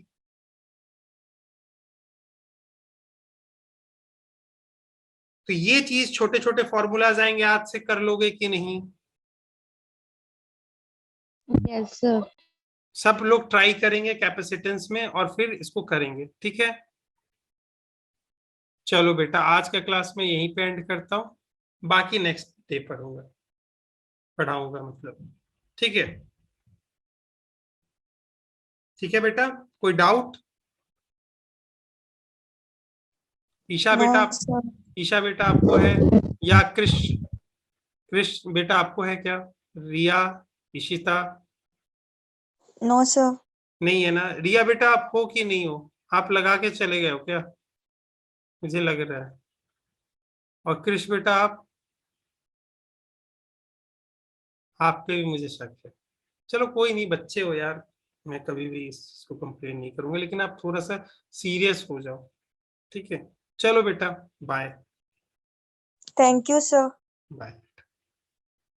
तो ये चीज छोटे छोटे फॉर्मूलाज आएंगे, आज से कर लोगे कि नहीं? Yes sir. सब लोग ट्राई करेंगे कैपेसिटेंस में और फिर इसको करेंगे, ठीक है? चलो बेटा, आज का क्लास में यहीं पे एंड करता हूँ, बाकी नेक्स्ट डे पढ़ाऊंगा मतलब। ठीक है, ठीक है बेटा, कोई डाउट? ईशा नो बेटा, सर। ईशा बेटा आपको है, या कृष्ण बेटा आपको है क्या? रिया, इशिता? No sir. नहीं है ना? रिया बेटा आप हो कि नहीं हो? आप लगा के चले गए हो क्या, मुझे लग रहा है। और कृष्ण बेटा आप पे भी मुझे शक है। चलो कोई नहीं, बच्चे हो यार, मैं कभी भी इसको कंप्लेन नहीं करूंगा, लेकिन आप थोड़ा सा सीरियस हो जाओ, ठीक है? चलो बेटा, bye. Thank you sir. Bye.